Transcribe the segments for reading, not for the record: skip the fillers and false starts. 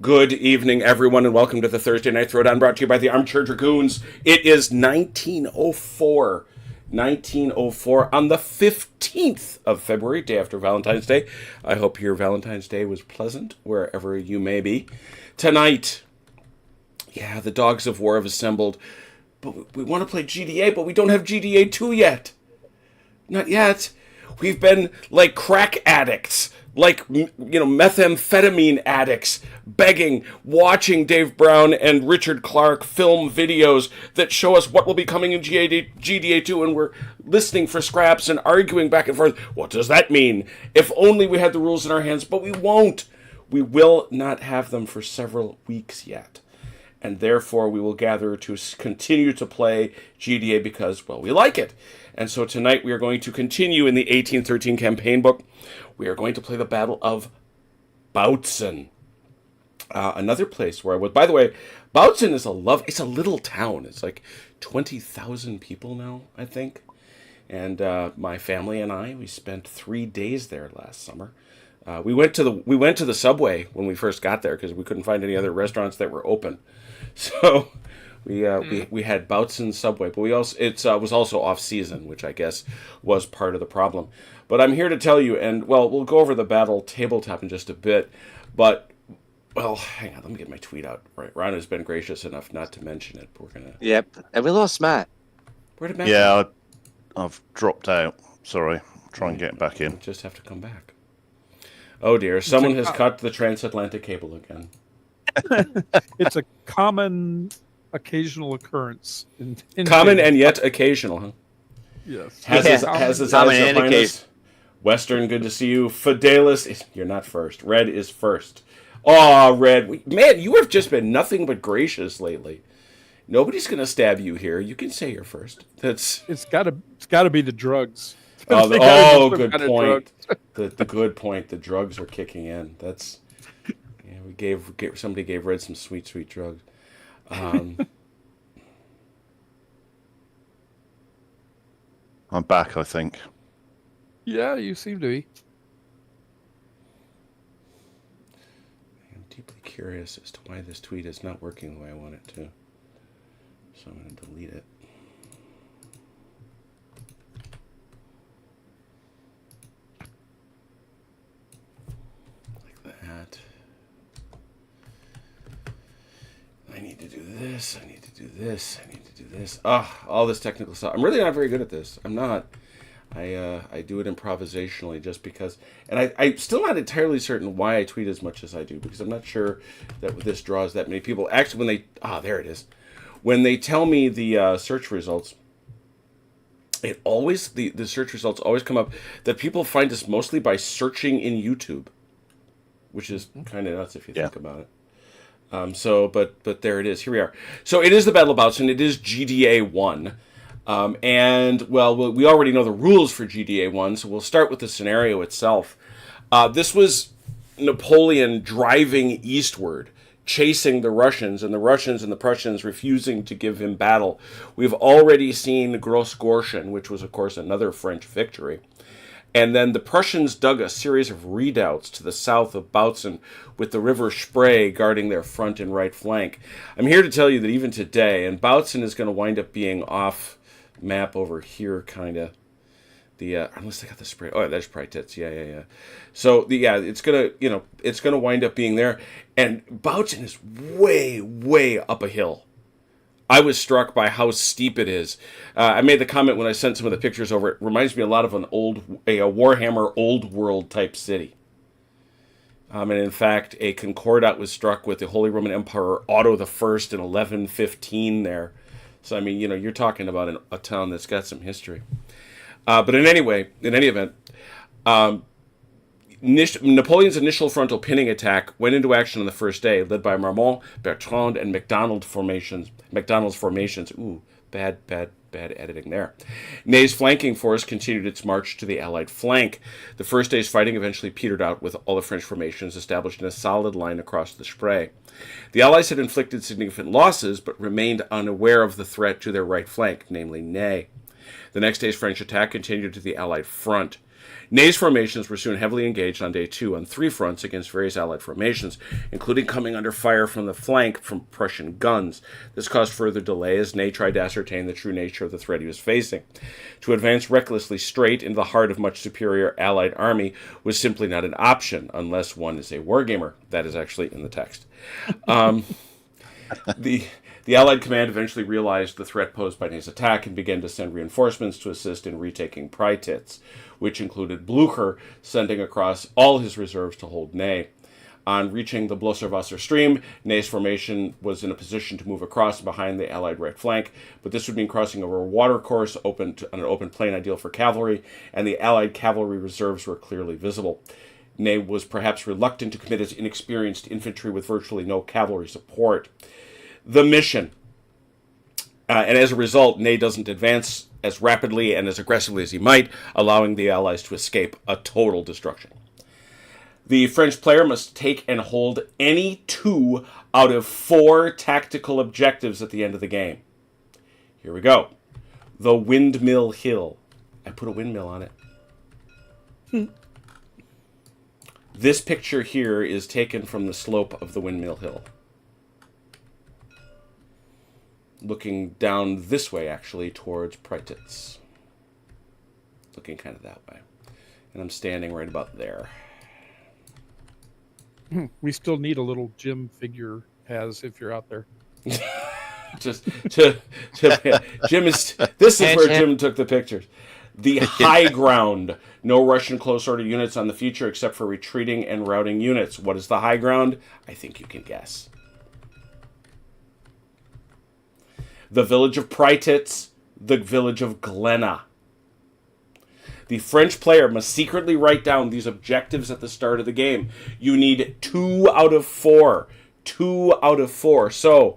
Good evening, everyone, and welcome to the Thursday Night Throwdown brought to you by the Armchair Dragoons. It is 1904. 1904 on the 15th of February, day after Valentine's Day. I hope your Valentine's Day was pleasant, wherever you may be. Tonight, the dogs of war have assembled, but we want to play GdA, but we don't have GdA 2 yet. Not yet. We've been like crack addicts, like, methamphetamine addicts, begging, watching Dave Brown and Richard Clark film videos that show us what will be coming in GdA 2, and we're listening for scraps and arguing back and forth. What does that mean? If only we had the rules in our hands, but we won't. We will not have them for several weeks yet. And therefore, we will gather to continue to play GdA because, well, we like it. And so tonight we are going to continue in the 1813 campaign book. We are going to play the Battle of Bautzen. Another place where I was. By the way, Bautzen is it's a little town. It's like 20,000 people now, I think. And my family and I, we spent 3 days there last summer. We went to the subway when we first got there because we couldn't find any other restaurants that were open. So we had Bautzen subway, but was also off season, which I guess was part of the problem. But I'm here to tell you, and we'll go over the battle tabletop in just a bit. But hang on, let me get my tweet out. Right, Ron has been gracious enough not to mention it. But we're gonna. Yep, and we lost Matt. Where did Matt go? I've dropped out. Sorry, try and get back in. We'll just have to come back. Oh dear, someone has cut the transatlantic cable again. It's a common occasional occurrence. Common and yet occasional, huh? Yes. Has his Common eyes and upon occasional. us. Western, good to see you. Fidelis, you're not first. Red is first. Aw, Red. Man, you have just been nothing but gracious lately. Nobody's going to stab you here. You can say you're first. It's got to be the drugs. Good point. The good point. The drugs are kicking in. Somebody gave Red some sweet drugs. I'm back, I think. Yeah, you seem to be. I'm deeply curious as to why this tweet is not working the way I want it to. So I'm going to delete it. Like that. I need to do this. I need to do this. I need to do this. All this technical stuff. I'm really not very good at this. I'm not. I do it improvisationally just because, and I'm still not entirely certain why I tweet as much as I do, because I'm not sure that this draws that many people. Actually, there it is. When they tell me the search results, the search results always come up that people find us mostly by searching in YouTube, which is kind of nuts if you think about it. But there it is. Here we are. So it is the Battle of Bautzen. It is GdA 1. We already know the rules for GdA 1, so we'll start with the scenario itself. This was Napoleon driving eastward, chasing the Russians, and the Prussians refusing to give him battle. We've already seen Gross-Gorschen, which was, of course, another French victory. And then the Prussians dug a series of redoubts to the south of Bautzen, with the river Spree guarding their front and right flank. I'm here to tell you that even today, and Bautzen is going to wind up being off map over here, kind of. Unless they got the Spree. Oh, there's Prytitz. Yeah. So it's gonna wind up being there, and Bautzen is way up a hill. I was struck by how steep it is. I made the comment when I sent some of the pictures over. It reminds me a lot of a Warhammer Old World type city. And in fact, a concordat was struck with the Holy Roman Emperor Otto I in 1115 there. So I mean, you're talking about a town that's got some history. But in any event, Napoleon's initial frontal pinning attack went into action on the first day, led by Marmont, Bertrand, and MacDonald's formations. Ooh, bad editing there. Ney's flanking force continued its march to the Allied flank. The first day's fighting eventually petered out, with all the French formations established in a solid line across the Spree. The Allies had inflicted significant losses, but remained unaware of the threat to their right flank, namely Ney. The next day's French attack continued to the Allied front. Ney's formations were soon heavily engaged on day 2 on 3 fronts against various Allied formations, including coming under fire from the flank from Prussian guns. This caused further delay as Ney tried to ascertain the true nature of the threat he was facing. To advance recklessly straight into the heart of much superior Allied army was simply not an option unless one is a wargamer. That is actually in the text. The Allied command eventually realized the threat posed by Ney's attack and began to send reinforcements to assist in retaking Preititz, which included Blücher sending across all his reserves to hold Ney. On reaching the Blosserwasser stream, Ney's formation was in a position to move across behind the Allied right flank, but this would mean crossing over a watercourse on an open plain ideal for cavalry, and the Allied cavalry reserves were clearly visible. Ney was perhaps reluctant to commit his inexperienced infantry with virtually no cavalry support. The mission. And as a result, Ney doesn't advance as rapidly and as aggressively as he might, allowing the Allies to escape a total destruction. The French player must take and hold any 2 out of 4 tactical objectives at the end of the game. Here we go. The Windmill Hill. I put a windmill on it. This picture here is taken from the slope of the Windmill Hill. Looking down this way, actually, towards Preititz. Looking kind of that way. And I'm standing right about there. We still need a little Jim figure has if you're out there. Jim is. This is where Jim took the pictures. The high ground. No Russian close order units on the feature except for retreating and routing units. What is the high ground? I think you can guess. The village of Preititz, the village of Glenna. The French player must secretly write down these objectives at the start of the game. You need 2 out of 4. 2 out of 4. So,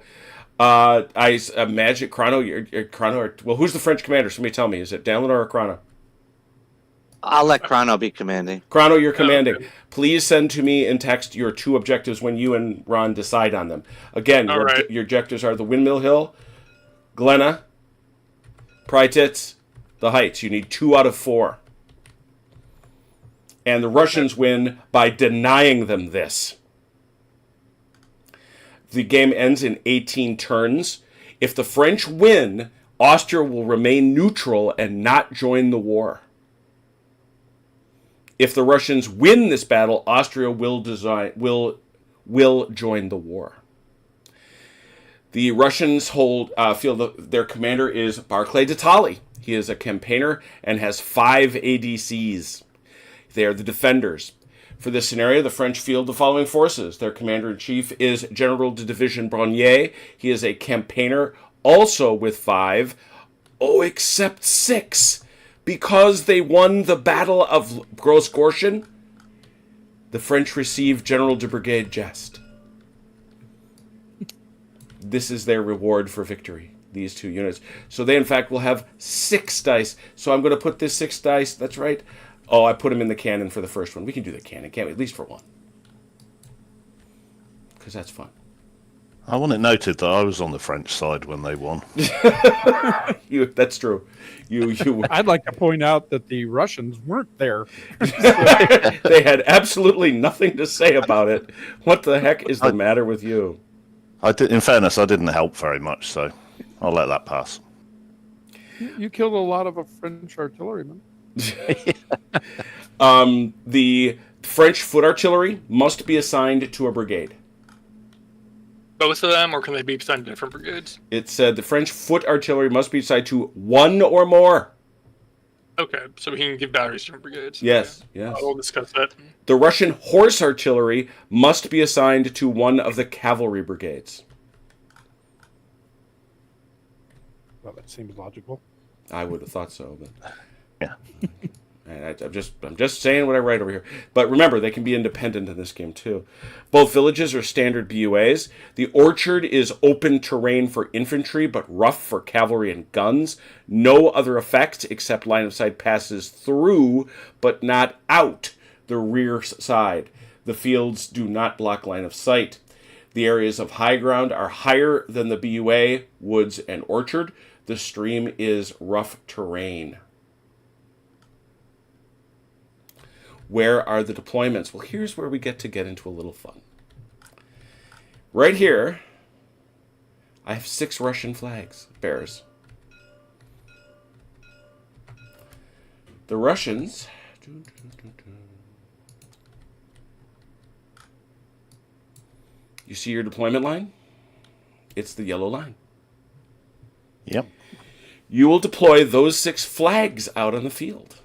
I imagine Chrono. Well, who's the French commander? Somebody tell me. Is it Danlin or Chrono? I'll let Chrono be commanding. Chrono, you're commanding. Okay. Please send to me in text your 2 objectives when you and Ron decide on them. Again, your objectives are the Windmill Hill, Glenna, Preititz, the Heights. You need 2 out of 4. And the Russians win by denying them this. The game ends in 18 turns. If the French win, Austria will remain neutral and not join the war. If the Russians win this battle, Austria will join the war. The Russians feel their commander is Barclay de Tolly. He is a campaigner and has 5 ADCs. They are the defenders. For this scenario, the French field the following forces. Their commander-in-chief is General de Division Brognier. He is a campaigner, also with 5. Oh, except 6. Because they won the Battle of Grossgorschen, the French receive General de Brigade Jest. This is their reward for victory, these 2 units. So they, in fact, will have 6 dice. So I'm going to put this 6 dice, that's right. Oh, I put them in the cannon for the first one. We can do the cannon, can't we? At least for one. Because that's fun. I want it noted that I was on the French side when they won. That's true. You. I'd like to point out that the Russians weren't there. They had absolutely nothing to say about it. What the heck is the matter with you? In fairness, I didn't help very much, so I'll let that pass. You killed a lot of French artillerymen. The French foot artillery must be assigned to a brigade. Both of them, or can they be assigned to different brigades? It said the French foot artillery must be assigned to 1 or more. Okay, so we can give batteries to different brigades. Yes, okay. yes. We'll discuss that. The Russian horse artillery must be assigned to one of the cavalry brigades. Well, that seems logical. I would have thought so, but yeah. And I'm just saying what I write over here. But remember, they can be independent in this game too. Both villages are standard BUAs. The orchard is open terrain for infantry, but rough for cavalry and guns. No other effects except line of sight passes through, but not out the rear side. The fields do not block line of sight. The areas of high ground are higher than the BUA, woods, and orchard. The stream is rough terrain. Where are the deployments? Well, here's where we get into a little fun. Right here, I have 6 Russian flags, bears. The Russians... You see your deployment line? It's the yellow line. Yep. You will deploy those 6 flags out on the field.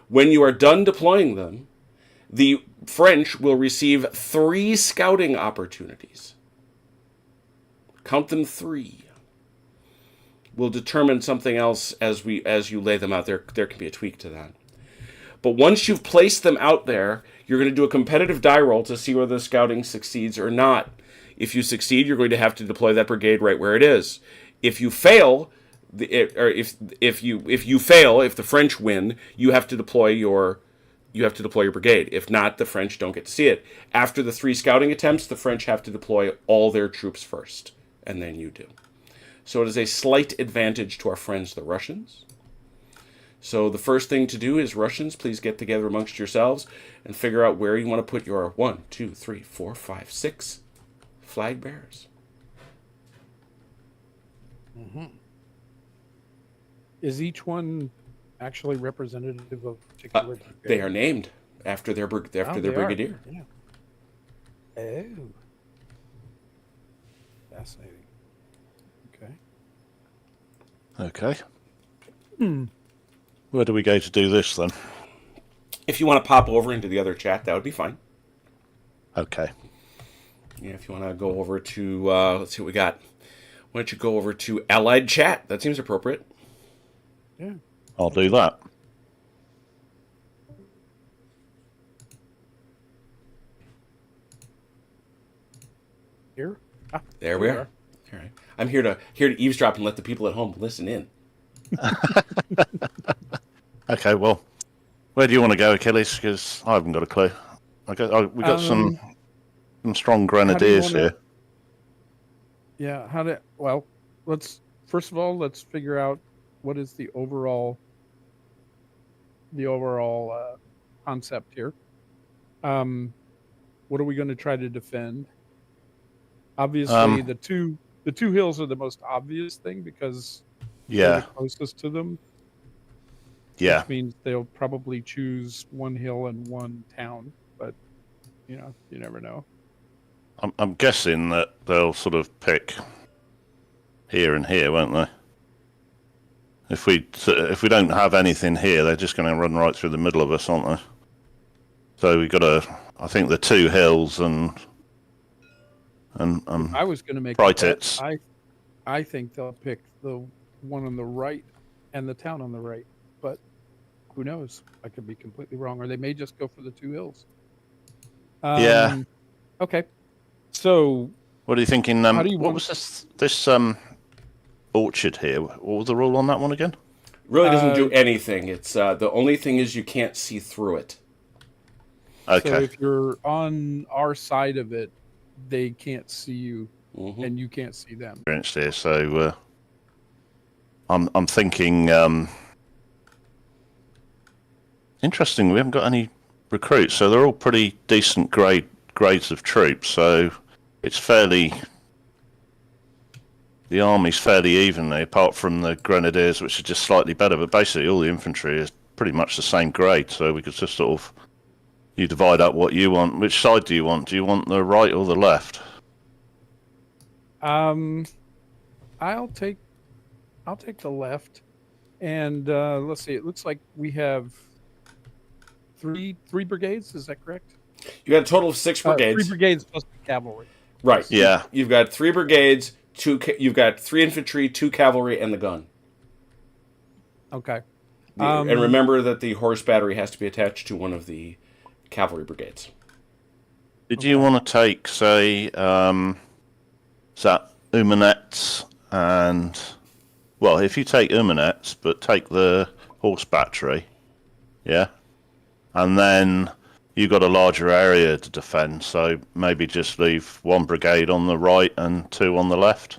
When you are done deploying them, the French will receive 3 scouting opportunities. Count them 3. We'll determine something else as you lay them out. There can be a tweak to that. But once you've placed them out there, you're going to do a competitive die roll to see whether the scouting succeeds or not. If you succeed, you're going to have to deploy that brigade right where it is. If you fail, if the French win, you have to deploy your brigade. If not, the French don't get to see it. After the 3 scouting attempts, the French have to deploy all their troops first, and then you do. So it is a slight advantage to our friends, the Russians. So the first thing to do is, Russians, please get together amongst yourselves and figure out where you want to put your 1, 2, 3, 4, 5, 6 flag bearers. Mm-hmm. Is each one actually representative of a particular? They are named after their brigadier. Yeah. Oh, fascinating. Okay. Okay. Where do we go to do this then? If you want to pop over into the other chat, that would be fine. Okay. Yeah, if you want to go over to, let's see what we got. Why don't you go over to Allied Chat? That seems appropriate. Yeah. I'll do that. Here? There we are. All right. I'm here to eavesdrop and let the people at home listen in. Okay, well, where do you want to go, Achilles? Because I haven't got a clue. We got some strong grenadiers here. Yeah. Let's first of all let's figure out what is the overall concept here. What are we going to try to defend? Obviously, the two hills are the most obvious thing because they're the closest to them. Yeah. Which means they'll probably choose one hill and one town, but you never know. I'm guessing that they'll sort of pick here and here, won't they? If we don't have anything here, they're just going to run right through the middle of us, aren't they? So we've got I think the 2 hills and I was going to make Tits. I think they'll pick the one on the right and the town on the right, but who knows? I could be completely wrong, or they may just go for the 2 hills. Yeah. Okay. So, what are you thinking? What was this orchard here? What was the rule on that one again? Really doesn't do anything. It's the only thing is you can't see through it. Okay. So if you're on our side of it, they can't see you, and you can't see them. Here, so I'm thinking. Interesting. We haven't got any recruits, so they're all pretty decent grades of troops. So it's fairly. The army's fairly evenly, apart from the grenadiers, which are just slightly better. But basically, all the infantry is pretty much the same grade. So we could just sort of. You divide up what you want. Which side do you want? Do you want the right or the left? I'll take the left, and let's see. It looks like we have three brigades. Is that correct? You got a total of 6 brigades. 3 brigades plus the cavalry. Right. Yeah. You've got 3 brigades. You've got 3 infantry, 2 cavalry, and the gun. Okay. And remember that the horse battery has to be attached to one of the cavalry brigades. Did you want to take, say, is that Umanets and... Well, if you take Umanets, but take the horse battery, yeah? And then you got a larger area to defend, so maybe just leave 1 brigade on the right and 2 on the left.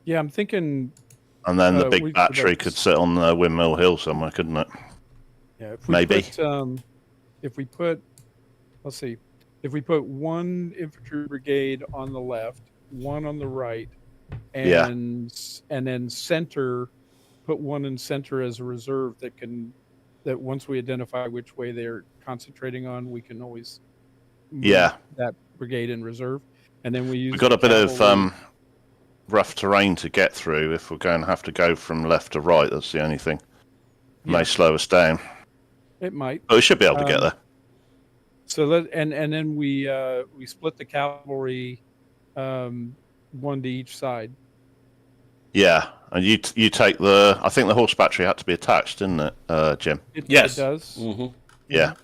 Yeah, I'm thinking... And then the big battery could sit on the Windmill Hill somewhere, couldn't it? Yeah, if we Maybe. let's see, if we put one infantry brigade on the left, one on the right, Yeah. and then center, put one in center as a reserve that once we identify which way they're concentrating on, we can always move Yeah. that brigade in reserve, and then we use We've got the a bit of cavalry. rough terrain to get through if we're going to have to go from left to right. That's the only thing. It may Yeah. slow us down. It might. But we should be able to get there. So and then we split the cavalry, one to each side. Yeah. And you take the... I think the horse battery had to be attached, didn't it, Jim? Yes. It does. Mm-hmm. Yeah.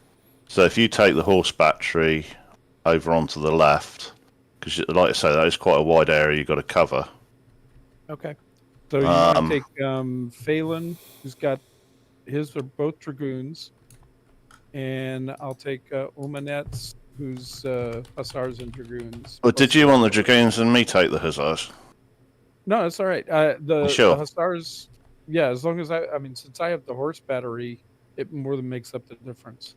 So if you take the horse battery over onto the left, because like I say, that is quite a wide area you've got to cover. Okay. So you want to take Phelan, who's got his are both dragoons, and I'll take Umanets, who's hussars and dragoons. But did you want the dragoons and me take the hussars? No, that's all right. You sure? The hussars, yeah, as long as I mean, since I have the horse battery, it more than makes up the difference.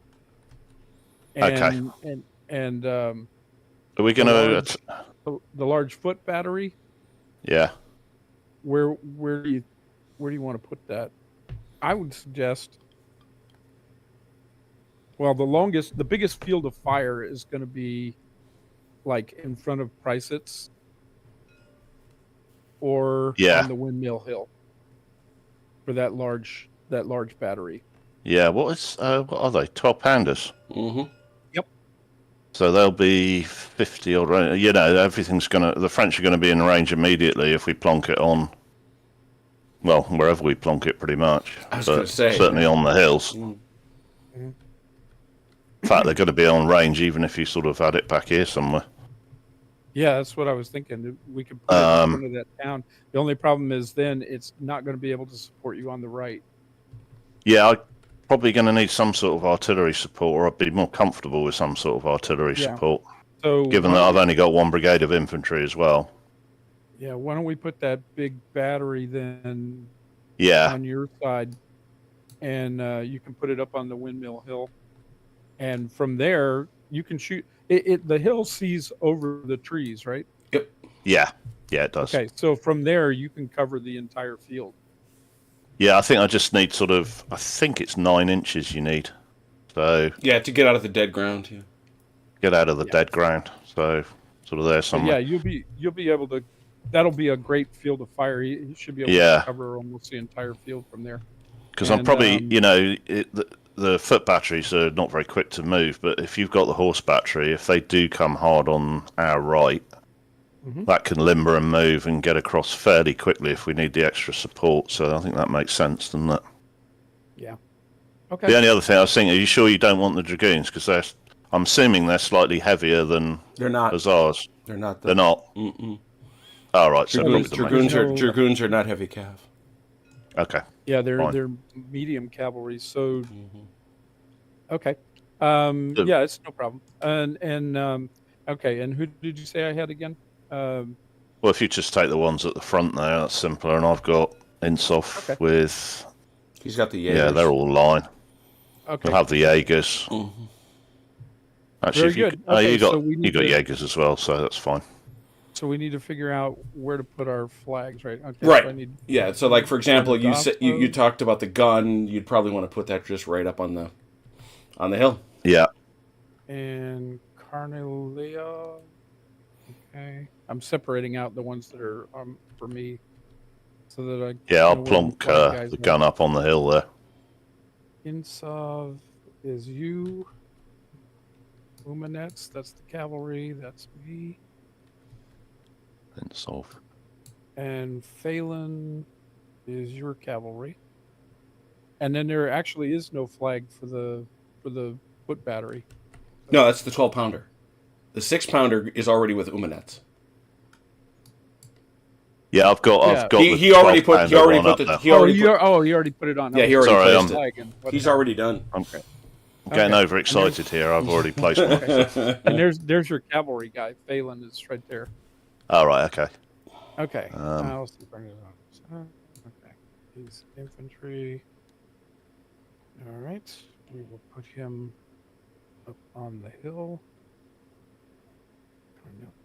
And, Okay. And Are we going to... the large foot battery, Yeah. where do you want to put that? I would suggest, well, the biggest field of fire is going to be like in front of Pricet's or on the Windmill Hill for that large battery. Yeah, what are they? 12 pounders? Mm-hmm. Yep. So they'll be 50 or, the French are going to be in range immediately if we plonk it on, well, wherever we plonk it pretty much. I was going to say. Certainly on the hills. Mm-hmm. In fact, they're going to be on range even if you sort of had it back here somewhere. Yeah, that's what I was thinking. We could put it in front of that town. The only problem is then it's not going to be able to support you on the right. Yeah, I'm probably going to need some sort of artillery support, or I'd be more comfortable with some sort of artillery support. So, given that I've only got one brigade of infantry as well. Yeah, why don't we put that big battery then on your side, and you can put it up on the Windmill Hill, and from there you can shoot. The hill sees over the trees, right? Yep. Yeah, it does. Okay, so from there you can cover the entire field. Yeah, I think I just need I think it's 9 inches you need. So yeah, to get out of the dead ground. Yeah. Get out of the dead ground. So sort of there somewhere. But yeah, you'll be able to. That'll be a great field of fire. He should be able to cover almost the entire field from there. Because I'm probably, the foot batteries are not very quick to move, but if you've got the horse battery, if they do come hard on our right, that can limber and move and get across fairly quickly if we need the extra support. So I think that makes sense, doesn't it? Yeah. Okay. The only other thing I was thinking, are you sure you don't want the dragoons? Because I'm assuming they're slightly heavier than hussars. They're not. They're not. Mm-mm. All right. Dragoons are not heavy cav. Okay. Yeah, they're medium cavalry. So, okay, yeah, it's no problem. And okay, and who did you say I had again? Well, if you just take the ones at the front there, that's simpler. And I've got Insoff with. He's got the Jaegers. Yeah, they're all line. Okay. I'll have the Jaegers. Mm-hmm. Actually, very good. Okay, you got Jaegers as well, so that's fine. So we need to figure out where to put our flags, right? Okay, right. So so like for example, you said you talked about the gun. You'd probably want to put that just right up on the hill. Yeah. And Carnelia. Okay, I'm separating out the ones that are for me, so that I'll plonk the gun up on the hill there. Insav is you. Umanets, that's the cavalry. That's me. Insoff. And Phelan is your cavalry. And then there actually is no flag for the foot battery. No, that's the 12-pounder. The 6-pounder is already with Umanets. Yeah, I've got. He already put it on. Yeah, he already placed it. He's already done. Okay. Getting overexcited here. I've already placed one. And there's your cavalry guy. Phelan is right there. All right. Okay. Okay. I'll see if I can get it on. Okay. He's infantry. All right. We will put him up on the hill.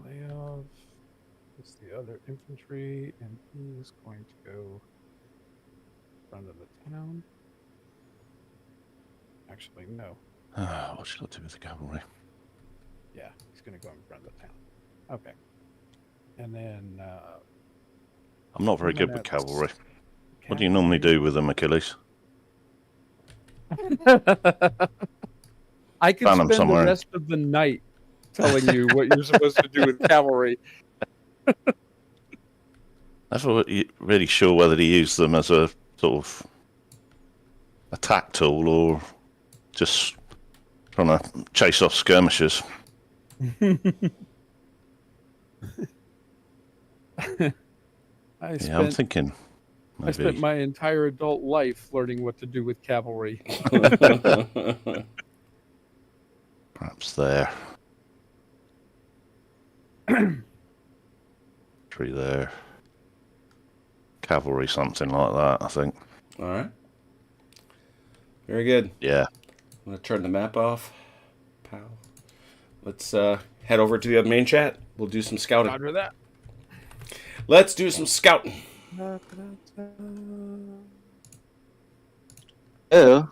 Layoff. It's the other infantry, and he is going to go in front of the town. Actually, no. What should I do with the cavalry? Yeah, he's going to go in front of the town. Okay. And then... I'm not very good with Umanets. cavalry. What do you normally do with them, Achilles? I could Found 'em spend somewhere. the rest of the night telling you what you're supposed to do with cavalry. I'm not really sure whether to use them as a sort of attack tool or just trying to chase off skirmishers. I I'm thinking I spent maybe. my entire adult life learning what to do with cavalry. Perhaps there. Tree there. Cavalry, something like that, I think. All right. Very good. Yeah. I'm going to turn the map off. Pow. Let's head over to the main chat. We'll do some scouting. Roger that. Let's do some scouting. Oh,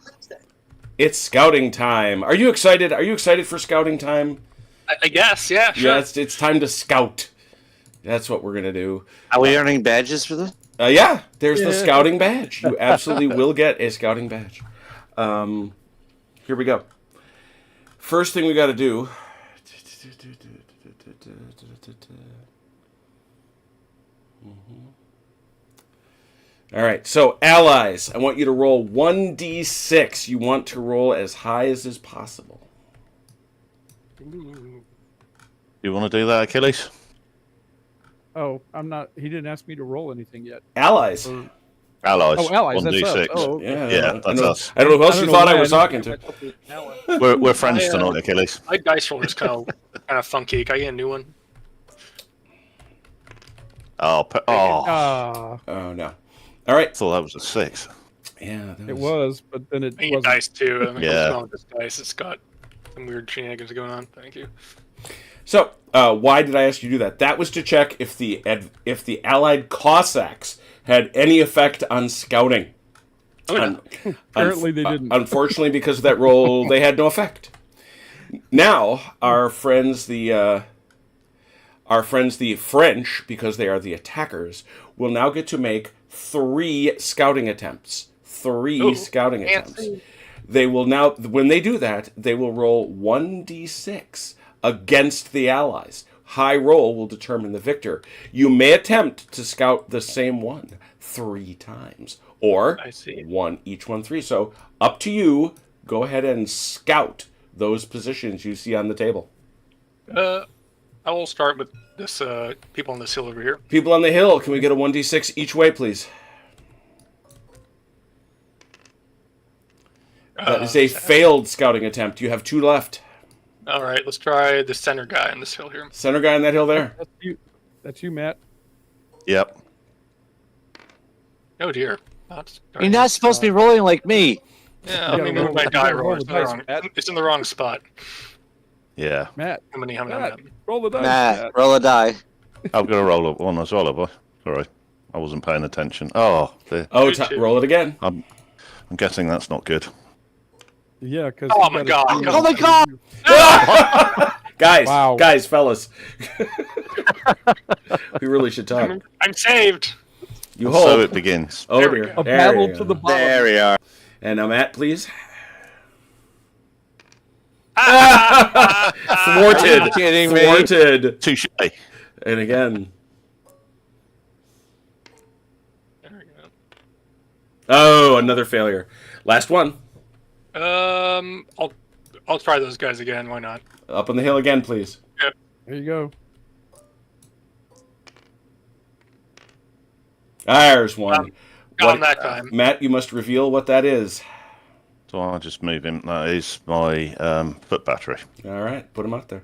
It's scouting time. Are you excited? Are you excited for scouting time? I guess, yeah, sure. Yeah, it's time to scout. That's what we're going to do. are we earning badges for this? Yeah, there's the scouting badge. You absolutely will get a scouting badge. Here we go. First thing we got to do. All right, so allies, I want you to roll 1d6. You want to roll as high as is possible. Ooh. You want to do that, Achilles? Oh, I'm not. He didn't ask me to roll anything yet. Allies. Allies. Oh, allies. 1d6. That's us. Oh, okay. Yeah, that's us. I don't know who else you thought I was talking to. to. We're friends tonight, Achilles. My dice roll is kind of funky. Can I get a new one? Oh, Oh, no. All right. I thought that was a 6. Yeah, It was, but then it I need wasn't. dice too. I mean, Yeah. what's wrong with this dice? It's got some weird shenanigans going on. Thank you. So, why did I ask you to do that? That was to check if the Allied Cossacks had any effect on scouting. Oh, no. Apparently they didn't. Unfortunately, because of that roll, they had no effect. Now, our friends the French, because they are the attackers, will now get to make 3 scouting attempts. 3 Ooh, scouting fancy. attempts. They will now, when they do that, they will roll 1d6 against the allies. High roll will determine the victor. You may attempt to scout the same one 3 times, or I see. each one 3. So up to you. Go ahead and scout those positions you see on the table. I will start with this people on this hill over here. People on the hill, can we get a 1d6 each way, please? That is a failed scouting attempt. You have 2 left. All right, let's try the center guy on this hill here. Center guy on that hill there. That's you. That's you, Matt. Yep. Oh dear. You're not supposed to be rolling like me. Yeah, You let me gotta move my roll- die you gotta roll. roll It's the in the dice, wrong- Matt. it's in the wrong spot. Yeah. Matt. How many? Matt, roll the dice. Matt, roll a die. I've got to roll up one as well, have I? Sorry. I wasn't paying attention. Oh, Oh, Two. roll it again. I'm guessing that's not good. Yeah, because. Oh my God. Oh my God. Guys, Wow. guys, fellas. We really should talk. I'm saved. You So hold. it begins. Oh, There we dear. go. A There battle you to go. the bottom. There we are. And now, Matt, please. Are Thwarted. you kidding me? Thwarted. Touche. And again. There we go. Oh, another failure. Last one. I'll try those guys again. Why not? Up on the hill again, please. There you go. There's one. Got him that time. Matt, you must reveal what that is. So I'll just move him. That is my foot battery. All right, put him out there.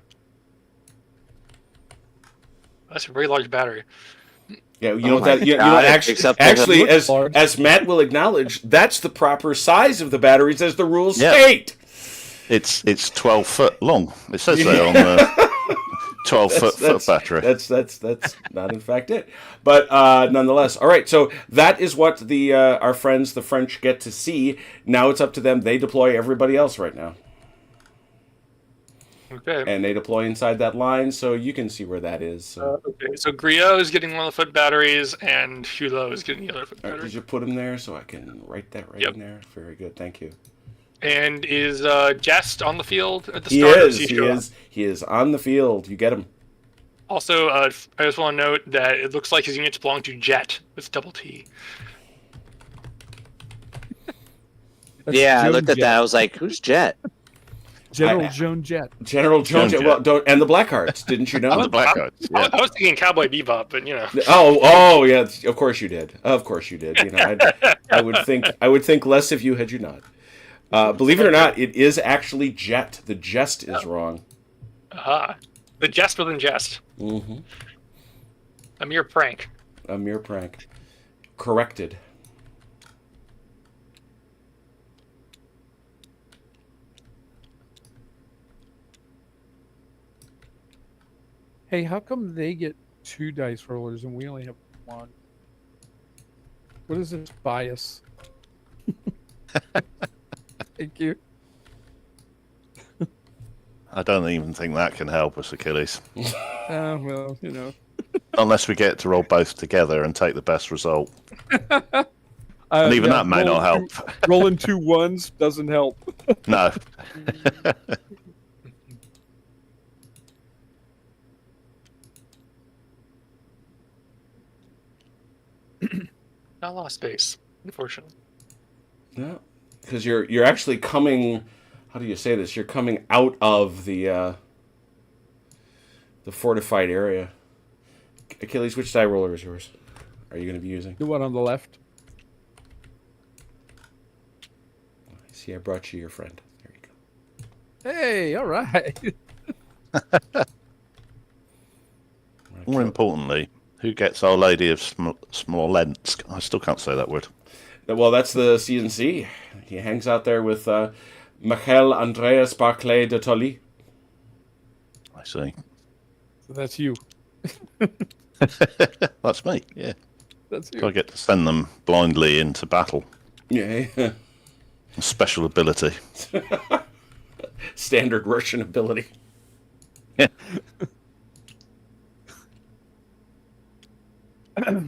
That's a very large battery. Yeah, you know Oh my that. You know, God, actually, except actually, it looks large. as Matt will acknowledge, that's the proper size of the batteries as the rules Yeah. state. It's 12 foot long. It says there on the 12 foot battery. That's not in fact it, but nonetheless. All right, so that is what the our friends the French get to see. Now it's up to them. They deploy everybody else right now, Okay. and they deploy inside that line, so you can see where that is. So. Okay. So Griot is getting one of the foot batteries, and Hulot is getting the other foot All right, battery. did you put them there so I can write that right Yep. in there? Very good, thank you. And is Jest on the field at the He start? is. He is on the field. You get him. Also, I just want to note that it looks like his units belong to Jet with double T. That's Yeah, I Joan looked at Jett. that. I was like, "Who's Jet?" General Joan Jett. General Jones. Jones, Well, don't, and the Blackhearts. Didn't you know? The Blackguards. Yeah. I was thinking Cowboy Bebop, but you know. Oh, yeah. Of course you did. Of course you did. You know, I would think less of you had you not. Believe it or not, it is actually Jet. The jest is wrong. Aha. The Jest within Jest. Mm-hmm. A mere prank. A mere prank. Corrected. Hey, how come they get 2 dice rollers and we only have 1? What is this bias? Thank you. I don't even think that can help us, Achilles. Well, you know. Unless we get to roll both together and take the best result. And even that may not help. Rolling 2 1s doesn't help. No. Not a lot of space, unfortunately. No, because you're actually coming. How do you say this? You're coming out of the fortified area. Achilles, which die roller is yours? Are you going to be using? The one on the left. See, I brought you your friend. There you go. Hey, all right. More importantly, who gets Our Lady of Smolensk? I still can't say that word. Well, that's the CNC. He hangs out there with Michael Andreas Barclay de Tolly. I see. So that's you. That's me, yeah. That's you. So I get to send them blindly into battle. Yeah. A special ability. Standard Russian ability. Yeah. Now,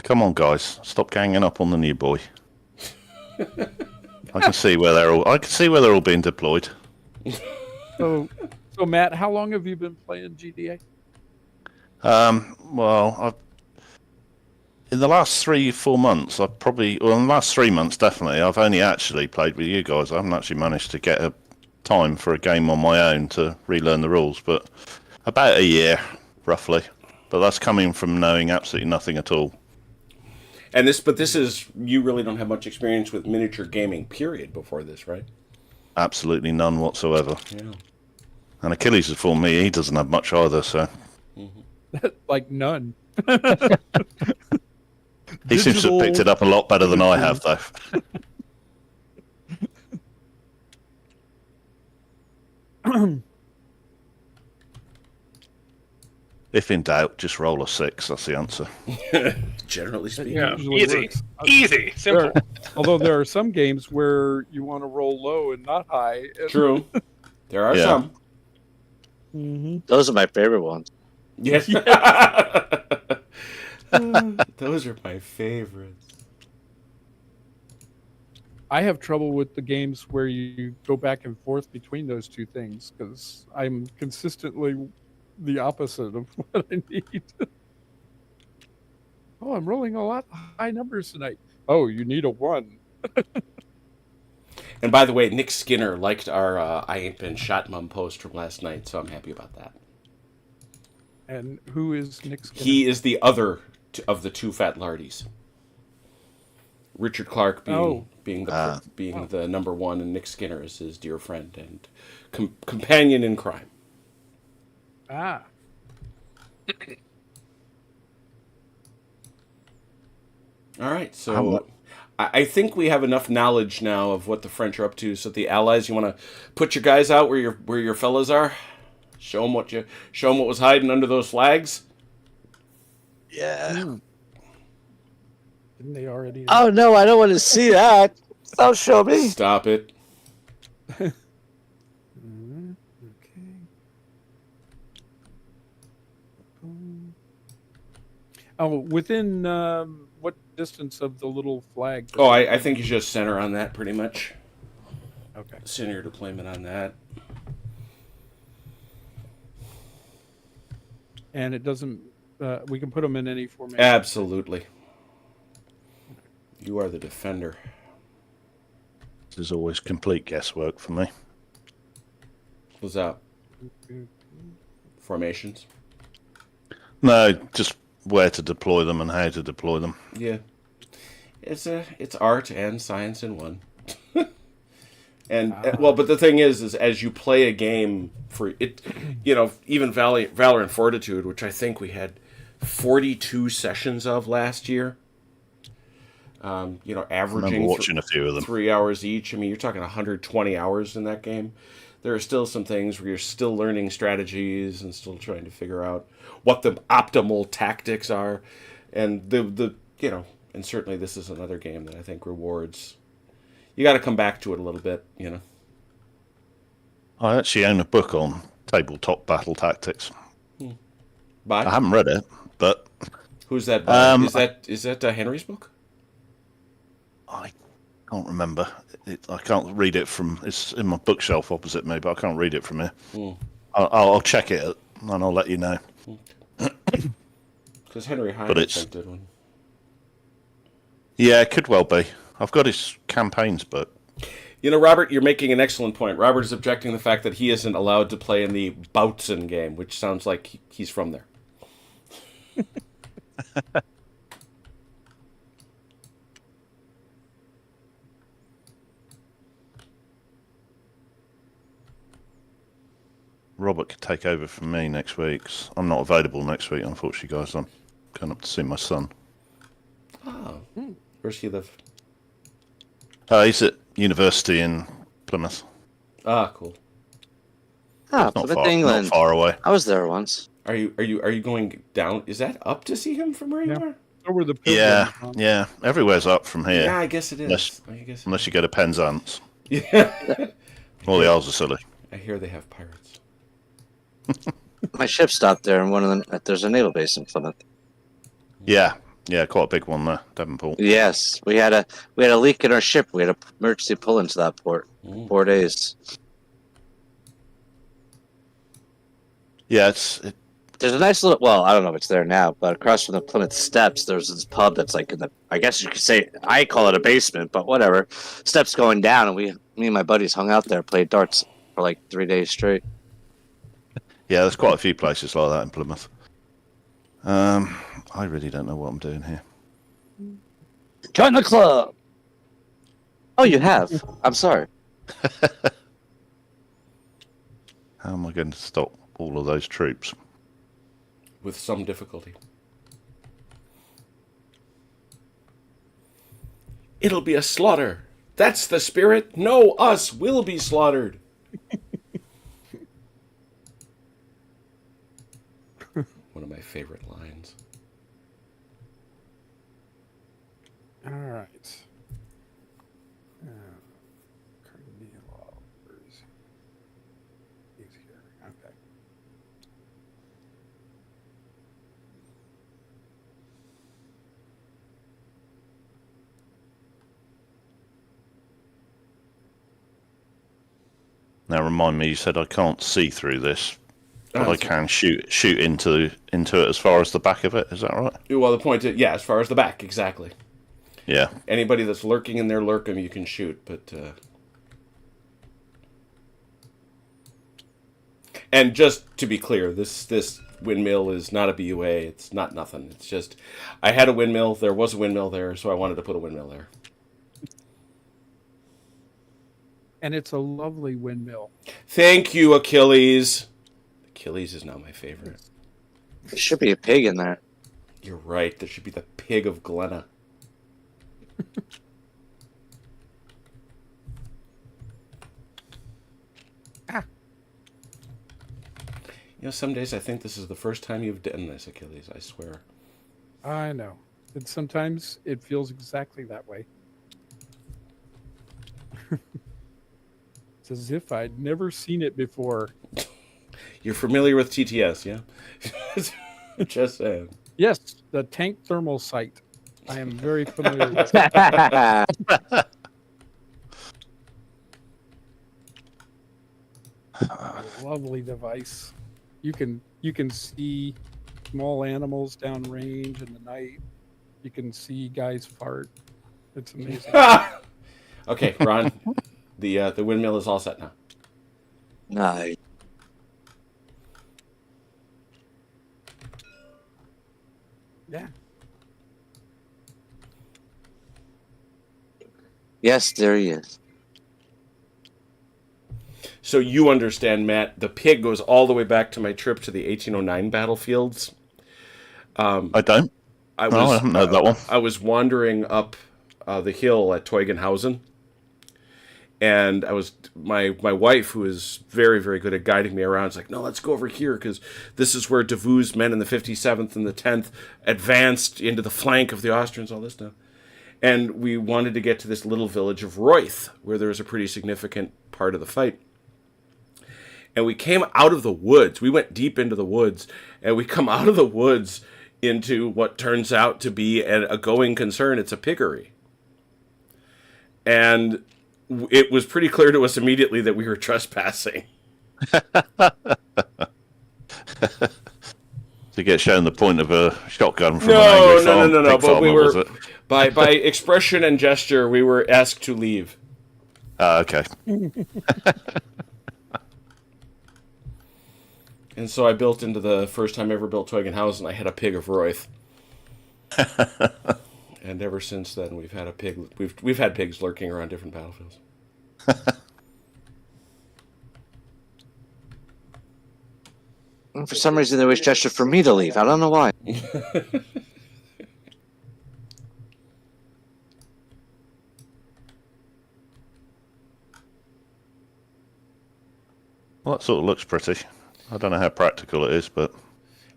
come on, guys! Stop ganging up on the new boy. I can see where they're all. I can see where they're all being deployed. So Matt, how long have you been playing GDA? Well, in the last 3-4 months, in the last 3 months, definitely, I've only actually played with you guys. I haven't actually managed to get a time for a game on my own to relearn the rules, but about a year, roughly. But that's coming from knowing absolutely nothing at all. And this is, you really don't have much experience with miniature gaming, period, before this, right? Absolutely none whatsoever. Yeah. And Achilles has informed me he doesn't have much either, so Like none. he seems to have picked it up a lot better than I have, though. If in doubt, just roll a 6. That's the answer. Generally speaking. Yeah, usually easy, works. easy, simple. Although there are some games where you want to roll low and not high. True. There are Yeah. some. Mm-hmm. Those are my favorite ones. Yes. Those are my favorites. I have trouble with the games where you go back and forth between those two things because I'm consistently the opposite of what I need. Oh, I'm rolling a lot high numbers tonight. Oh, you need a 1. And by the way, Nick Skinner liked our I Ain't Been Shot Mum post from last night, so I'm happy about that. And who is Nick Skinner? He is the other of the two fat lardies. Richard Clark being the number one, and Nick Skinner is his dear friend and companion in crime. Ah. All right, so I think we have enough knowledge now of what the French are up to. So the Allies, you want to put your guys out where your fellas are? Show them what was hiding under those flags. Yeah. Didn't they already? Oh no, I don't want to see that. Don't show me. Stop it. Okay. Oh, within what distance of the little flag? Oh, I think you just center on that pretty much. Okay. Center your deployment on that. And it doesn't. We can put them in any formation. Absolutely. You are the defender. This is always complete guesswork for me. What's that? Formations? No, just where to deploy them and how to deploy them. Yeah. It's art and science in one. But the thing is as you play a game for it, even Valor and Fortitude, which I think we had 42 sessions of last year. Averaging watching a few of them. 3 hours each. I mean, you're talking 120 hours in that game. There are still some things where you're still learning strategies and still trying to figure out what the optimal tactics are, and and certainly this is another game that I think rewards. You got to come back to it a little bit, I actually own a book on tabletop battle tactics. By? I haven't read it, but who's that by? Is that Henry's book? I can't remember. I can't read it from. It's in my bookshelf opposite me, but I can't read it from here. I'll check it and I'll let you know. Because Henry Hines did one. Yeah, it could well be. I've got his campaigns book. Robert, you're making an excellent point. Robert is objecting the fact that he isn't allowed to play in the Bautzen game, which sounds like he's from there. Robert could take over from me next week. I'm not available next week, unfortunately, guys. I'm going up to see my son. Oh, where's he live? He's at university in Plymouth. Ah, cool. Ah, Not Plymouth, England. Not far away. I was there once. Are you going down? Is that up to see him from where you are? Over the Yeah. Everywhere's up from here. Yeah, I guess it is. Unless you go to Penzance. Yeah. All the Isles are silly. I hear they have pirates. My ship stopped there, and one of them. There's a naval base in Plymouth. Yeah, quite a big one there, Devonport. Yes, we had a leak in our ship. We had to emergency pull into that port. 4 days. Yeah, There's a nice little. Well, I don't know if it's there now, but across from the Plymouth Steps, there's this pub that's like in the. I guess you could say I call it a basement, but whatever. Steps going down, and me and my buddies hung out there, played darts for like 3 days straight. Yeah, there's quite a few places like that in Plymouth. I really don't know what I'm doing here. Join the club. Oh, you have. I'm sorry. How am I going to stop all of those troops? With some difficulty. It'll be a slaughter. That's the spirit. No, us will be slaughtered. One of my favorite lines. All right. He's here. Okay. Now remind me, you said I can't see through this, but I can shoot into it as far as the back of it. Is that right? Well, the point is, as far as the back, exactly. Yeah. Anybody that's lurking in there, lurk 'em, you can shoot, but... And just to be clear, this windmill is not a BUA. It's not nothing. It's just, I had a windmill. There was a windmill there, so I wanted to put a windmill there. And it's a lovely windmill. Thank you, Achilles. Achilles is now my favorite. There should be a pig in there. You're right. There should be the pig of Glenna. You know, some days I think this is the first time you've done this, Achilles. I swear. I know. And sometimes it feels exactly that way. It's as if I'd never seen it before. You're familiar with TTS, yeah? Just saying. Yes, the tank thermal sight. I am very familiar with it. Lovely device. You can see small animals downrange in the night. You can see guys fart. It's amazing. Okay, Ron, the windmill is all set now. Nice. Yeah. Yes, there he is. So you understand, Matt, the pig goes all the way back to my trip to the 1809 battlefields. I don't. I don't know that one. I was wandering up the hill at Teugenhausen, and my wife, who is very, very good at guiding me around, is like, no, let's go over here, because this is where Davout's men in the 57th and the 10th advanced into the flank of the Austrians, all this stuff. And we wanted to get to this little village of Reuth, where there was a pretty significant part of the fight. And we came out of the woods. We went deep into the woods, and we come out of the woods into what turns out to be a going concern. It's a piggery. And it was pretty clear to us immediately that we were trespassing. To get shown the point of a shotgun from an angry farm. No. But we was were, it? by expression and gesture, we were asked to leave. Okay. And so I built into the first time I ever built Teugenhausen, I had a pig of Reuth. And ever since then, we've had a pig. We've had pigs lurking around different battlefields. For some reason, they always gesture for me to leave. I don't know why. Well, that sort of looks pretty. I don't know how practical it is, but...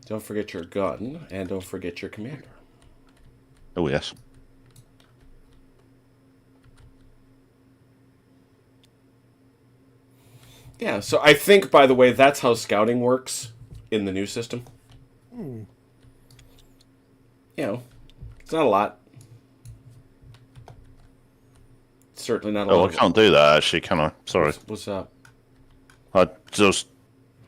Don't forget your gun, and don't forget your commander. Oh, yes. Yeah, so I think, by the way, that's how scouting works in the new system. You know, it's not a lot. It's certainly not a lot. Oh, I can't do that, actually, can I? Sorry. What's up? I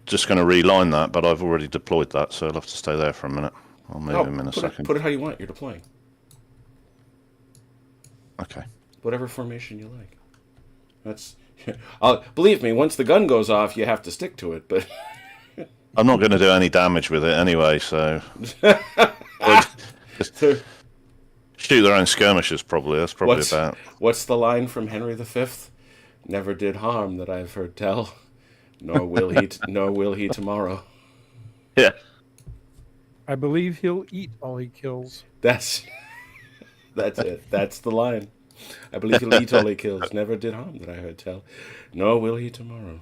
just going to reline that, but I've already deployed that, so I'll have to stay there for a minute. I'll move him in a second. Put it how you want. You're deploying. Okay. Whatever formation you like. That's... believe me, once the gun goes off, you have to stick to it, but... I'm not going to do any damage with it anyway, so... shoot their own skirmishers, probably. That's probably about... What's the line from Henry V? Never did harm that I've heard tell, nor will he tomorrow. Yeah. I believe he'll eat all he kills. That's it. That's the line. I believe he'll eat all he kills. Never did harm that I heard tell, nor will he tomorrow.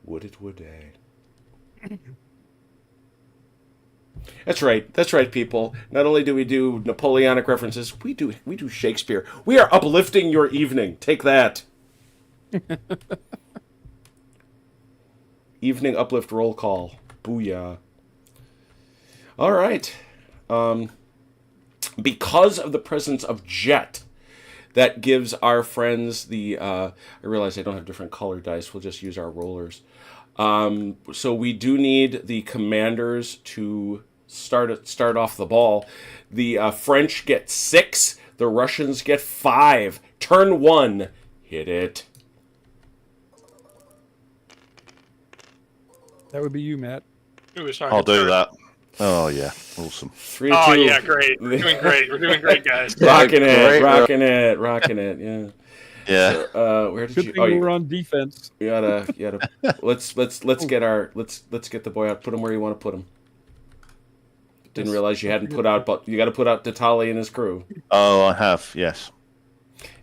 Would it would I? That's right, people. Not only do we do Napoleonic references, we do Shakespeare. We are uplifting your evening. Take that. Evening uplift roll call. Booyah. All right. Because of the presence of jet, that gives our friends the... I realize I don't have different color dice. We'll just use our rollers. So we do need the commanders to start off the ball. The French get 6. The Russians get 5. Turn 1. Hit it. That would be you, Matt. Ooh, sorry, I'll do that. Oh, yeah. Awesome. 3 to 2. Oh, yeah, great. We're doing great. We're doing great, guys. Rocking it. Yeah. Yeah. So, where did Good you? thing we're on defense. You gotta. Let's get the boy out. Put him where you want to put him. Didn't realize you hadn't put out, but you got to put out Datali and his crew. Oh, I have. Yes.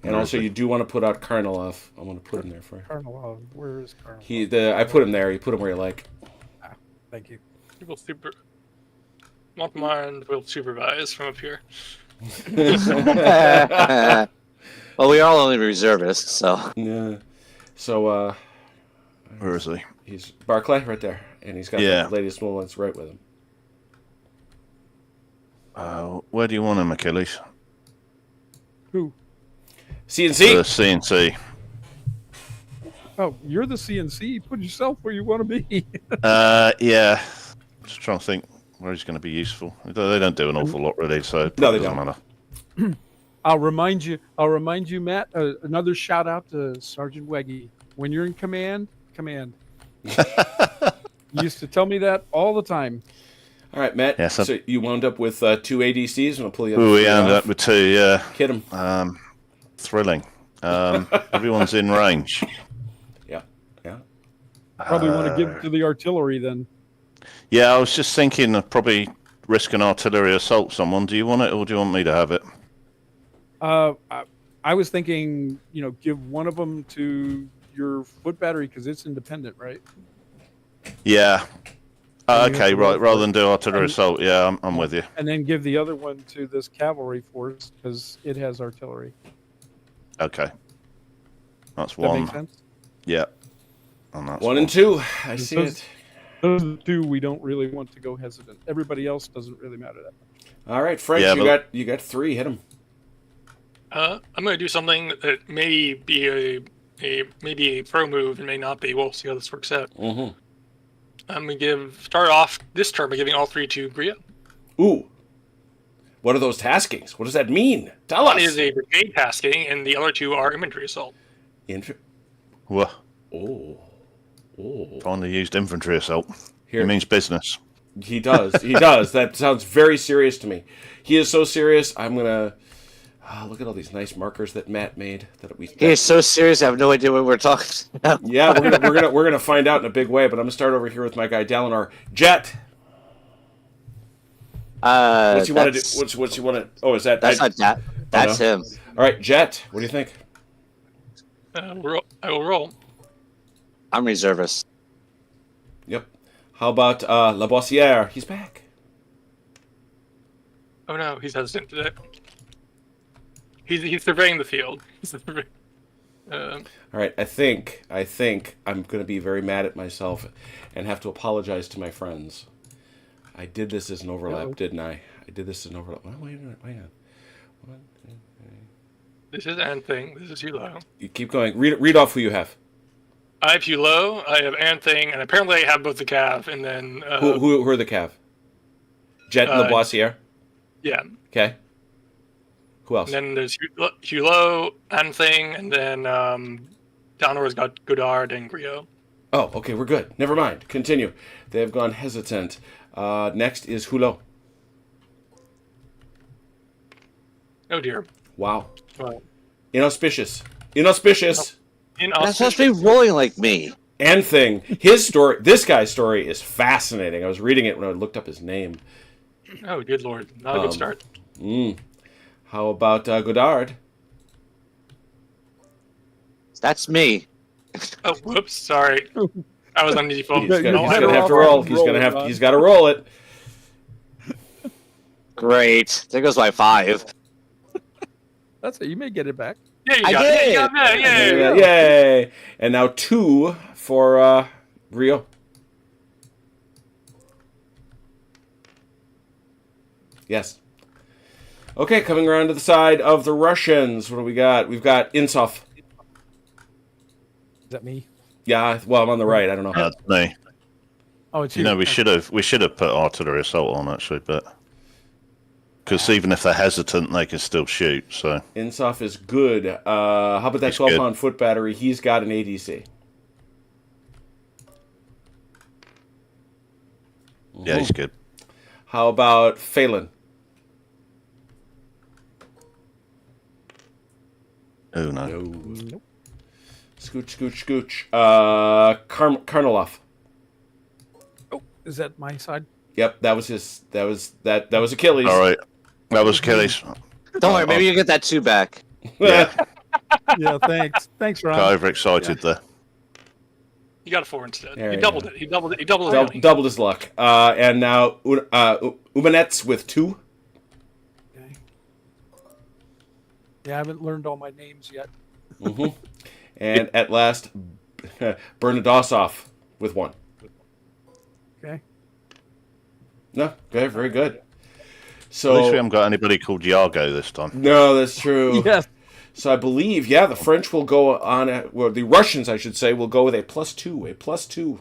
And also, you do want to put out Karnilov. I'm going to put him there for you. Karnilov, where is Karnilov? I put him there. You put him where you like. Thank you. People Mark Mind will supervise from up here. Well, we are all only reservists, so. Yeah. So, Where is he? He's Barclay right there. And he's got the latest movements right with him. Where do you want him, Achilles? Who? CNC? The CNC. Oh, you're the CNC. Put yourself where you want to be. Yeah. Just trying to think where he's going to be useful. They don't do an awful lot, really, so it No, they doesn't don't. matter. I'll remind you, Matt. Another shout out to Sergeant Weggy. When you're in command. You used to tell me that all the time. All right, Matt. Yes, so you wound up with 2 ADCs, and I'll pull you up. Ooh, we ended up with 2, yeah. Kid him. Thrilling. Everyone's in range. Yeah. Probably want to give to the artillery then. Yeah, I was just thinking of probably risk an artillery assault someone. Do you want it, or do you want me to have it? I was thinking, give one of them to your foot battery because it's independent, right? Yeah. Okay, right. Rather than do artillery assault, yeah, I'm with you. And then give the other one to this cavalry force because it has artillery. Okay. That's That one. make sense? Yeah. And that's 1 and 2. I see it. Those are the 2 we don't really want to go hesitant. Everybody else doesn't really matter that much. All right, Frank, you got 3. Hit him. I'm going to do something that may be a pro move and may not be. We'll see how this works out. Mm-hmm. I'm going to start off this turn by giving all 3 to Gria. Ooh. What are those taskings? What does that mean? Tell us. One is a brigade tasking, and the other 2 are infantry assault. Whoa. Oh. Finally used infantry assault. Here. It means business. He does. He does. That sounds very serious to me. He is so serious. I'm going to... look at all these nice markers that Matt made. He is so serious. I have no idea what we're talking about. Yeah, we're gonna find out in a big way. But I'm gonna start over here with my guy Dalinar. Jet. What's he want to do? What's he want to? Oh, is that? That's not Jet. That's him. All right, Jet. What do you think? I will roll. I'm reservist. Yep. How about La Boissière? He's back. Oh no, he's hesitant today. He's surveying the field. All right, I think I'm going to be very mad at myself and have to apologize to my friends. I did this as an overlap, didn't I? I did this as an overlap. Wait a minute. 1, 2, 3. This is Anthing. This is Hulo. You keep going. Read off who you have. I have Hulo. I have Anthing, and apparently I have both the Cav. And then who are the Cav? Jet and La Boissière? Yeah. Okay. Who else? And then there's Hulo, Anthing, and then Downwards got Godard and Griot. Oh, okay, we're good. Never mind. Continue. They have gone hesitant. Next is Hulo. Oh dear. Wow. Well, Inauspicious. That's supposed to be rolling like me. Anthing. His story, this guy's story is fascinating. I was reading it when I looked up his name. Oh, good lord. Not a good start. How about Godard? That's me. Oh, whoops. Sorry. I was on default. He's gonna have to roll. He's got to roll it. Great. There goes my 5. That's it. You may get it back. Yeah, you I got did. it. You got that. Yay. Yay! And now 2 for Rio. Yes. Okay, coming around to the side of the Russians. What do we got? We've got Insov. Is that me? Yeah, well, I'm on the right. I don't know. That's me. Oh, it's you. We should have put artillery assault on actually, but because even if they're hesitant, they can still shoot. So Insov is good. How about that 12-pound foot battery? He's got an ADC. Yeah, he's good. How about Phelan? Oh no. Nope. Scooch. Karnilov. Oh, is that my side? Yep, that was Achilles. All right, that was Achilles. Don't worry, maybe you get that 2 back. Yeah, Yeah, thanks, Ron. got overexcited there. You got a 4 instead. There He you doubled go. it. He doubled his money. Doubled his luck. And now Umanets with 2. Okay. Yeah, I haven't learned all my names yet. Mm-hmm. And at last, Bernadosov with 1. Okay. No, okay, very good. At least So we haven't got anybody called Yargo this time. no, that's true. Yes. So I believe, the French will go on. The Russians, I should say, will go with a +2. A +2.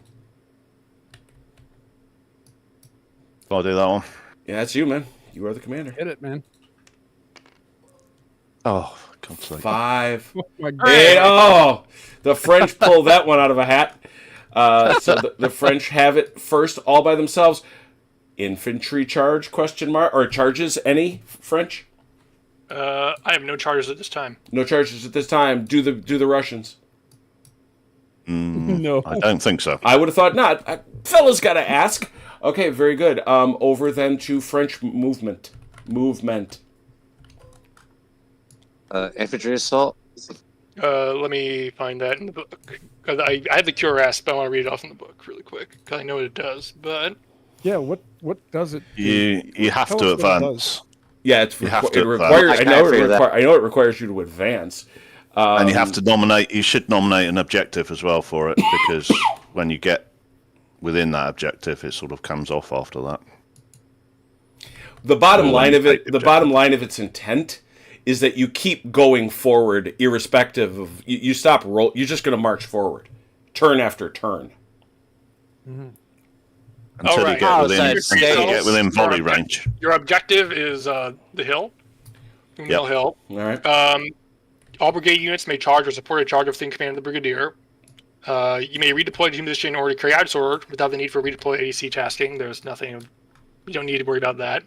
I'll do that one. Yeah, that's you, man. You are the commander. Hit it, man. Oh, God's sake. 5. Oh, my 8. God. Oh, the French pulled that one out of a hat. So the French have it first, all by themselves. Infantry charge? ? Or charges? Any French? I have no charges at this time. No charges at this time. Do the Russians? No. I don't think so. I would have thought not. Fellas got to ask. Okay, very good. Over then to French movement. Infantry assault. Let me find that in the book. 'Cause I have the QRS, but I want to read it off in the book really quick because I know what it does. But Yeah, what does it do? You have Tell to us what it advance. Yeah, it You have to requires. advance. I know it requires you to advance. And you have to nominate. You should nominate an objective as well for it, because when you get within that objective, it sort of comes off after that. The bottom line of it, take the bottom line of its intent, is that you keep going forward, irrespective of you stop roll. You're just going to march forward, turn after turn. Until right. you get Oh, within, so it until you get stays. within volley range. your objective is the hill, Mill Hill. All right. All brigade units may charge or support a charge within command of the brigadier. You may redeploy to position in order to carry out its order without the need for redeploy ADC tasking. There's nothing. You don't need to worry about that.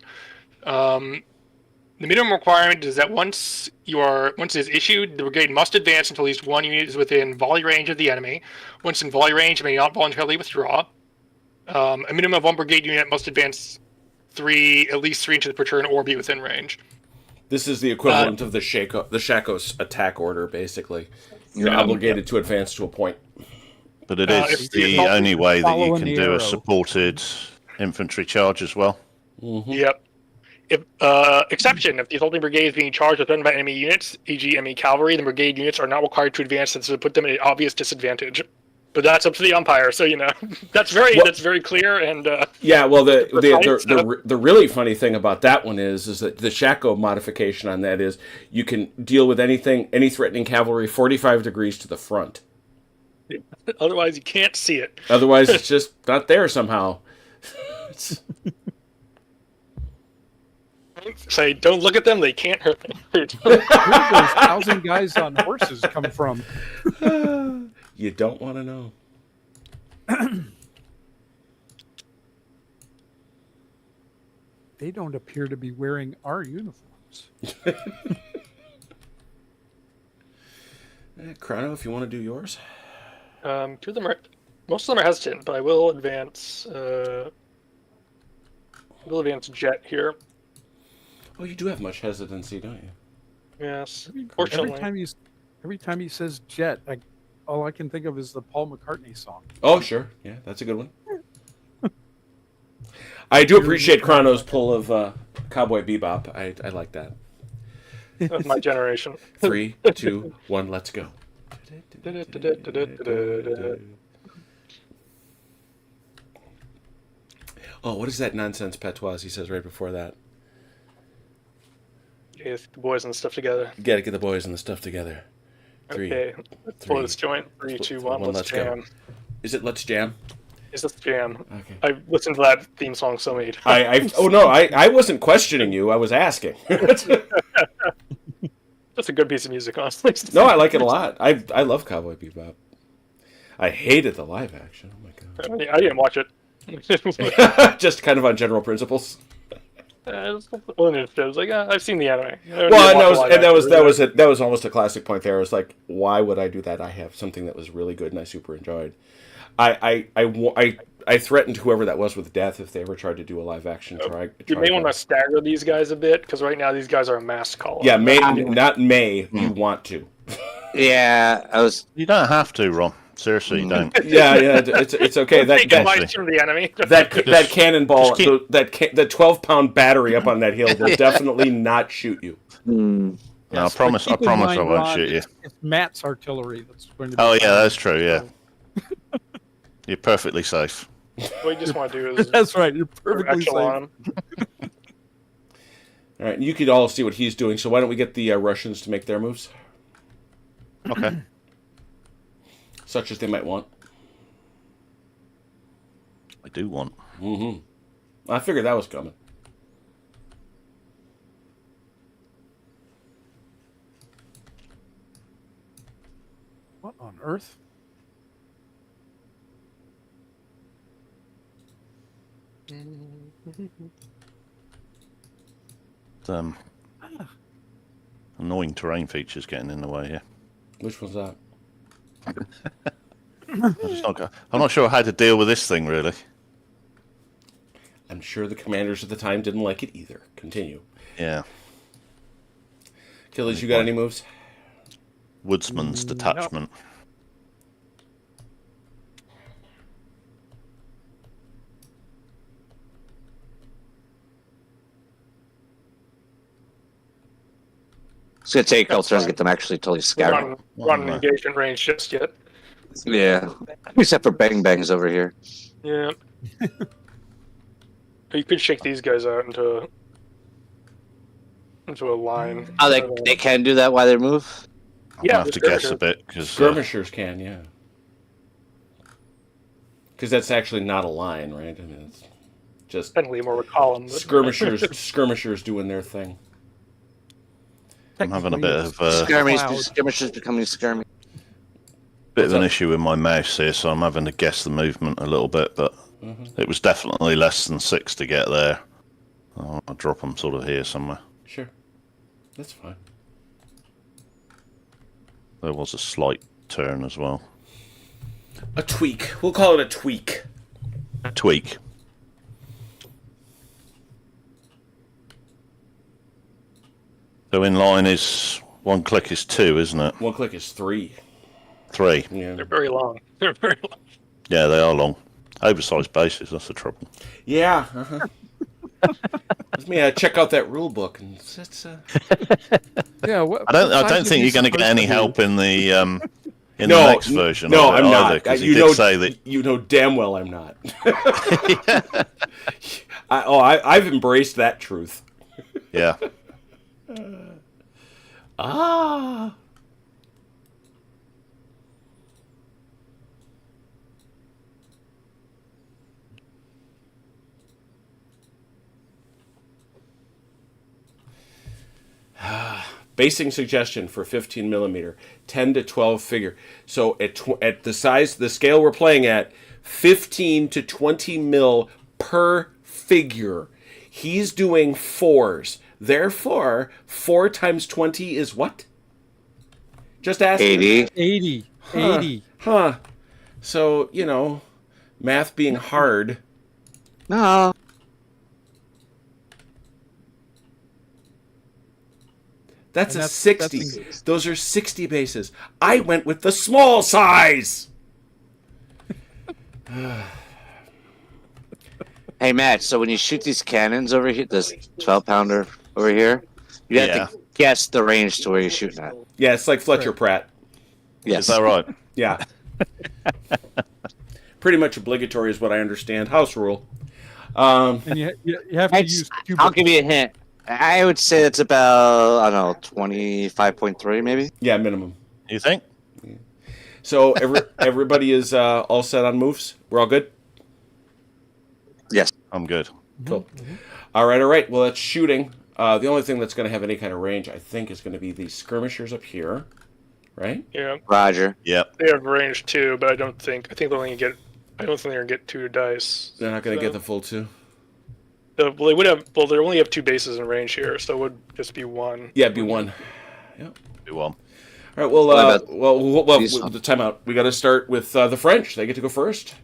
The minimum requirement is that once it is issued, the brigade must advance until at least one unit is within volley range of the enemy. Once in volley range, it may not voluntarily withdraw. A minimum of one brigade unit must advance at least 3 inches per turn, or be within range. This is the equivalent of the Shakos attack order, basically. You're obligated to advance to a point. But it is if the you only way that you follow can the do arrow. a supported infantry charge as well. Yep. Exception: if the assaulting brigade is being charged or threatened by enemy units, e.g., enemy cavalry, the brigade units are not required to advance, since it would put them at an obvious disadvantage. But that's up to the umpire, so that's very clear. And Yeah, well, Precise, the really funny thing about that one is that the Shako modification on that is you can deal with any threatening cavalry 45 degrees to the front. otherwise, you can't see it. Otherwise, it's just not there somehow. Say, don't look at them; they can't hurt me. Where did those 1,000 guys on horses come from? You don't want to know. They don't appear to be wearing our uniforms. Chrono, if you want to do yours. Two of them most of them are hesitant, but I will advance. Jet here. Oh, you do have much hesitancy, don't you? Yes. Every Fortunately. time he says jet, all I can think of is the Paul McCartney song. Oh, sure. Yeah, that's a good one. I do appreciate Chrono's pull of Cowboy Bebop. I like that. Of my generation. 3, 2, 1, let's go. Oh, what is that nonsense patois he says right before that? Get the boys and stuff together. Gotta get the boys and the stuff together. 3. Okay, three. let's join. 3, 2, 1, let's go. jam. Is it Let's Jam? Is this jam? Okay. I've listened to that theme song so many times. I wasn't questioning you. I was asking. That's a good piece of music, honestly. No, I like it a lot. I love Cowboy Bebop. I hated the live action. Oh my god. I didn't watch it. Just kind of on general principles. I was like, I've seen the anime. Well, that was almost a classic point there. It was like, why would I do that? I have something that was really good and I super enjoyed. I threatened whoever that was with death if they ever tried to do a live action try. You may want to stagger these guys a bit because right now these guys are a mass column. Yeah, not May. You want to? Yeah, I was. You don't have to, Ron. Seriously, you don't. Yeah, it's okay. Take advice from the enemy. that cannonball, keep... the 12-pound battery up on that hill will definitely not shoot you. No, I promise I won't shoot you. It's Matt's artillery that's going to be. Oh, yeah, that's true, yeah. You're perfectly safe. What you just want to do is... That's right, you're perfectly safe. All right, you could all see what he's doing, so why don't we get the Russians to make their moves? Okay. Such as they might want. I do want. Mm-hmm. I figured that was coming. What on earth? Annoying terrain features getting in the way here. Which one's that? I'm not sure how to deal with this thing, really. I'm sure the commanders at the time didn't like it either. Continue. Yeah. Achilles, you got any moves? Woodsman's detachment. No. It's gonna take all turns to get them actually totally scattered. Run engagement range just yet. Yeah, except for Bang Bangs over here. Yeah. You could shake these guys out into a line. Oh, they can do that while they move? Yeah, I'll have to guess a bit. Cause, skirmishers can, yeah. Because that's actually not a line, right? I mean, it's just technically more of a column. But... skirmishers doing their thing. I'm having a bit of skirmishers becoming skirmy. Bit of an issue with my mouse here, so I'm having to guess the movement a little bit, but it was definitely less than 6 to get there. I'll drop them sort of here somewhere. Sure. That's fine. There was a slight turn as well. A tweak. We'll call it a tweak. Tweak. So in line is 1 click is 2, isn't it? 1 click is 3. 3. Yeah. They're very long. They're very long. Yeah, they are long. Oversized bases, that's the trouble. Yeah. Let me check out that rule book. And it's, Yeah. I don't think you're going to get any help in the the next version. No, of it I'm either, not. Because you did say that. You know damn well I'm not. I've embraced that truth. Yeah. Basing suggestion for 15 millimeter, 10 to 12 figure. So at the size, the scale we're playing at, 15 to 20 mil per figure. He's doing 4s. Therefore, 4 times 20 is what? Just ask. 80. 80. Huh. 80. Huh. So, math being hard. No. That's a 60. Those are 60 bases. I went with the small size. Hey, Matt, so when you shoot these cannons over here, this 12-pounder over here, you have to guess the range to where you're shooting at. Yeah, it's like Fletcher Pratt. Yes. Is that right? Yeah. Pretty much obligatory is what I understand. House rule. And you have to use two. I'll give you a hint. I would say it's about, I don't know, 25.3 maybe? Yeah, minimum. You think? Yeah. So everybody is all set on moves? We're all good? Yes. I'm good. Cool. Mm-hmm. All right. Well, it's shooting. The only thing that's going to have any kind of range, I think, is going to be these skirmishers up here. Right? Yeah. Roger. Yep. They have range too, but I don't think they're going to get 2 dice. They're not going to get the full 2? They would have. Well, they only have 2 bases in range here, so it would just be 1. Yeah, it'd be 1. Yep. Be 1. All right. Well, Jeez. the timeout. We got to start with the French. They get to go first.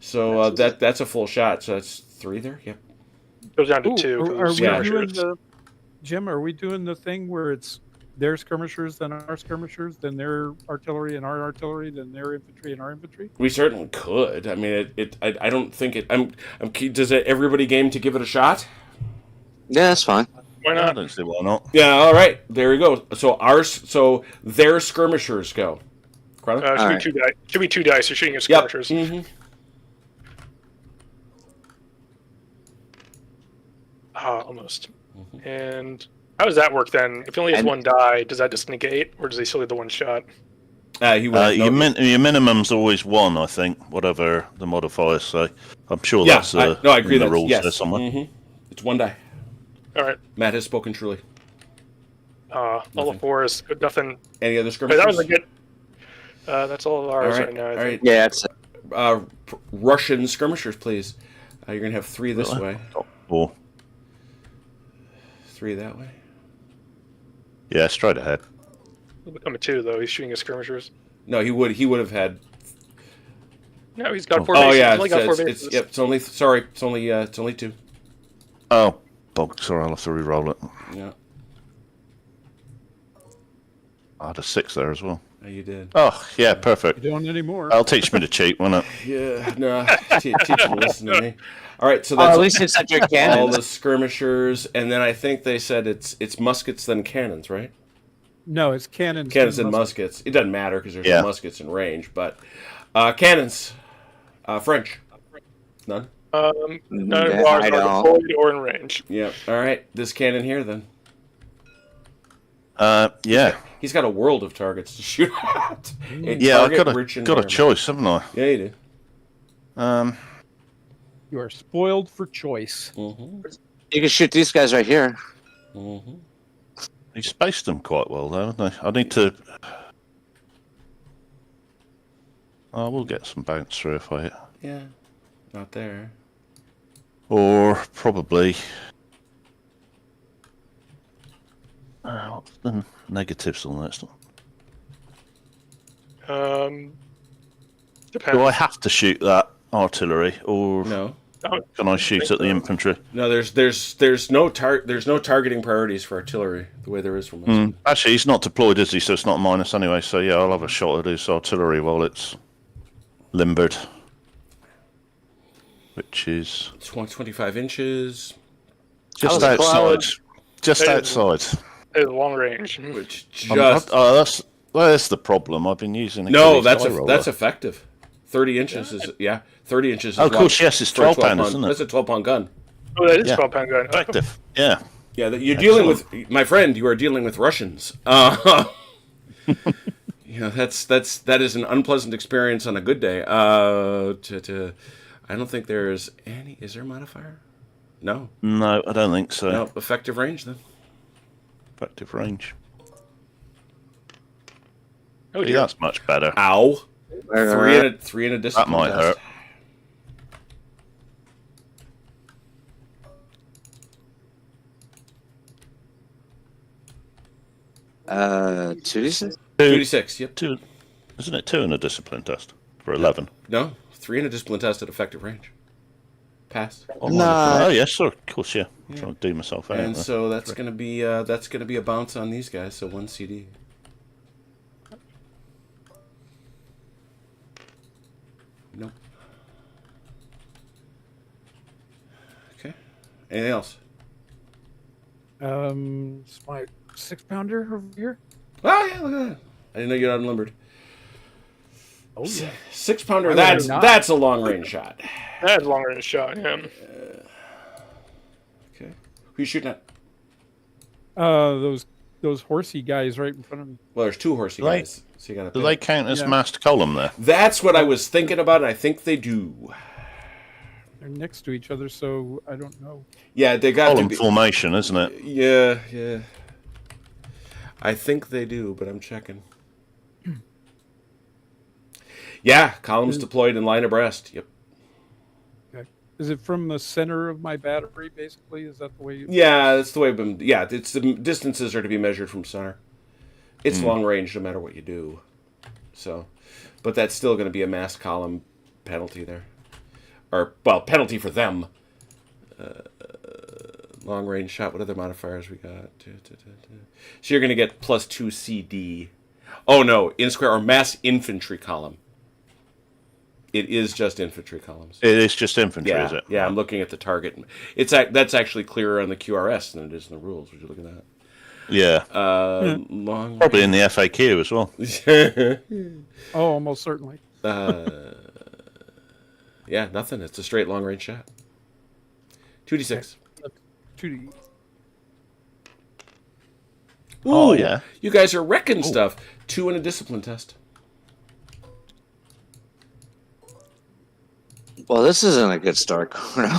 So that's a full shot. So that's 3 there. Yep. Goes down to Ooh, 2. for are those we skirmishers. doing Jim? Are we doing the thing where it's their skirmishers, then our skirmishers, then their artillery and our artillery, then their infantry and our infantry? We certainly could. I mean, I don't think it. Does everybody game to give it a shot? Yeah, that's fine. Why I not? don't see why not. Yeah. All right. There we go. So their skirmishers go. Should Alright. be 2 dice. Should be 2 dice. You're shooting at Yep. skirmishers. Mm-hmm. Almost. And how does that work then? If he only has 1 die, does that just negate, or does he still get the 1 shot? He would. Your minimum's always 1, I think, whatever the modifiers say. I'm sure Yeah. that's I agree. in the That's rules yes. there somewhere. Mm-hmm. It's 1 die. All right. Matt has spoken truly. All of 4 is nothing. Any other Wait, skirmishers? that was a good. That's all of ours All right now. I All think. right. Yeah, that's it. Russian skirmishers, please. You're gonna have 3 this Really? way, Or 3 that way. yeah, straight ahead. It'll become a 2 though. He's shooting at skirmishers. No, he would have had. No, he's got 4 Oh bases. yeah, He's only got 4 bases. it's only. Sorry, it's only 2. Oh, bog. Sorry, I'll have to re-roll it. Yeah. I had a 6 there as well. Oh, you did. Oh, yeah, perfect. You don't anymore. That'll teach me to cheat, won't it? Yeah. No. Teach him to listen to me. All right. So Oh, that's at least it's not your all cannon. the skirmishers, and then I think they said it's muskets then cannons, right? No, it's cannons. Cannons and muskets. It doesn't matter because there's Yeah. no muskets in range, but cannons. French. None. None of Yeah, ours I are don't. deployed or in range. Yeah. All right. This cannon here then. Yeah. He's got a world of targets to shoot at. Yeah, I got a environment. choice, haven't I? Yeah, you do. You are spoiled for choice. Mm-hmm. You can shoot these guys right here. Mm-hmm. He spaced them quite well, though, haven't they? I need to. I will get some bounce through if I hit. Yeah. Not there. Or probably. What's the negatives on that stuff? Depends. Do I have to shoot that artillery, or No. can I shoot at the infantry? No, there's no targeting priorities for artillery the way there is for most. Actually, he's not deployed, is he? So it's not a minus anyway. So yeah, I'll have a shot at his artillery while it's limbered, which is 25 inches, just That was outside. close. Just That is- outside. It's long range. which just That's the problem. I've been using. no, Achilles that's die roller. that's effective. 30 inches is 30 inches. Is Oh, of long course, yes, it's for a 12 pounders, pound. isn't it? That's a 12-pound gun. Oh, that is Yeah. 12-pound gun. effective. Yeah. Yeah, you're dealing with my friend. You are dealing with Russians. That is an unpleasant experience on a good day. I don't think there's any. Is there a modifier? No. No, I don't think so. No. Effective range then. Effective range. Oh, Yeah, dear. that's much better. Ow. Three in a distance. That might hurt. Two decent. 2d6. Yep. Two, isn't it 2 in a discipline test for 11? No. 3 in a discipline test at effective range. Pass. Oh yes, sir. Of course, yeah. I'm trying to do myself out. And there. so that's gonna be a bounce on these guys. So 1 CD. Nope. Okay. Anything else? It's my 6-pounder over here. Oh yeah, look at that. I didn't know you had unlimbered. Oh yeah. 6-pounder. Why would I not? That's a long range shot. That's a long range shot. Yeah. Okay. Who you shooting at? Those horsey guys right in front of me. Well, there's 2 horsey Right. guys. So you got Do they count as Yeah. massed column there? That's what I was thinking about. And I think they do. They're next to each other, so I don't know. Yeah, they got to Column be. formation, isn't it? Yeah, yeah. I think they do, but I'm checking. Yeah, columns deployed in line abreast. Yep. Okay. Is it from the center of my battery, basically? Is that the way you... Yeah, that's the way. Yeah, it's the distances are to be measured from center. It's long range no matter what you do. So, but that's still going to be a mass column penalty there. Or, well, penalty for them. Long range shot. What other modifiers we got? So you're going to get +2 CD. Oh, no. In square or mass infantry column. It is just infantry columns. It is just infantry, is it? Yeah, I'm looking at the target. That's actually clearer on the QRS than it is in the rules. Would you look at that? Yeah. Long Probably in the FAQ as well. Oh, almost certainly. Yeah, nothing. It's a straight long range shot. 2d6. 2D. Ooh, Oh, yeah. You guys are wrecking stuff. 2 in a discipline test. Well, this isn't a good start, Corno.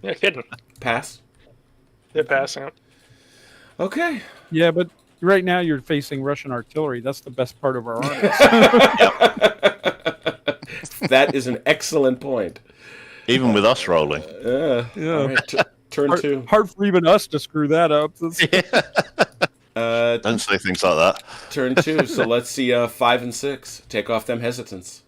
Yeah, kidding. Pass. They're passing out. Okay. Yeah, but right now you're facing Russian artillery. That's the best part of our army. That is an excellent point. Even with us rolling. Yeah. All right, turn 2. Hard for even us to screw that up. Don't say things like that. Turn 2. So let's see 5 and 6. Take off them hesitants.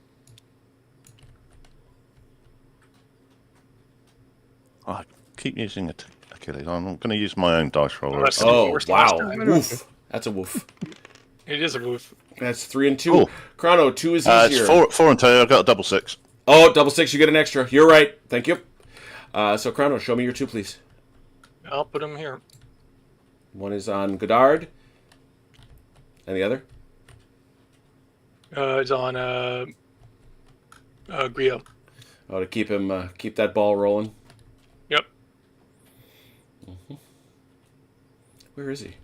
I keep using Achilles. I'm not going to use my own dice roller. That's- Oh, Worst wow. last time. Woof. That's a woof. It is a woof. That's 3 and 2. Cool. Chrono, 2 is It's easier. 4 and 2. I've got a double 6. Oh, double 6, you get an extra. You're right. Thank you. So, Chrono, show me your 2, please. I'll put them here. One is on Godard. And the other? It's on Grio. Oh, to keep that ball rolling. Yep. Where is he?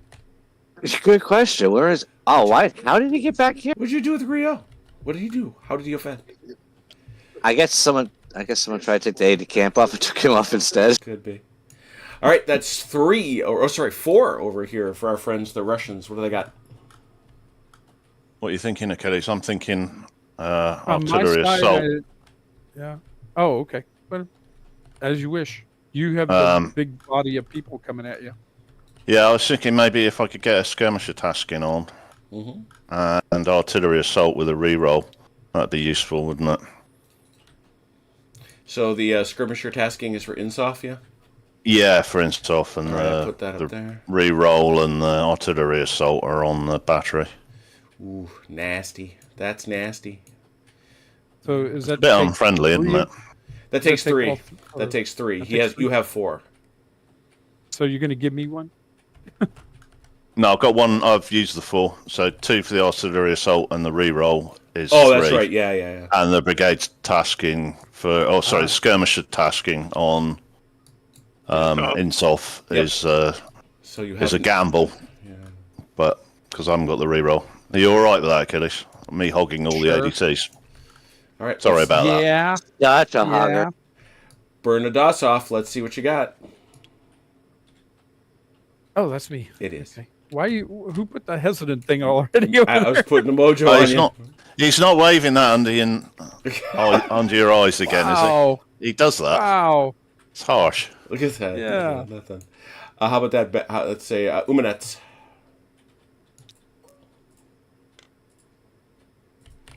It's a good question. Where is? Oh, why? How did he get back here? What did you do with Rio? What did he do? How did he offend? I guess someone tried to take the aide de camp off and took him off instead. Could be. All right, that's 4 over here for our friends, the Russians. What do they got? What are you thinking, Achilles? I'm thinking On my artillery side, assault. yeah. Oh, okay. But as you wish. You have a big body of people coming at you. Yeah, I was thinking maybe if I could get a skirmisher tasking on and artillery assault with a reroll, that'd be useful, wouldn't it? So the skirmisher tasking is for Insof, yeah? Yeah, for Instoff and All right, put that up there. reroll and the artillery assault are on the battery. Ooh, nasty. That's nasty. So is that A bit unfriendly, isn't it? That takes take 3. all- That takes 3. that takes 3? You have 4. So you're going to give me one? No, I've got 1. I've used the 4. So 2 for the artillery assault and the reroll is Oh, 3. that's right. Yeah. And the brigade's tasking for... Oh, sorry, skirmisher tasking on Insoff So you have is a gamble. Yeah. But because I haven't got the reroll. Are you all right with that, Achilles? Me hogging all the Sure. ADCs. All right. Sorry about that. Yeah. Gotcha, Yeah. Hogger. Burn the DOS off. Let's see what you got. Oh, that's me. It is. Okay. Why you? Who put the hesitant thing already? I was putting a mojo Oh, on he's you. not. He's not waving that under your eyes again, Wow. is he? He does that. Wow. It's harsh. Look at that. Yeah. Nothing. How about that? Let's say Umanets.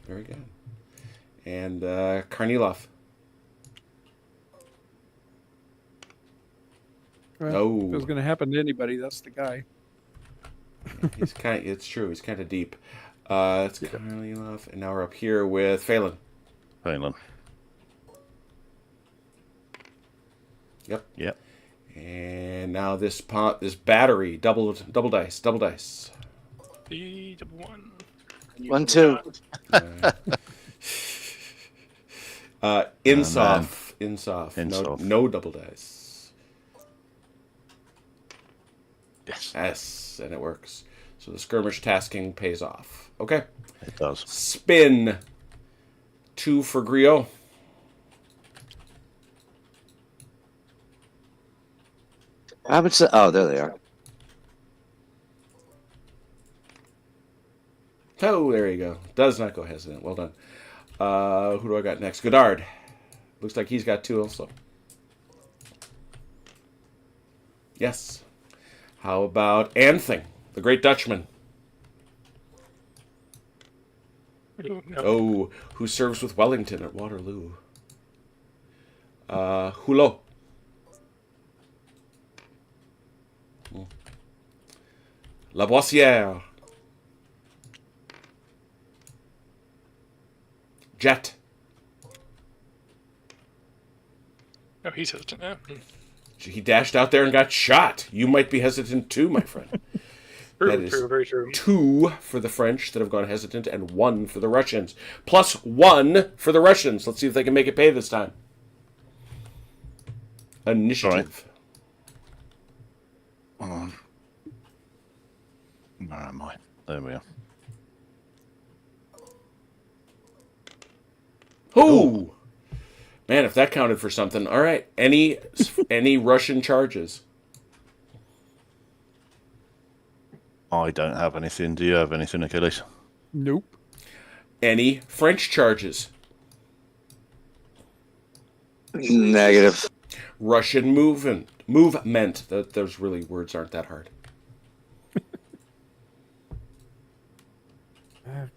Very good. And Karnilov. Well, Oh. if it was going to happen to anybody, that's the guy. He's kind. It's true. He's kind of deep. It's Karnilov, and now we're up here with Phelan. Phelan. Yep. Yep. And now this battery, double dice. 3, double 1. 1, 2. Insof. Insof. No double dice. Yes, Yes, and it works. So the skirmish tasking pays off. Okay. it does. Spin. 2 for Griot. How much? Oh, there they are. Oh, there you go. Does not go hesitant. Well done. Who do I got next? Godard. Looks like he's got 2 also. Yes. How about Anthing, the Great Dutchman? Ooh, no. Oh, who serves with Wellington at Waterloo? Hulot. La Boissière. Jet. Oh, he's hesitant now. He dashed out there and got shot. You might be hesitant too, my friend. That is Very true. 2 for the French that have gone hesitant and 1 for the Russians. Plus 1 for the Russians. Let's see if they can make it pay this time. Initiative. Right. Where am I? There we are. Ooh! Man, if that counted for something. All right. Any Russian charges? I don't have anything. Do you have anything, Achilles? Nope. Any French charges? Negative. Russian movement. Those really words aren't that hard.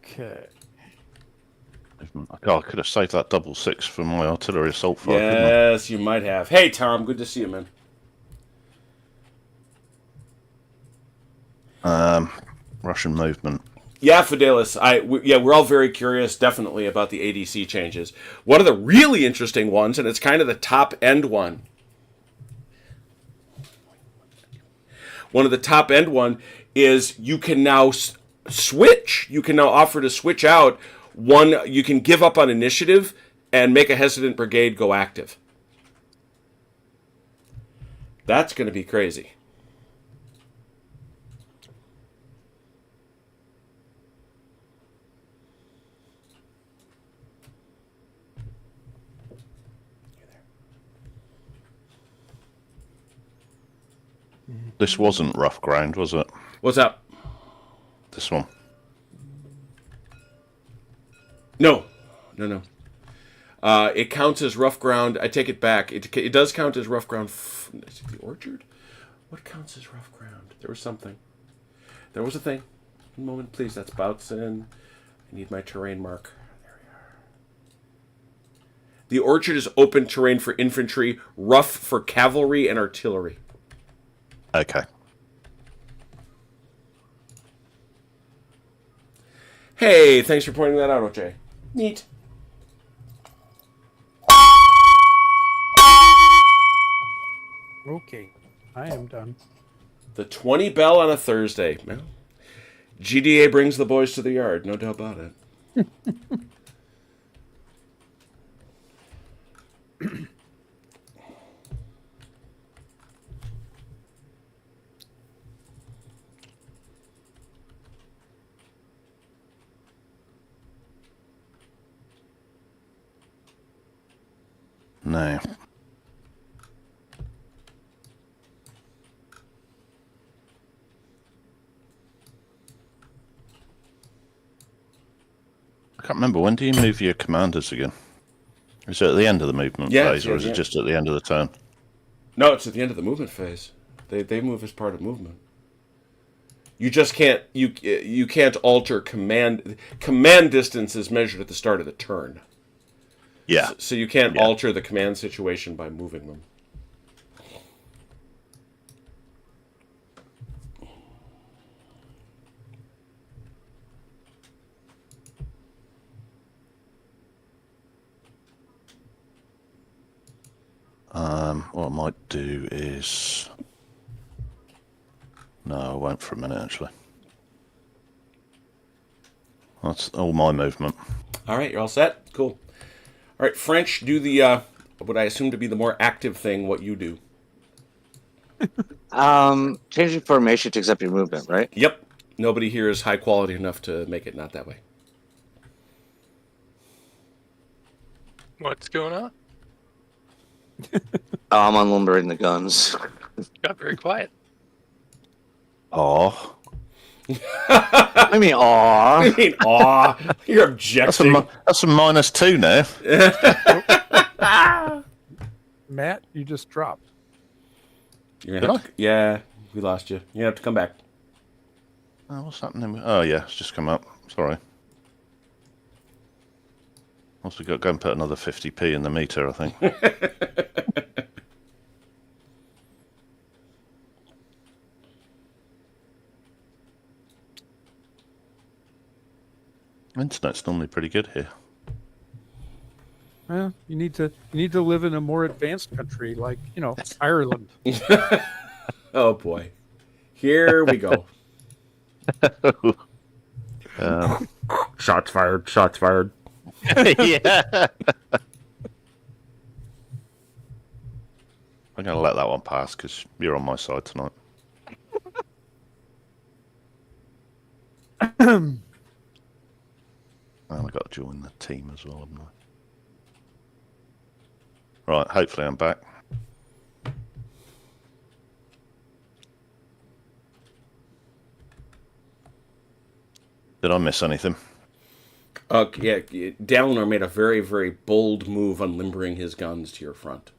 Okay. Oh, I could have saved that 6 for my artillery assault fire. Yes, you might have. Hey, Tom, good to see you, man. Russian movement. Yeah, Fidelis. We're all very curious, definitely, about the ADC changes. One of the really interesting ones, and it's kind of the top end one. One of the top end one is you can now switch. You can now offer to switch out one. You can give up on initiative and make a hesitant brigade go active. That's going to be crazy. This wasn't rough ground, was it? What's up? This one. No. It counts as rough ground. I take it back. It does count as rough ground. Is it the orchard? What counts as rough ground? There was something. There was a thing. One moment, please. That's Bautzen. I need my terrain mark. There we are. The orchard is open terrain for infantry, rough for cavalry and artillery. Okay. Hey, thanks for pointing that out, OJ. Neat. Okay. I am done. The 20 bell on a Thursday. Well, GdA brings the boys to the yard, no doubt about it. No. I can't remember. When do you move your commanders again? Is it at the end of the movement phase, or is it just at the end of the turn? No, it's at the end of the movement phase. They move as part of movement. You just can't you can't alter command. Command distance is measured at the start of the turn. Yeah. So you can't alter the command situation by moving them. What I might do is... No, I won't for a minute, actually. That's all my movement. All right, you're all set? Cool. All right, French, do the, what I assume to be the more active thing, what you do. Changing formation to accept your movement, right? Yep. Nobody here is high quality enough to make it not that way. What's going on? I'm unlimbering the guns. Got very quiet. Oh. I mean, aw. I mean, aw, you're objecting. That's a -2 now. Matt, you just dropped. Yeah, we lost you. You have to come back. Oh, what's happening? Oh, yeah, it's just come up. Sorry. Also got to go and put another 50p in the meter, I think. Internet's normally pretty good here. Well, you need to live in a more advanced country like, Ireland. Oh boy. Here we go. Shots fired. Shots fired. Yeah. I'm going to let that one pass because you're on my side tonight. And I've got to join the team as well, haven't I? Right, hopefully I'm back. Did I miss anything? Yeah, Dalinar made a very, very bold move on limbering his guns to your front.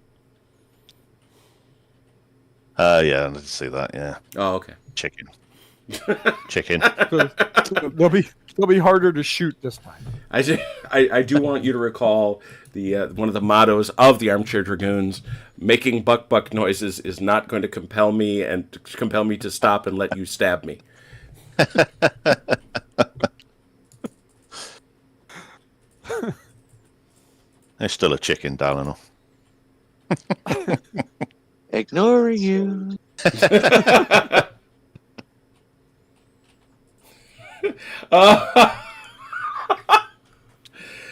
Yeah, I did see that, yeah. Oh, okay. Chicken. Chicken. So they'll be harder to shoot this time. I do want you to recall the one of the mottos of the Armchair Dragoons: making buck noises is not going to compel me to stop and let you stab me. There's still a chicken, Dalinar. Ignore you.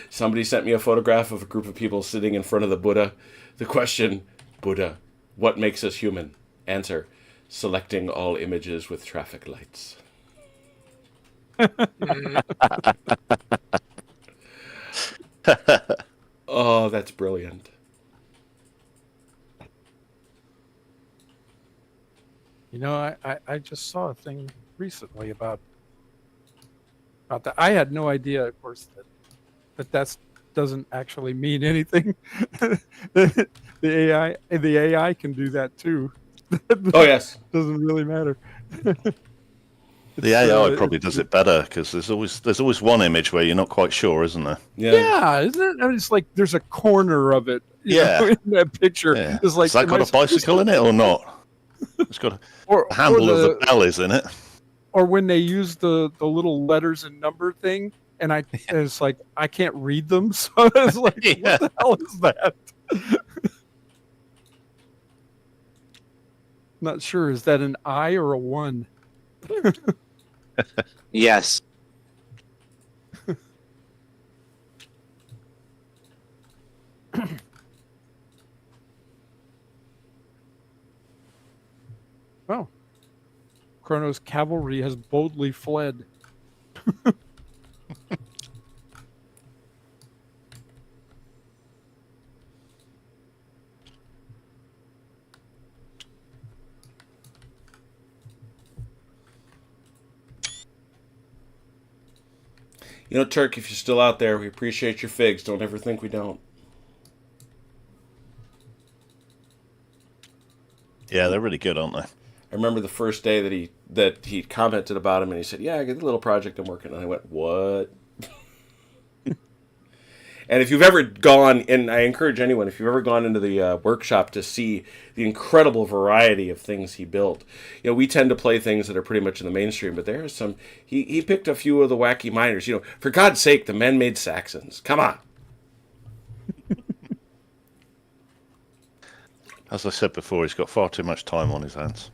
Somebody sent me a photograph of a group of people sitting in front of the Buddha. The question: Buddha, what makes us human? Answer: selecting all images with traffic lights. Oh, that's brilliant. I just saw a thing recently about that. I had no idea, of course, that doesn't actually mean anything. The AI can do that too. Oh yes, doesn't really matter. The AI probably does it better because there's always one image where you're not quite sure, isn't there? Yeah, isn't it? I mean, it's like there's a corner of it, in that picture. Yeah. It's like, has that got a bicycle in it or not? It's got a handle of the bell is in it. Or when they use the little letters and number thing, and it's like I can't read them, so it's like, what the hell is that? Not sure. Is that an I or a 1? Yes. Oh. Chrono's cavalry has boldly fled. Turk, if you're still out there, we appreciate your figs. Don't ever think we don't. Yeah, they're really good, aren't they? I remember the first day that he commented about him, and he said, "Yeah, I got a little project I'm working on." And I went, "What?" And if you've ever gone, and I encourage anyone, if you've ever gone into the workshop to see the incredible variety of things he built, we tend to play things that are pretty much in the mainstream, but there are some. He picked a few of the wacky miners. For God's sake, the men made Saxons. Come on. As I said before, he's got far too much time on his hands.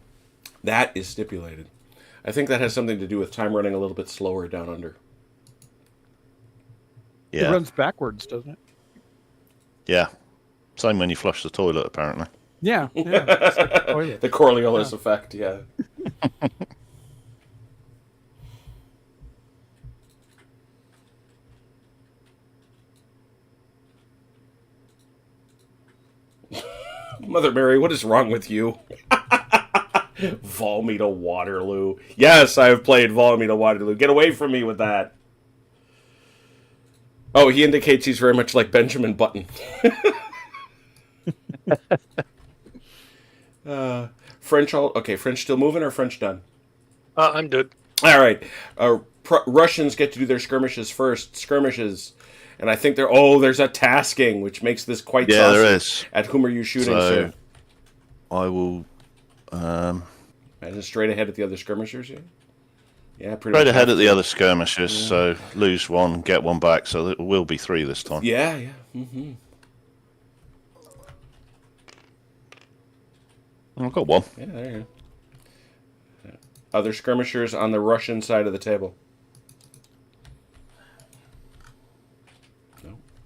That is stipulated. I think that has something to do with time running a little bit slower down under. Yeah. It runs backwards, doesn't it? Yeah. Same when you flush the toilet, apparently. Yeah. It's like a toilet. The Coriolis effect, yeah. Mother Mary, what is wrong with you? Vol me to Waterloo. Yes, I have played Vol me to Waterloo. Get away from me with that. Oh, he indicates he's very much like Benjamin Button. French still moving or French done? I'm good. All right. Russians get to do their skirmishes first. Skirmishes. And I think there's a tasking, which makes this quite saucy. there is. At whom are you shooting, sir? I will... Imagine straight ahead at the other skirmishers here? Yeah, pretty Straight much. ahead at the other skirmishers, so lose one, get one back, so it will be 3 this time. Yeah. Mm-hmm. I've got 1. Yeah, there you go. Other skirmishers on the Russian side of the table.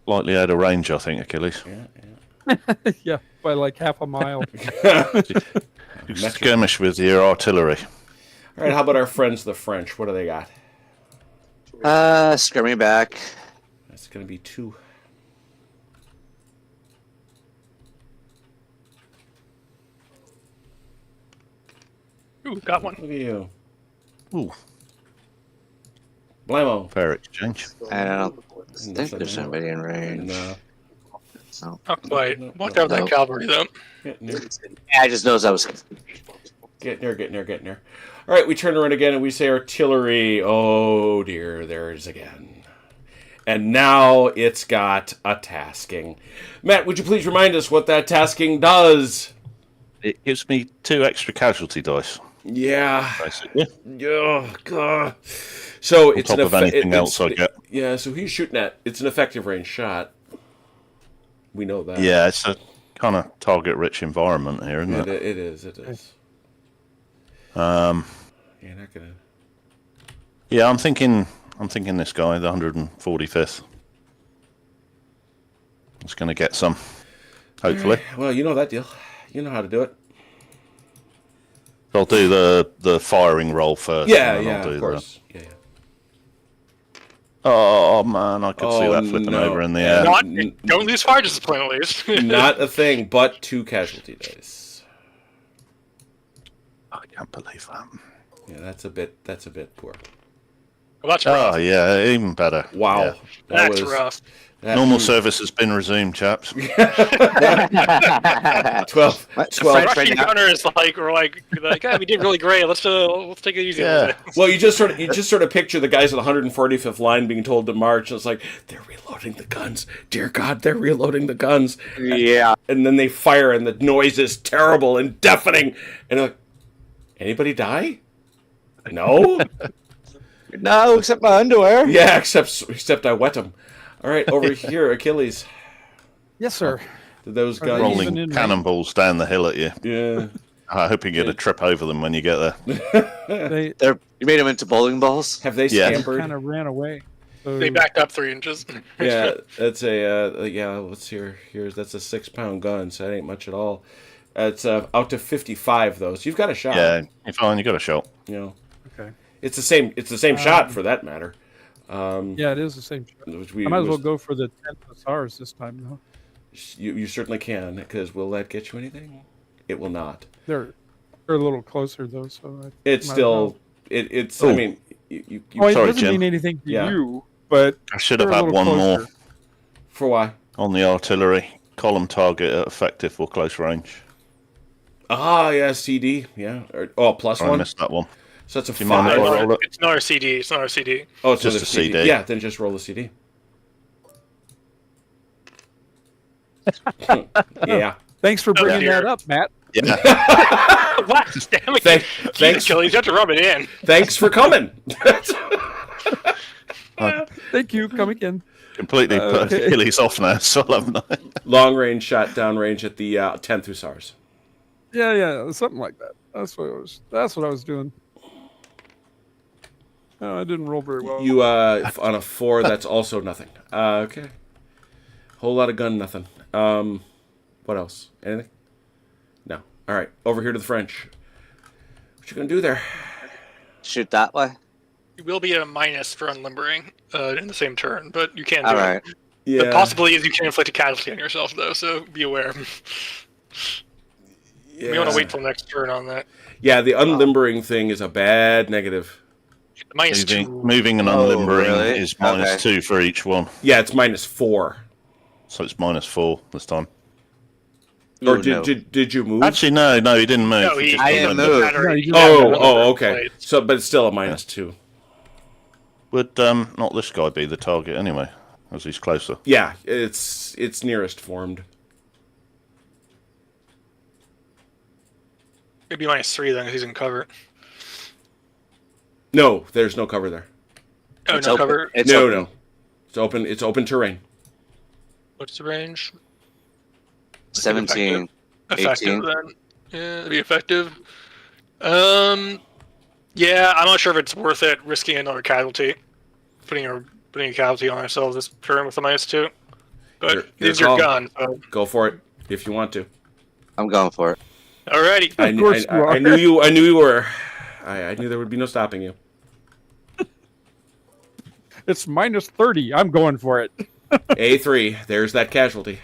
Slightly out of range, I think, Achilles. Yeah. Yeah, by like half a mile. Skirmish with your artillery. All right, how about our friends the French? What do they got? Skirming back. That's going to be 2. Ooh, got one. Look at you. Ooh, Blammo. fair exchange. I don't think there's somebody in range. No. No. Not quite. Watch out for that cavalry, though. Get near. I just noticed I was. Get near. All right, we turn around again and we say artillery. Oh, dear, there's again. And now it's got a tasking. Matt, would you please remind us what that tasking does? It gives me 2 extra casualty dice, Yeah. basically. Oh, God. So On it's top of anything else I get. Yeah, so he's shooting at. It's an effective range shot. We know that. Yeah, it's a kind of target-rich environment here, isn't it? It is. You're not gonna. Yeah, I'm thinking this guy, the 145th. It's going to get some, hopefully. Well, you know that deal. You know how to do it. I'll do the firing roll first. Yeah, and then I'll do of course. Yeah. Oh man, I could see that flipping no. over in the air. Don't lose fire discipline, at least. Not a thing, but 2 casualty dice. I can't believe that. Yeah, that's a bit poor. Well, that's rough. Oh yeah, even better. Wow. Yeah. That's rough. Normal service has been resumed, chaps. 12. Russian gunner is like, yeah, we did really great. Let's take it easy. Yeah. Well, you just sort of picture the guys at the 145th line being told to march. And it's like, they're reloading the guns. Dear God, they're reloading the guns. Yeah. And then they fire, and the noise is terrible and deafening. And they're like, anybody die? No. No, except my underwear. Yeah, except I wet them. All right, over here, Achilles. Yes, sir. Did those Are guys? they even Rolling in cannonballs down the hill at you. Yeah. I hope you get a trip over them when you get there. They You made them into bowling balls. Have they Yeah. scampered? kind of ran away. So They backed up 3 inches. Yeah, that's a let's hear. That's a 6-pound gun, so that ain't much at all. It's out to 55 though, so you've got a shot. Yeah, you're fine. You got a shot. You know, okay. it's the same shot for that matter. Yeah, it is the same. Which I might as well go for the 10th Hussars this time, though. You certainly can, because will that get you anything? It will not. They're a little closer though, so It's might still it's. I Ooh. mean, you well, it Sorry, doesn't Jim. mean anything to Yeah. you, but I should have they're a had little one closer. more for why? on the artillery. Column target at effective or close range. Ah, yeah, CD, yeah. Plus I one. missed that one. So that's a Do you mind if I 5. roll it? It's not our CD. It's not our CD. Oh, it's Just another a CD. Yeah, then just roll the CD. Yeah. Thanks for bringing dear. that up, Matt. Yeah. What? Damn it. Thanks. Achilles, you have to rub it in. Thanks for coming. Thank you. Come again. Completely put Okay. Achilles off now, so haven't I? Long range shot, downrange at the 10th Hussars. Yeah, something like that. That's what I was doing. No, I didn't roll very well. You on a 4, that's also nothing. Okay. Whole lot of gun, nothing. What else? Anything? No. All right. Over here to the French. What you gonna do there? Shoot that way. You will be at a minus for unlimbering in the same turn, but you can't do All right. it. Yeah. The possibility is you can inflict a casualty on yourself, though, so be aware. You may want to wait till next turn on that. Yeah, the unlimbering thing is a bad negative. Minus 2. Moving and unlimbering really? is minus Okay. 2 for each one. Yeah, it's -4. So it's minus 4 this time. Or Ooh, no. did you move? Actually, no, he didn't move. No, He just I didn't unlimbered. move. No, you Okay. So, but it's still a -2. Would not this guy be the target anyway? as he's closer? Yeah, it's nearest formed. Maybe -3 then, because he's in cover. No, there's no cover there. Oh, It's no open. cover. It's No, open. no. It's open. It's open terrain. What's the range? 17, Effective 18. then. Yeah, it'd be effective. Yeah, I'm not sure if it's worth it risking another casualty. Putting a casualty on ourselves this turn with a -2. But it's your gun. So. Go for it if you want to. I'm going for it. Alrighty. I knew you were. I knew there would be no stopping you. It's -30. I'm going for it. A3. There's that casualty.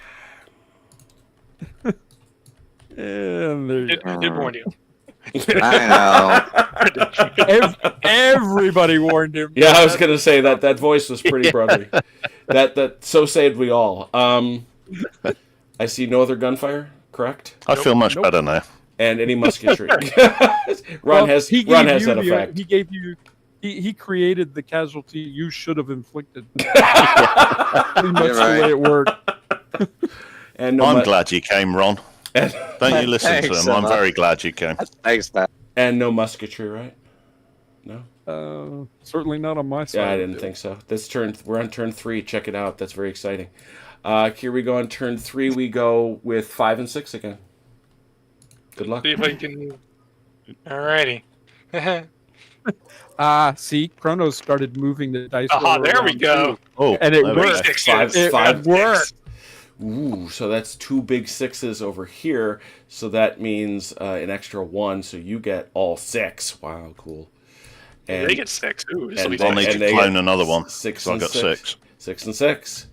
And there you It did warn you. I know. Everybody warned him. Yeah, I was gonna say that voice was pretty brotherly. That so saved we all. I see no other gunfire. Correct. I feel much better now. And any musketry. Ron has that effect. He gave you. He created the casualty you should have inflicted. Pretty much the way it worked. And I'm glad you came, Ron. Don't you listen to him? I'm very glad you came. Thanks, Matt. And no musketry, right? No. Certainly not on my side. Yeah, I didn't think so. We're on turn 3. Check it out. That's very exciting. Here we go on turn 3. We go with 5 and 6 again. Good luck. See if I can. Alrighty. See, Chronos started moving the dice. Aha, there we around go. too. Oh, And it there we worked. go. Five. It worked. Ooh, so that's 2 big 6s over here. So that means an extra 1. So you get all 6. Wow, cool. They get 6. Ooh, this will be I'll need to clone another one. 6 So I and got 6. 6. 6 and 6.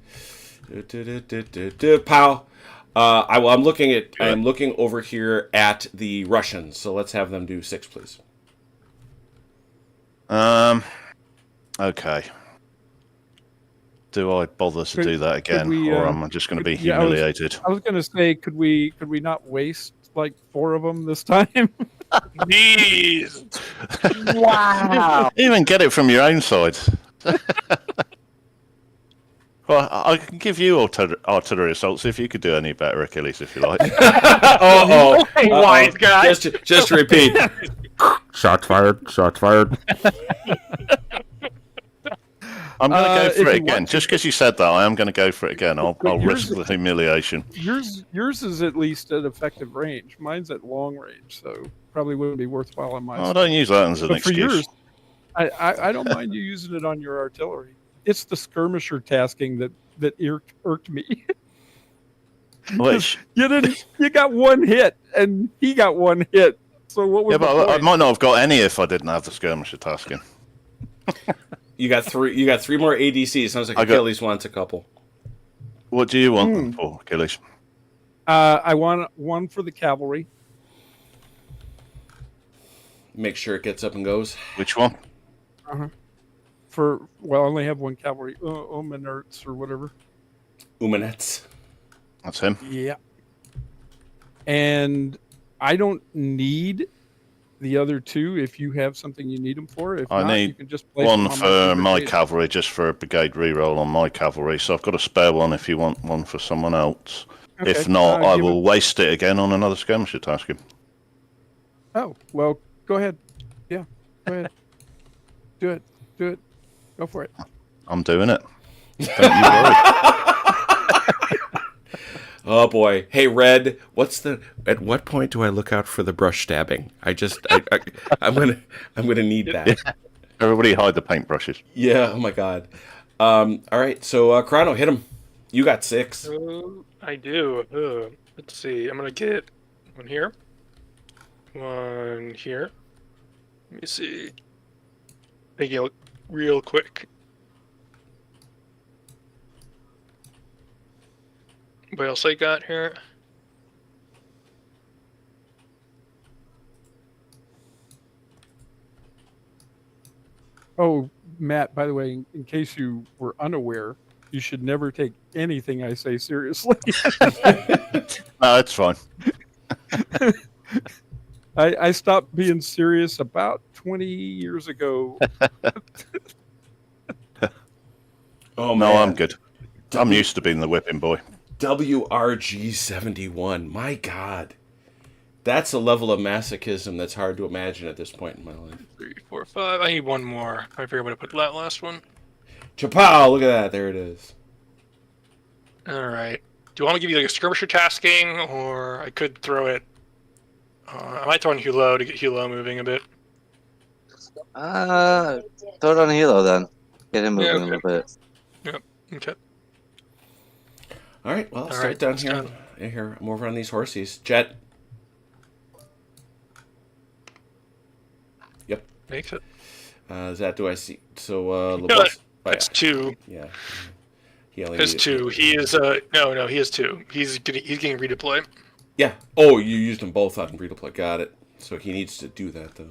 Pow. I'm looking over here at the Russians. So let's have them do 6, please. Okay. Do I bother to do that again, we, or am I just going to be yeah, humiliated? I was going to say, could we not waste like 4 of them this time? Jeez. Wow. Even get it from your own side. Well, I can give you artillery assaults if you could do any better, Achilles, if you like. Wise guy. Just to repeat. Shots fired. Shots fired. I'm going to go for it you again. want Just because you said that, I am going to go for it again. I'll yours- risk the humiliation. Yours is at least at effective range. Mine's at long range, so probably wouldn't be worthwhile on my I side. don't use that as an But for excuse. yours, I don't mind you using it on your artillery. It's the skirmisher tasking that irked me. Which, You got 1 hit, and he got 1 hit. So what was yeah, the but I point? might not have got any if I didn't have the skirmisher tasking. You got 3. You got 3 more ADCs. Sounds like Achilles wants a couple. What do you want them for, Achilles? I want 1 for the cavalry. Make sure it gets up and goes. Which one? I only have 1 cavalry. Omenerts or whatever. Umanets. That's him. Yeah. And I don't need the other 2 if you have something you need them for. If I not, need you can just place one them on for my brigade. cavalry, just for a brigade reroll on my cavalry. So I've got a spare one if you want one for someone else. Okay, If not, I give will waste it again on another skirmisher tasking. Oh, well, go ahead. Yeah, go ahead. Do it. Go for it. I'm doing it. Don't you worry. Oh boy. Hey Red, at what point do I look out for the brush stabbing? I'm gonna need that. Everybody hide the paintbrushes. Yeah, oh my god. All right, so Chrono, hit him. You got 6. I do. Let's see. I'm gonna get 1 here. 1 here. Let me see. Taking a look real quick. What else I got here? Oh, Matt, by the way, in case you were unaware, you should never take anything I say seriously. No, it's fine. I stopped being serious about 20 years ago. Oh No, man. I'm good. I'm used to being the whipping boy. WRG-71. My God. That's a level of masochism that's hard to imagine at this point in my life. 3, 4, 5. I need one more. I figure I'm going to put that last one. Chapow! Look at that. There it is. All right. Do you want me to give you like a skirmisher tasking, or I could throw it? I might throw in Hulo to get Hulo moving a bit. Throw it on Hilo then. Get him moving Yeah, a little bit. Yep. Okay. All right. Well, I'll All start right, down it's here. done. Here, I'm over on these horsies. Jet. Yep. Makes it. That do I see? So, No, Lebos. that's 2. Yeah. He only That's needed- 2. He is no, he is 2. He's getting redeploy. Yeah. Oh, you used them both on redeploy. Got it. So he needs to do that though.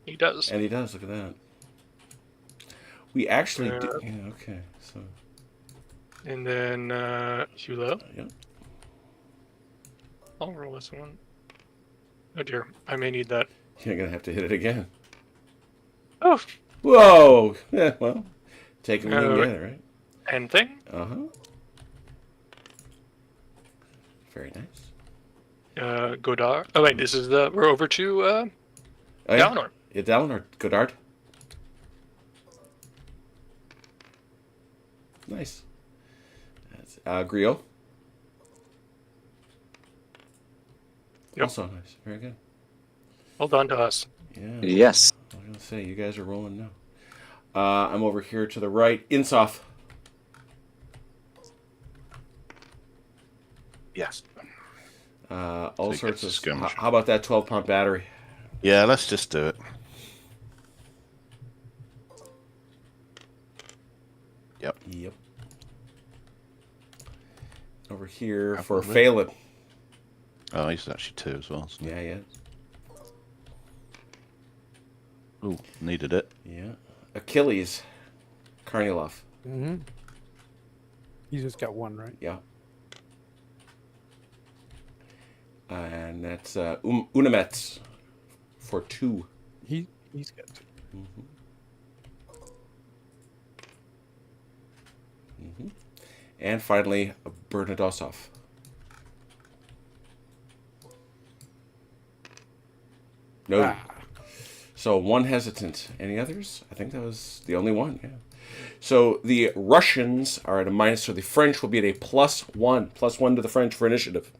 He does. And he does. Look at that. We actually do. Yeah. Okay. So. And then Hulo. Yep. I'll roll this one. Oh dear, I may need that. You're gonna have to hit it again. Oh, Whoa. Yeah. Well, take it when you can get it, right? end thing. Very nice. Godard. Oh wait, this is we're over to Oh, yeah. Dalinor. Yeah, Dalinor. Godard. Nice. That's Griot. Yep. Also nice. Very good. Well done to us. Yeah. Yes. I was gonna say you guys are rolling now. I'm over here to the right. Insoff. Yes. All So sorts of skirmish. How about that 12-pound battery? Yeah, let's just do it. Yep. Yep. Over here How for about Phelan. Oh, he's actually 2 as well. Isn't he? Yeah, yeah, Ooh, needed it. yeah. Achilles. Karnilov. Mm-hmm. You just got one, right? Yeah. And that's Unamets for 2. He's got two. And finally, Bernadosov. No. Ah. So one hesitant. Any others? I think that was the only one. Yeah. So the Russians are at a minus. So the French will be at a +1. +1 to the French for initiative.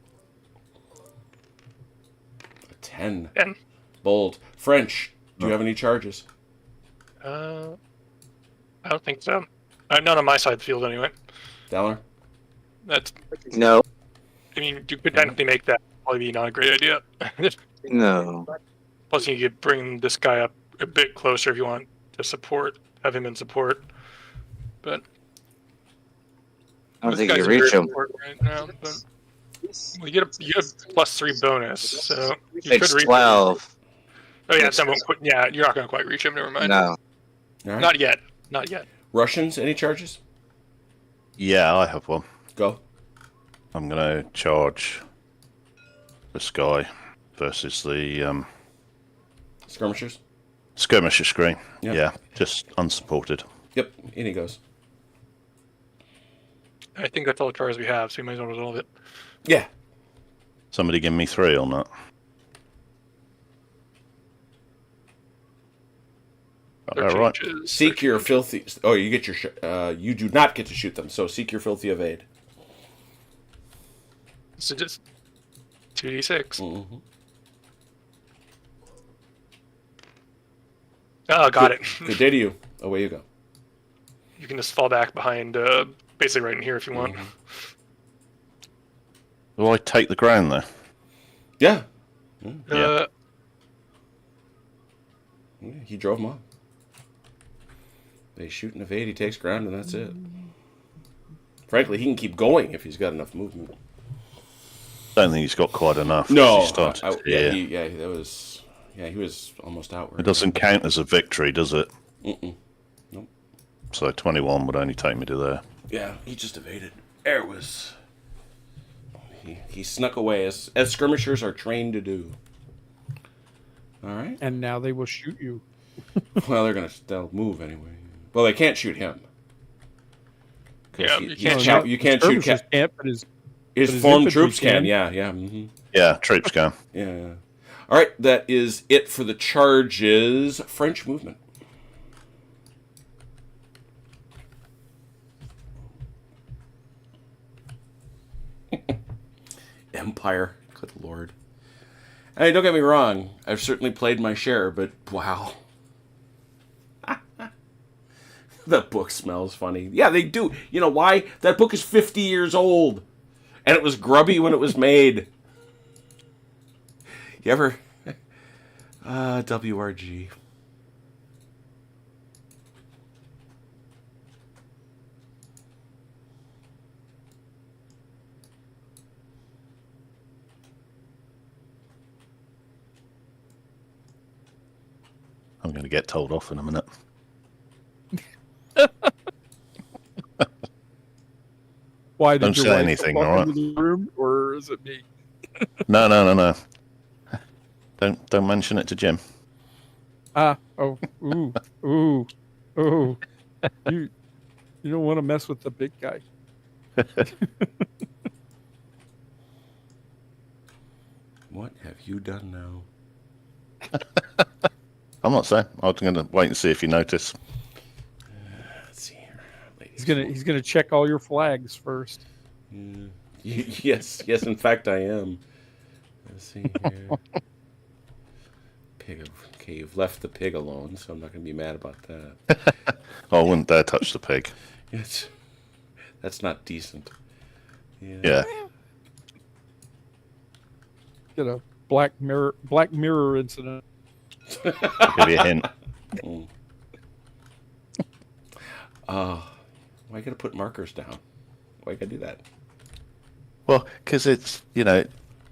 A 10. 10. Bold. French. Do you have any charges? I don't think so. None on my side of the field anyway. Dallin? That's. No. I mean, you could technically make that probably be not a great idea. No. Plus, you could bring this guy up a bit closer if you want to have him in support. But I don't this think you guy's can in reach very him. support right now, but you get a +3 bonus, so you It's could reach him. 12. Oh yeah, yeah, you're not going to quite reach him. Never mind. No. All right. Not yet. Not yet. Russians, any charges? Yeah, I have one. Go. I'm going to charge this guy versus the Skirmishers? skirmisher screen. Yep. Yeah, just unsupported. Yep. In he goes. I think that's all the charges we have, so you might as well resolve it. Yeah. Somebody give me 3 on that. All right. Changes. Seek your filthy... Oh, you get your... you do not get to shoot them, so seek your filthy evade. So just 2d6. Mm-hmm. Oh, got it. Good day to you. Away you go. You can just fall back behind, basically right in here if you want. Do I take the ground there? Yeah. Uh, Yeah, he drove them off. They shoot and evade, he takes ground, and that's it. Frankly, he can keep going if he's got enough movement. Don't think he's got quite enough. No, He started, he was almost outward. It doesn't count as a victory, does it? Mm-mm. Nope. So 21 would only take me to there. Yeah, he just evaded. There was. He snuck away as skirmishers are trained to do. All right. And now they will shoot you. Well, they'll move anyway. Well, they can't shoot him Yeah, you can't shoot. Can't, but his formed troops can. Yeah. Mm-hmm. Yeah, troops can. Yeah. All right, that is it for the charges. French movement. Empire. Good lord. Hey, don't get me wrong. I've certainly played my share, but wow. The book smells funny. Yeah, they do. You know why? That book is 50 years old. And it was grubby when it was made. You ever... WRG. I'm going to get told off in a minute. Why did Don't your say wife anything, walk all right? into the room, or is it me? No. Don't mention it to Jim. Ooh. You don't want to mess with the big guy. What have you done now? I'm not saying. I'm going to wait and see if you notice. Let's see here. He's gonna check all your flags first. Yes, in fact I am. Let's see here. Okay, you've left the pig alone, so I'm not going to be mad about that. I wouldn't dare touch the pig. That's not decent. Yeah. Get a Black Mirror incident. I'll give you a hint. Why you got to put markers down? Why you got to do that? Well, because it's, I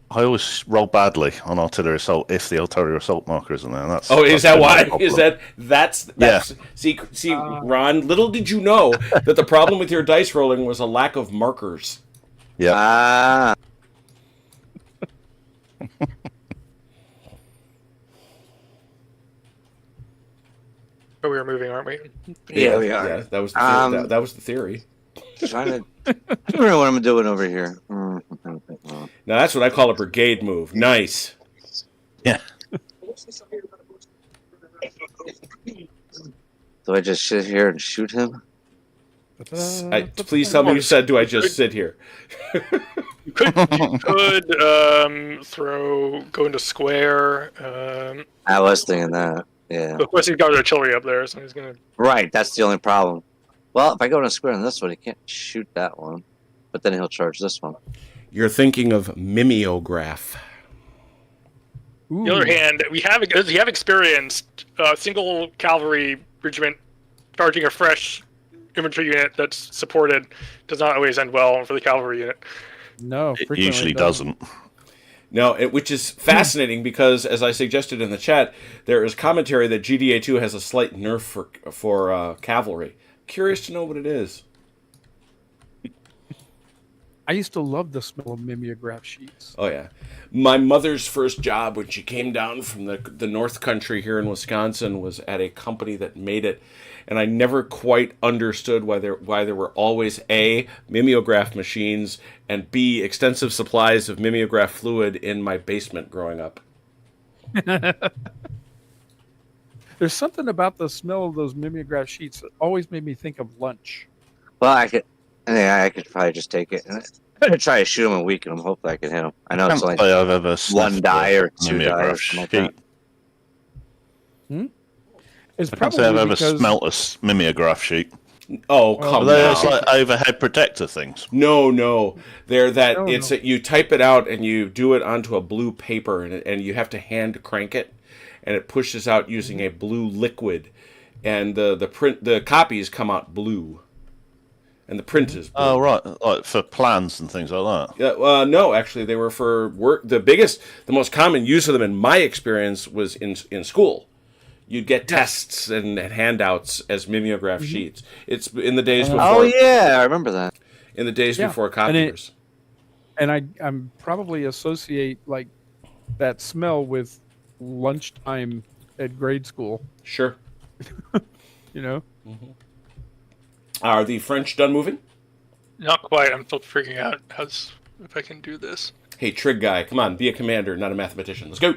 always roll badly on artillery assault if the artillery assault marker isn't there. Is that why? That's yeah. See, Ron. Little did you know that the problem with your dice rolling was a lack of markers. Yeah. But we were moving, aren't we? Yeah, we are. Yeah, that was the theory. Trying to remember what I'm doing over here. Now that's what I call a brigade move. Nice. Yeah. Do I just sit here and shoot him? Please tell me you said, do I just sit here? You could go into square. I was thinking that. Yeah. Of course, he's got artillery up there, so he's gonna. Right, that's the only problem. Well, if I go in a square on this one, he can't shoot that one, but then he'll charge this one. You're thinking of mimeograph. On the other hand, we have experienced single cavalry regiment charging a fresh infantry unit that's supported does not always end well for the cavalry unit. No, it usually doesn't. No, which is fascinating because, as I suggested in the chat, there is commentary that GdA 2 has a slight nerf for cavalry. Curious to know what it is. I used to love the smell of mimeograph sheets. Oh, yeah. My mother's first job when she came down from the North Country here in Wisconsin was at a company that made it. And I never quite understood why there were always A, mimeograph machines, and B, extensive supplies of mimeograph fluid in my basement growing up. There's something about the smell of those mimeograph sheets that always made me think of lunch. Well, I could probably just take it. I'm gonna try to shoot him and weaken him. Hopefully, I can hit him. I know it's like I've ever one die or two die. mimeograph Or something sheet. like that. It's I can't say probably I've ever because smelt a mimeograph sheet. Oh, come They're on. it's like overhead protector things. No. They're that No, it's no. you type it out and you do it onto a blue paper and you have to hand crank it, and it pushes out using a blue liquid, and the copies come out blue, and the print is blue. Oh, right. Like for plans and things like that. Yeah, no, actually, they were for work. The most common use of them in my experience was in school. You'd get tests and handouts as mimeograph sheets. It's in the days before. Oh yeah, I remember that. In the days Yeah, before copiers. and I'm probably associate like that smell with lunchtime at grade school. Sure. You know? Are the French done moving? Not quite. I'm still figuring out if I can do this. Hey, Trig guy, come on, be a commander, not a mathematician. Let's go.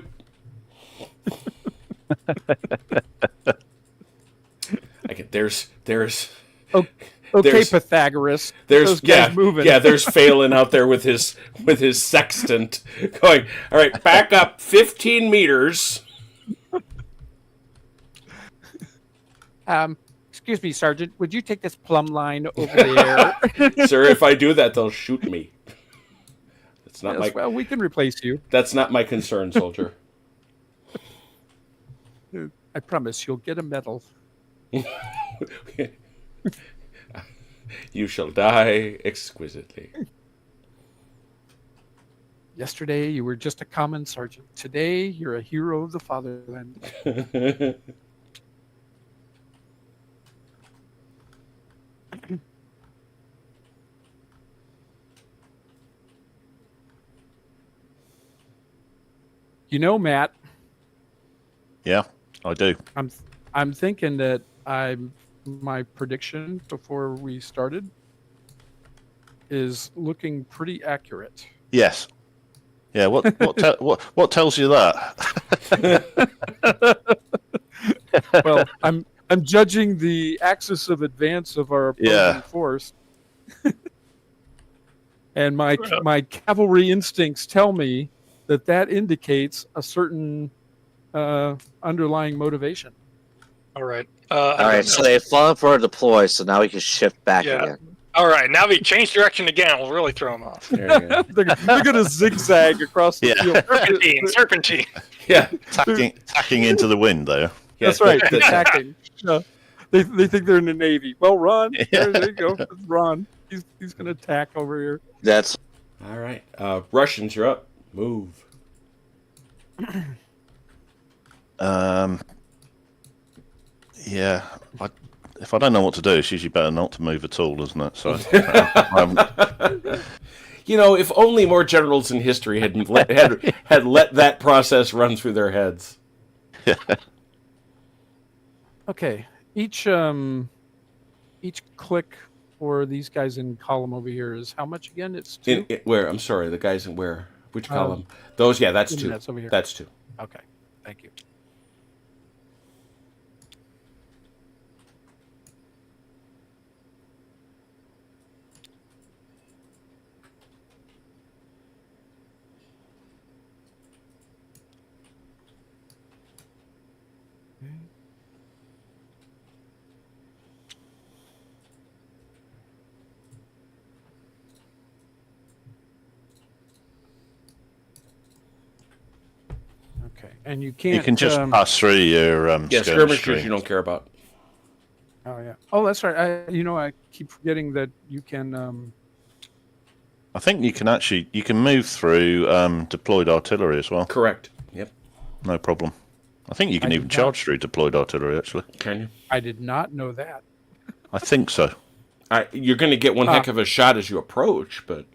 There's. Okay, Pythagoras. There's those guys moving. Yeah, there's Phelan out there with his sextant going. All right, back up 15 meters. Excuse me, Sergeant. Would you take this plumb line over there? Sir, if I do that, they'll shoot me. That's not my. Well, we can replace you. That's not my concern, soldier. I promise you'll get a medal. You shall die exquisitely. Yesterday, you were just a common sergeant. Today, you're a hero of the fatherland. You know, Matt. Yeah, I do. I'm thinking that my prediction before we started is looking pretty accurate. Yes. Yeah. What tells you that? Well, I'm judging the axis of advance of our opposing force, and my cavalry instincts tell me that indicates a certain underlying motivation. All right. All right, so they've fallen for a deploy, so now we can shift back again. All right, now we change direction again. We'll really throw them off. There you go. They're going to zigzag across the field. Serpentine. Yeah. Tacking into the wind, though. That's right. Attacking. They think they're in the Navy. Well, Ron, there you go. That's Ron. He's going to attack over here. That's all right. Russians, you're up. Move. Yeah. If I don't know what to do, it's usually better not to move at all, isn't it? So, you know, if only more generals in history had let that process run through their heads. Okay. Each click for these guys in column over here is how much again? It's 2? Where? I'm sorry, the guys in where? Which column? Those, yeah, that's 2. That's over here. That's 2. Okay. Thank you. Okay, and you can't. You can just pass through your skirmishers you don't care about. Oh yeah. Oh, that's right. I keep forgetting that you can. I think you can move through deployed artillery as well. Correct. Yep. No problem. I think you can even charge through deployed artillery. Actually, can you? I did not know that. I think so. You're going to get one heck of a shot as you approach, but.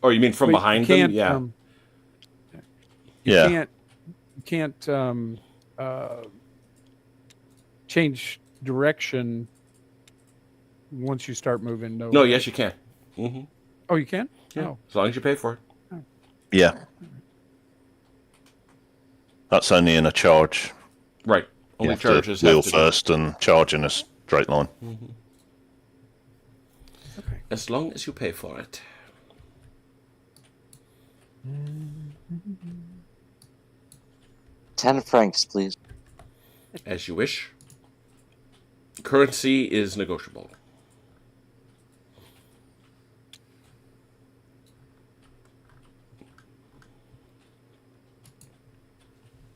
Oh, you mean from behind them? Yeah. You can't change direction once you start moving. No, yes, you can. Mm-hmm. Oh, you can? Yeah. Oh. As long as you pay for it. Oh. Yeah. That's only in a charge. Right. Only charges wheel first and charge in a straight line. Mm-hmm. Okay. As long as you pay for it. Mm-hmm. 10 francs, please. As you wish. Currency is negotiable.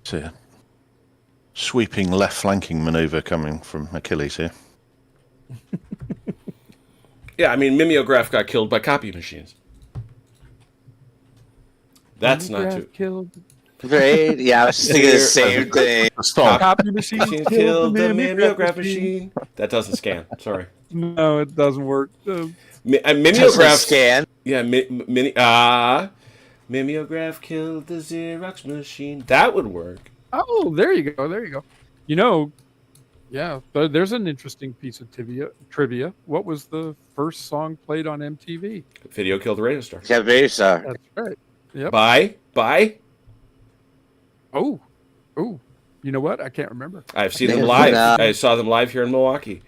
It's a sweeping left flanking maneuver coming from Achilles here. Yeah, I mean, mimeograph got killed by copy machines. That's not too... Killed. Great. Yeah, I was just thinking the same thing. Copy machines killed the mimeograph machine. That doesn't scan. Sorry. No, it doesn't work. Mimeograph scan. Yeah, mimeograph killed the Xerox machine. That would work. Oh, there you go. There you go. You know, Yeah, but there's an interesting piece of trivia. What was the first song played on MTV? Video killed the radio star. Yeah, Visa. That's right. Yep. By. Oh, you know what? I can't remember. I've seen them live. I saw them live here in Milwaukee.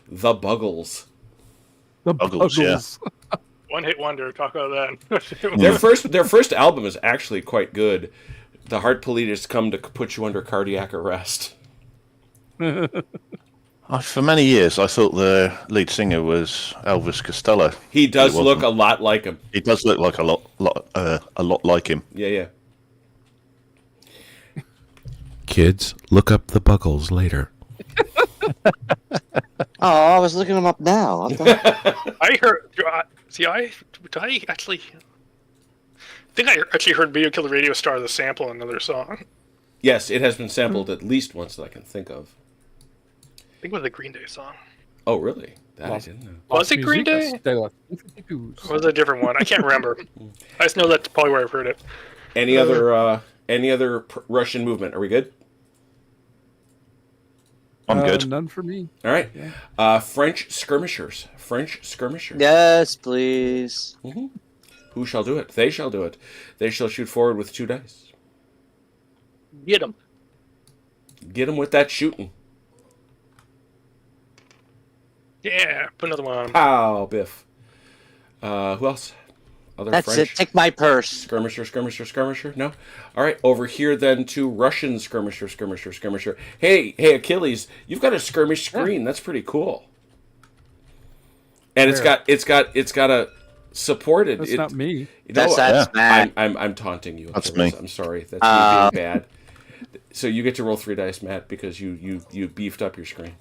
The Buggles. The Buggles, yeah. One hit wonder. Talk about that. Their first album is actually quite good. The Heart Police Come to Put You Under Cardiac Arrest. For many years, I thought the lead singer was Elvis Costello. He does look a lot like him. He does look like a lot like him. Yeah. Kids, look up the Buggles later. I was looking them up now. I heard. See, I actually think I actually heard "Video Kill the Radio Star" the sample in another song. Yes, it has been sampled at least once that I can think of. I think it was a Green Day song. Oh, really? That I didn't know. Was it Green Day? Or was it a different one? I can't remember. I just know that's probably where I've heard it. Any other Russian movement? Are we good? I'm good. None for me. All right. Yeah. French skirmishers. Yes, please. Mm-hmm. Who shall do it? They shall do it. They shall shoot forward with 2 dice. Get them. Get them with that shooting. Yeah, put another one on. Pow, biff. Who else? That's French? it. Take my purse. Skirmisher. No? All right, over here then to Russian skirmisher. Hey, Achilles, you've got a skirmish screen. That's pretty cool. And it's got a supported. That's not me. That's Matt. I'm taunting you. That's Achilles. me. I'm sorry. That's me being bad. So you get to roll 3 dice, Matt, because you beefed up your screen.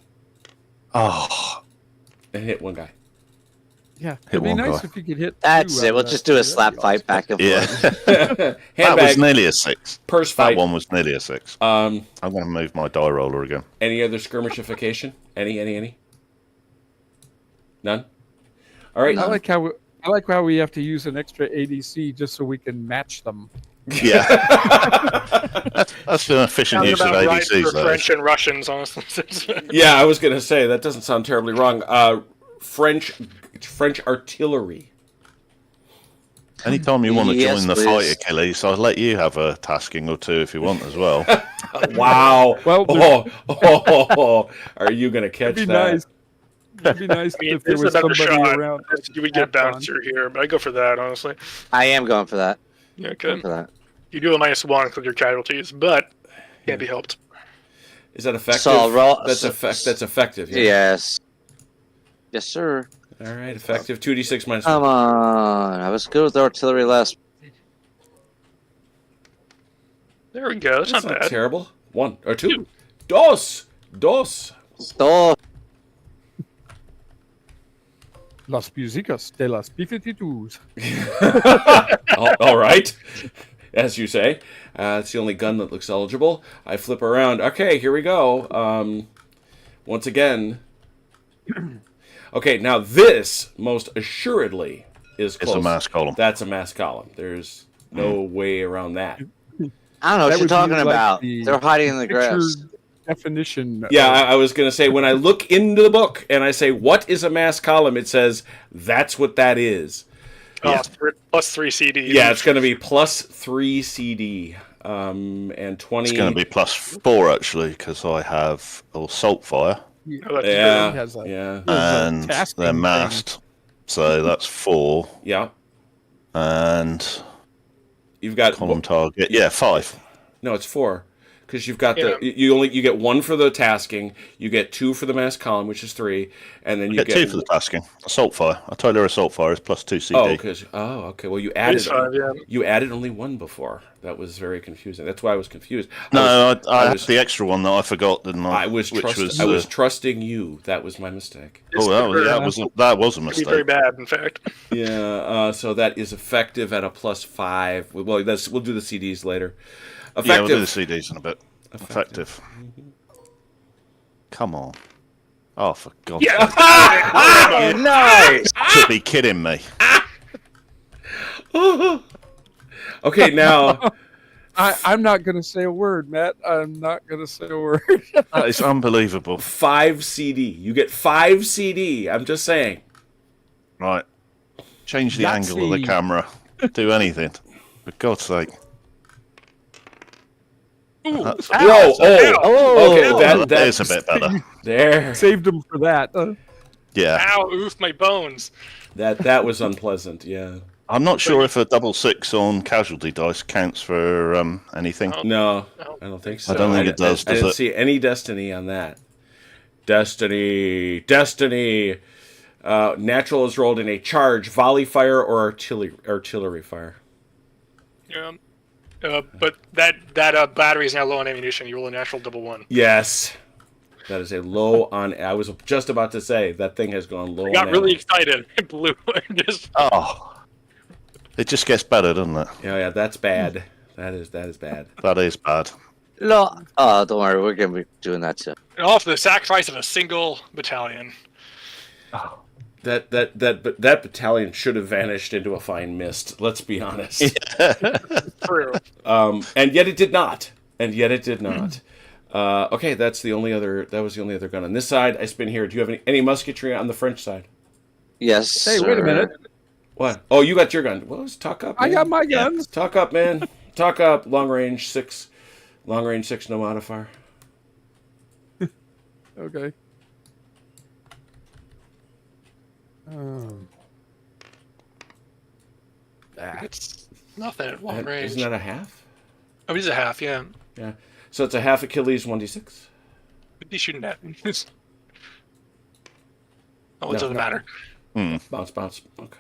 Oh. And hit one guy. Yeah, it'd be nice if you could hit. That's it. We'll just do a slap fight back and forth. That was nearly a 6. Purse fight. That one was nearly a 6. I'm going to move my die roller again. Any other skirmishification? Any? None? All right. I like how we have to use an extra ADC just so we can match them. Yeah. That's an efficient use of ADCs, for French and Russians, honestly. Yeah, I was going to say, that doesn't sound terribly wrong. French artillery. Anytime you want to Yes, join the please. fight, Achilles, I'll let you have a tasking or 2 if you want as well. Wow. Well, Are you going to catch it'd be that? nice. It'd be nice if there This is was a better somebody shot. around. You would get bouncer here, but I go for that, honestly. I am going for that. Yeah, Going good. for that. You do a -1 with your casualties, but can't be helped. Is that effective? So I'll roll- That's effective. Yeah. Yes. Yes, sir. All right, effective. 2d6 minus Come 1. on. I was good with artillery last. There we go. That's That's not not bad. terrible. 1 or 2. Dos. Oh, Las músicas de las B-52s. All right. As you say. It's the only gun that looks eligible. I flip around. Okay, here we go. Once again. Okay, now this, most assuredly, is close. It's a mass column. That's a mass column. There's no way around that. I don't know what That you're would be talking like about. the They're hiding in the picture grass. Definition. Yeah, I was going to say, when I look into the book and I say, what is a mass column? It says, that's what that is. +3 CD. Yeah, it's going to be +3 CD. And 20... It's going to be +4, actually, because I have assault fire. Oh, that's Yeah, good. has a- yeah. And tasking they're thing. masked. So that's 4. Yeah. And You've got... column target. Yeah, 5. No, it's 4. Because you've got you get 1 for the tasking, you get 2 for the mass column, which is 3, and then you Get 2 for the tasking. Assault fire. I told her assault fire is +2 CD. Okay. Well, you added 5, yeah. you added only 1 before. That was very confusing. That's why I was confused. No, I had the extra one that I forgot, didn't I? I was trusting you. That was my mistake. Oh, that was a Could be mistake. very bad, in fact. Yeah. So that is effective at a +5. Well, we'll do the CDs later. Effective. Yeah, we'll do the CDs in a bit. Effective. Come on. Oh, for God's Yeah. sake. Oh, nice! To be kidding me. Okay, now I'm not going to say a word, Matt. I'm not going to say a word. That is unbelievable. 5 CD. You get 5 CD. I'm just saying. Right. Change the angle of the camera. Do anything. For God's sake. Ooh, That's- Whoa! Okay, that that's is a bit better. there. Saved him for that. Yeah. Ow, oof, my bones. That was unpleasant. Yeah. I'm not sure if a double 6 on casualty dice counts for anything. No, I don't think so. I don't think it does. I didn't it? see any destiny on that. Destiny. Natural is rolled in a charge, volley fire, or artillery fire. Yeah. But that battery is now low on ammunition. You roll a natural +1. Yes. That is a low on. I was just about to say that thing has gone low. I got on really ammo. excited. It blew. Just Oh. It just gets better, doesn't it? Yeah, that's bad. That is bad. That is bad. No, don't worry, we're gonna be doing that too. all for the sacrifice of a single battalion. That battalion should have vanished into a fine mist. Let's be honest. True. And yet it did not. Okay, that was the only other gun on this side. I spin here. Do you have any musketry on the French side? Yes. Hey, wait a minute. What? Oh, you got your gun. Well, let's talk up. Man. I got my guns. Talk up, man. Talk up. Long range 6, no modifier. Okay. It's nothing at long range. Isn't that a half? Oh, it is a half, yeah. Yeah. So it's a half Achilles 1d6. What are you shooting at? It No, doesn't matter. Bounce. Okay.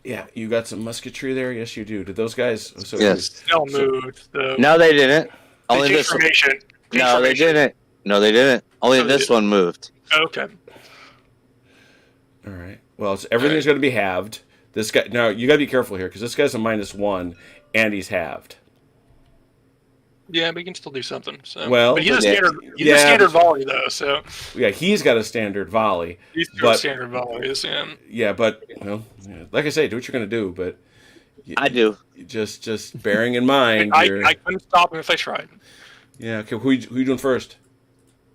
Yeah, you got some musketry there. Yes, you do. Did those guys? So Yes. Still moved. Though. No, they didn't. Only Change this one. formation. No, they didn't. No, they didn't. Only So they this one moved. Okay. All right. Well, so everything's going to be halved. This guy. Now you got to be careful here because this guy's a -1 and he's halved. Yeah, but he can still do something. So. Well, but he's a but- standard. He's Yeah, a standard but- volley though. So Yeah, he's got a standard volley. he's doing But- standard volleys. Yeah. Yeah, but well, yeah, like I say, do what you're going to do, but I do. just bearing in mind. I couldn't stop him if I tried. Yeah. Okay. Who you doing first?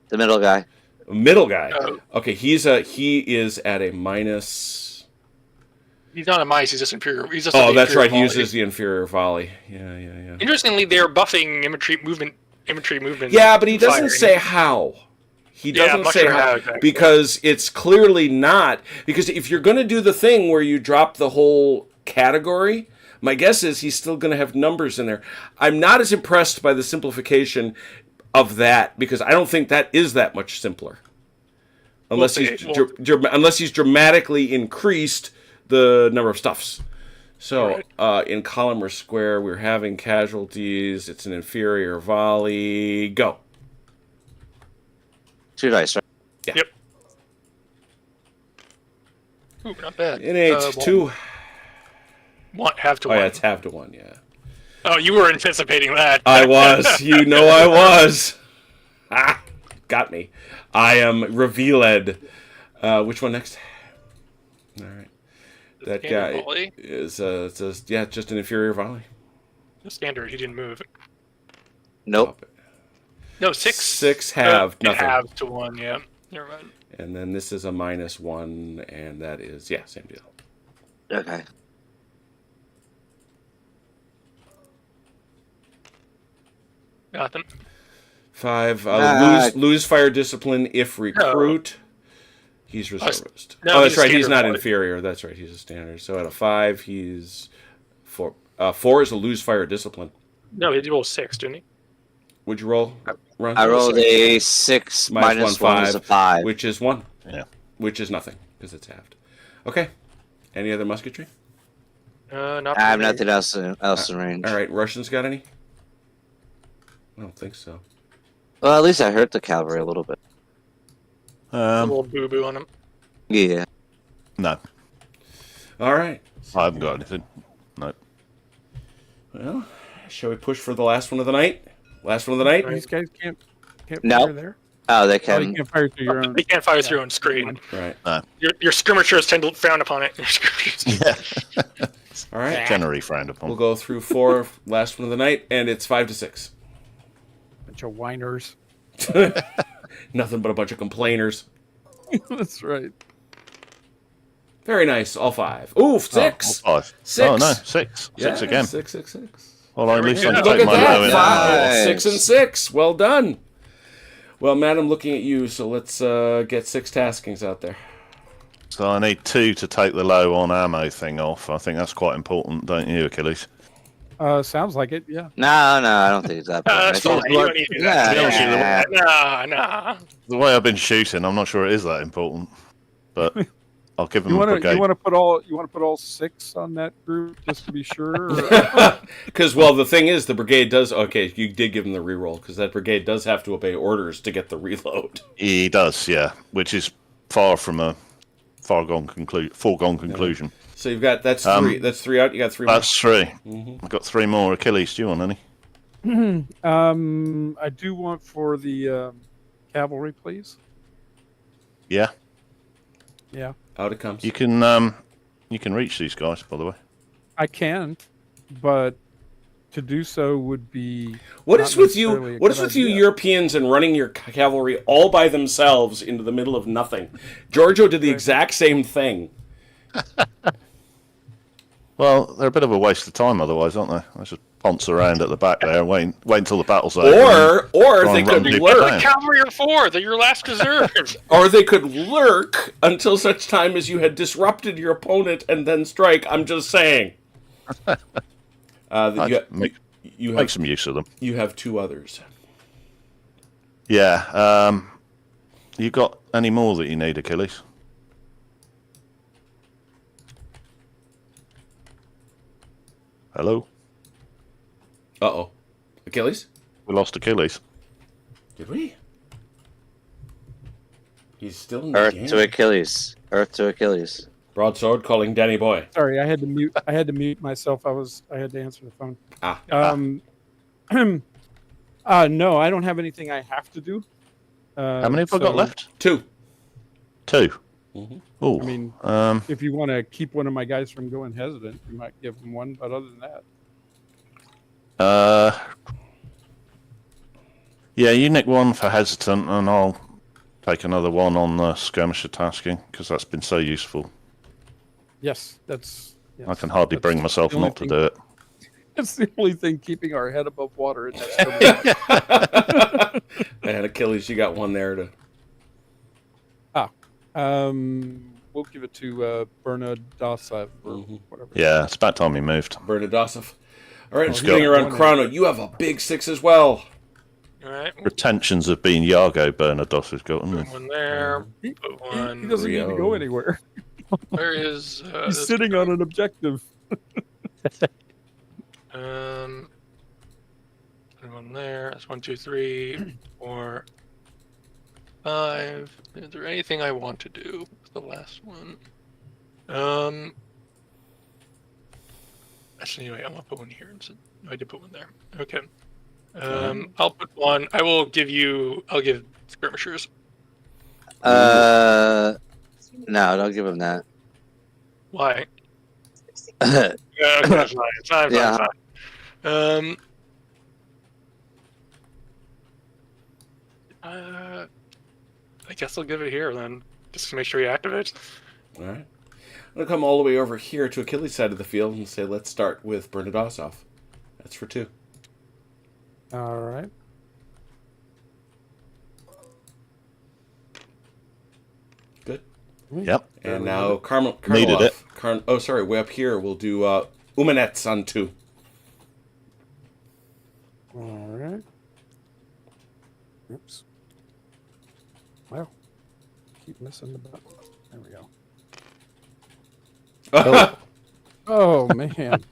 The middle guy. Middle guy. Oh. Okay. He is at a minus. He's not a mice. He's just inferior. He's just. Oh, the that's inferior right. He volley. uses the inferior volley. Yeah. Interestingly, they're buffing infantry movement. Yeah, but he doesn't firing. say how. He Yeah, I'm doesn't not say sure how how exactly. because it's clearly not. Because if you're going to do the thing where you drop the whole category, my guess is he's still going to have numbers in there. I'm not as impressed by the simplification of that because I don't think that is that much simpler. Unless he's dramatically increased the number of stuffs. So, in column or square, we're having casualties. It's an inferior volley. Go. 2 dice, right? Yeah. Yep. Ooh, not bad. Innate 2. Have to Oh, one. yeah, it's half to 1, yeah. Oh, you were anticipating that. I was. You know I was. Ah, got me. I am revealed. Which one next? All right. That Standard guy volley? is just an inferior volley. Standard. He didn't move. Nope. No, 6. 6 halved, nothing. Halves to 1. Yeah. Never mind. And then this is a -1, and that is same deal. Okay. Nothing. 5. Ah. Lose fire discipline if recruit. He's reservist. No, Oh, that's he's a right. He's standard not volley. inferior. That's right. He's a standard. So at a 5, he's 4. 4 is a lose fire discipline. No, he did roll 6, didn't he? Would you roll? Ron? I rolled a 6 minus 1 is a 5. which is 1. Yeah. Which is nothing because it's halved. Okay. Any other musketry? Not I have really. nothing else in range. All right. Russians got any? I don't think so. Well, at least I hurt the cavalry a little bit. A little boo boo on him. Yeah. No, All right. I haven't got anything. No. Well, shall we push for the last one of the night? Last one of the night? These guys can't No. fire there. Oh, they Oh, you can. can't fire through your own. They can't fire through on screen. Right. Your skirmishers tend to frown upon it. Yeah. All right. Generally frowned upon. We'll go through 4, last one of the night, and it's 5 to 6. Bunch of whiners. Nothing but a bunch of complainers. That's right. Very nice. All 5. Ooh, 6. Oh, 5. 6. Oh, no. 6. Yeah, 6 again. 6, 6, 6. Well, at least I can Look take at my that. low in. 6 and 6. Well done. Well, Matt, I'm looking at you, so let's get 6 taskings out there. So I need 2 to take the low on ammo thing off. I think that's quite important, don't you, Achilles? Sounds like it, yeah. No, I don't think it's that bad. That's fine. You don't need to do that. Nah. The way I've been shooting, I'm not sure it is that important. But I'll give them You a want brigade. to put all 6 on that group just to be sure? Because, well, the thing is, the brigade does... Okay, you did give him the reroll, because that brigade does have to obey orders to get the reload. He does, yeah. Which is far from a foregone conclusion. So you've got... That's 3. That's 3 out. You got 3 more. That's 3. I've got 3 more. Achilles, do you want any? I do want for the cavalry, please. Yeah. Yeah. Out it comes. You can reach these guys, by the way. I can, but to do so would be... What not is with you? necessarily a What is good with you idea. Europeans and running your cavalry all by themselves into the middle of nothing? Giorgio did the exact same thing. Well, they're a bit of a waste of time otherwise, aren't they? They just ponce around at the back there and wait until the battle's over. Or Try they and could run people lurk. down. Cavalry are 4. They're your last reserve. Or they could lurk until such time as you had disrupted your opponent and then strike. I'm just saying. You Make some use of them. You have 2 others. Yeah. You got any more that you need, Achilles? Hello? Uh-oh. Achilles? We lost Achilles. Did we? He's still in the Earth game. to Achilles. Earth to Achilles. Broadsword calling Danny Boy. Sorry, I had to mute myself. I had to answer the phone. No, I don't have anything I have to do. How many have I got left? 2. 2. Mm-hmm. Oh, I mean, if you want to keep one of my guys from going hesitant, you might give him one. But other than that, yeah, you nick 1 for hesitant, and I'll take another 1 on the skirmisher tasking because that's been so useful. yes, that's. Yes, I can hardly that's bring myself the only not to thing- do it. It's the only thing keeping our head above water in that. And Achilles, you got 1 there to... We'll give it to Bernadosov or whatever. Yeah, it's about time he moved. Bernadosov. All right, Let's spinning go. around Chrono. You have a big 6 as well. All right. Pretensions of being Iago Bernados has got, hasn't Put he? 1 there. Put He 1. doesn't need to go anywhere. Where is... He's this sitting on an objective. Put 1 there. That's 1, 2, 3, 4, 5. Is there anything I want to do? What's the last one? Actually, anyway, I'm gonna put 1 here instead. No, I did put 1 there. Okay. I'll put 1. I'll give skirmishers. No, don't give him that. Why? Yeah, okay, it's fine. Yeah. I guess I'll give it here then, just to make sure he activates. All right. I'm going to come all the way over here to Achilles' side of the field and say, let's start with Bernadosov. That's for 2. All right. Good. Yep. And now Needed it. Way up here, we'll do Umanets on 2. All right. Oops. Well, keep missing the button. There we go. Oh man.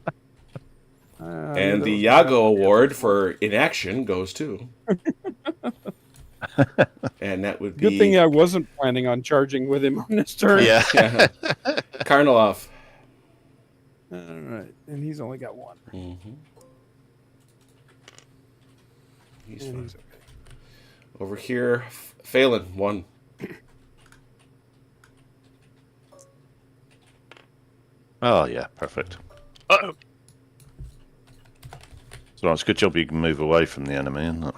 And the Iago Award for inaction goes to. And that would be... Good thing I wasn't planning on charging with him on this turn. Yeah. Karnilov. All right. And he's only got 1. Mm-hmm. He's And fine. he's okay. Over here, Phelan, 1. Oh, yeah, perfect. Uh-oh. So it's a good job you can move away from the enemy, isn't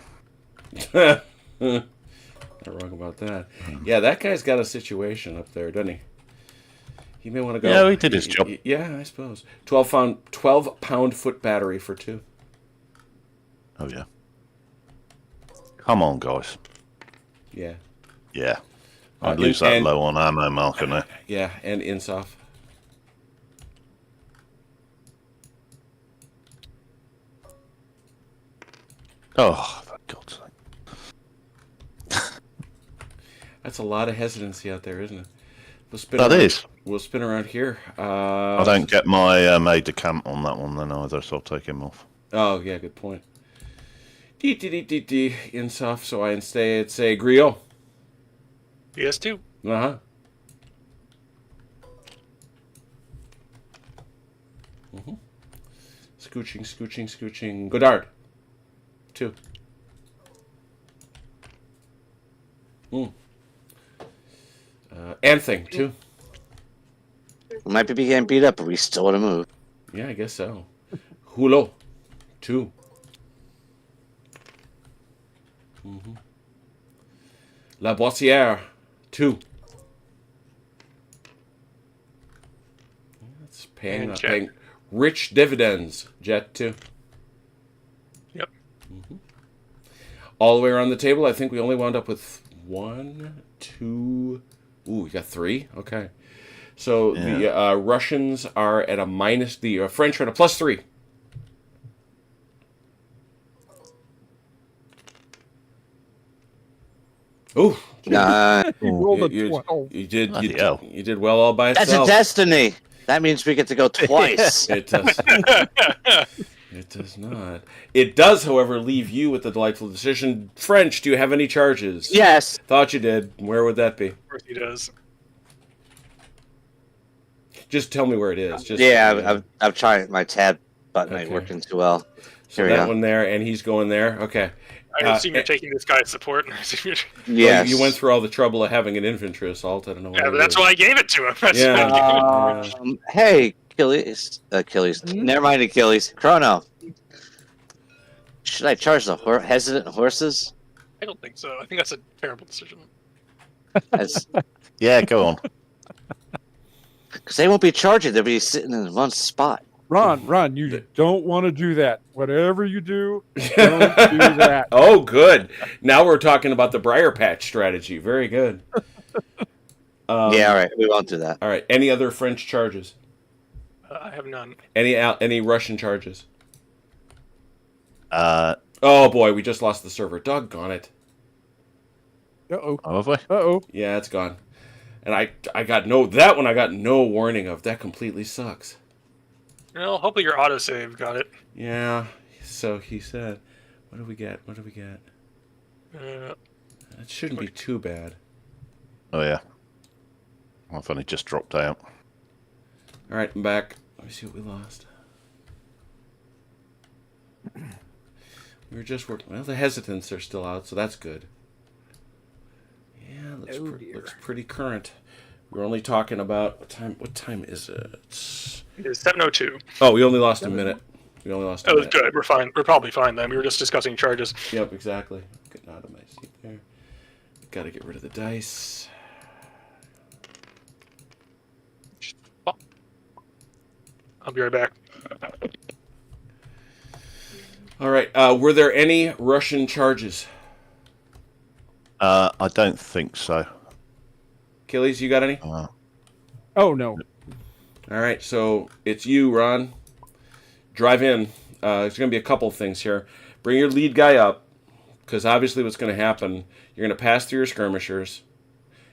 it? Not wrong about that. Yeah, that guy's got a situation up there, doesn't he? He may want to go. Yeah, he did his job. Yeah, I suppose. 12-pound foot battery for 2. Oh, yeah. Come on, guys. Yeah. Yeah. I'd lose that low on ammo marker now. Yeah, and Insof. Oh, for God's sake. That's a lot of hesitancy out there, isn't it? We'll spin around here. I don't get my aide de camp on that one then either, so I'll take him off. Oh, yeah, good point. Insof, so I instead say Griot. PS2. Uh-huh. Scooching. Godard. 2. Anthing, 2. We might be getting beat up, but we still want to move. Yeah, I guess so. Hulot, 2. La Boissière, 2. That's paying rich dividends. Jet, 2. Yep. All the way around the table, I think we only wound up with 1, 2. Ooh, we got 3. Okay. So the Russians are at a minus. The French are at a +3. Ooh. You did well all by itself. That's a destiny. That means we get to go twice. It does. It does not. It does, however, leave you with the delightful decision. French, do you have any charges? Yes. Thought you did. Where would that be? Of course he does. Just tell me where it is. I'm trying. My tab button ain't working too well. So that one there, and he's going there. Okay. I assume you're taking this guy's support. Yes. You went through all the trouble of having an infantry assault. I don't know. Yeah, but that's why I gave it to him. Hey, Achilles. Never mind, Achilles. Chrono. Should I charge the hesitant horses? I don't think so. I think that's a terrible decision. Yeah, go on. Because they won't be charging. They'll be sitting in one spot. Ron, you don't want to do that. Whatever you do, don't do that. Oh, good. Now we're talking about the Briar Patch strategy. Very good. All right. We won't do that. All right. Any other French charges? I have none. Any Russian charges? Oh, boy. We just lost the server. Doggone it. Uh-oh. have we? Uh-oh. Yeah, it's gone. And I got no warning of. That completely sucks. Well, hopefully your autosave got it. Yeah, so he said. What do we get? It shouldn't be too bad. Oh, yeah. I've only just dropped out. All right, I'm back. Let me see what we lost. We were just working. Well, the hesitants are still out, so that's good. Yeah, looks pretty current. We're only talking about what time is it? It is 7:02. Oh, we only lost a minute. Oh, that's good. We're fine. We're probably fine then. We were just discussing charges. Yep, exactly. Getting out of my seat there. Got to get rid of the dice. I'll be right back. All right. Were there any Russian charges? I don't think so. Achilles, you got any? Oh, no. All right, so it's you, Ron. Drive in. There's going to be a couple things here. Bring your lead guy up, because obviously what's going to happen, you're going to pass through your skirmishers.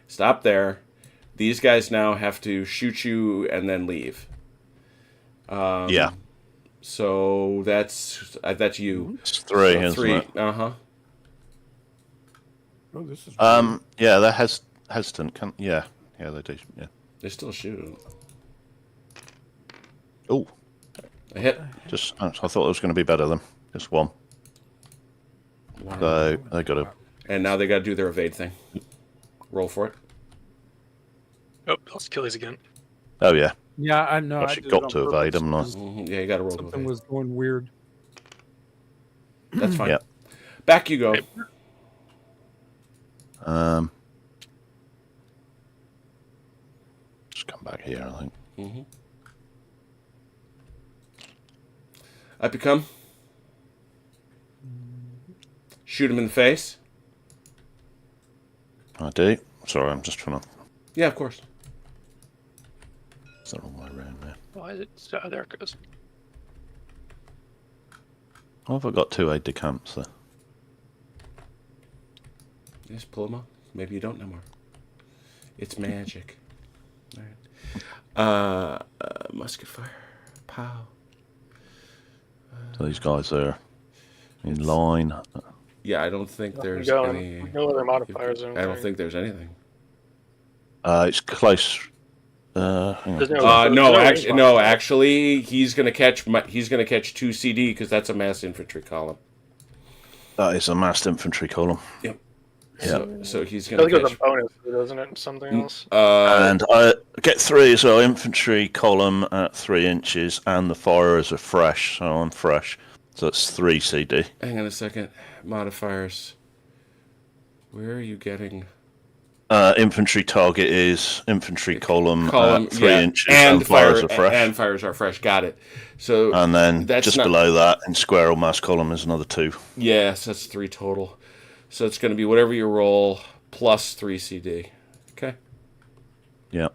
Stop there. These guys now have to shoot you and then leave. Yeah. So that's you. It's 3, so isn't 3. it? Uh-huh. Oh, this is yeah, that has hesitant. Yeah, they do. Yeah. They're still shooting. Oh, A hit. I thought it was going to be better than just one. Wow. So they got to. And now they got to do their evade thing. Roll for it. Oh, lost Achilles again. Oh yeah. Yeah, I know. I Actually did got it on to evade purpose them. Nice. 'cause Yeah, you got to roll. To something evade. was going weird. That's fine. Yeah. Back you go. Just come back here, I think. Mm-hmm. Up you come. Shoot him in the face. I do. Sorry, I'm just trying to. Yeah, of course. Is that all the way around there? Why is it? Oh, there it goes. Why have I got 2 aide de camps there? Just pull him up. Maybe you don't know more. It's magic. All right. Musket fire. Pow. So these guys are in line. Yeah, I don't think there's Going. any. No other modifiers. Or I don't think there's anything. It's close. Hang There's on. no- No, actually, he's gonna catch 2 CD because that's a mass infantry column. That is a massed infantry column. Yep. Yeah. So he's I gonna think it was catch. a bonus, doesn't it? Something else. And I get 3 as well. Infantry column at 3 inches, and the firers are fresh, so I'm fresh. So it's 3 CD. Hang on a second. Modifiers. Where are you getting? Infantry target is infantry column at 3 yeah. inches, and firers are fresh. And fires are fresh. Got it. So And then that's just not- below that, in square or mass column, is another 2. Yes, that's 3 total. So it's going to be whatever you roll plus 3 CD. Okay. Yeah.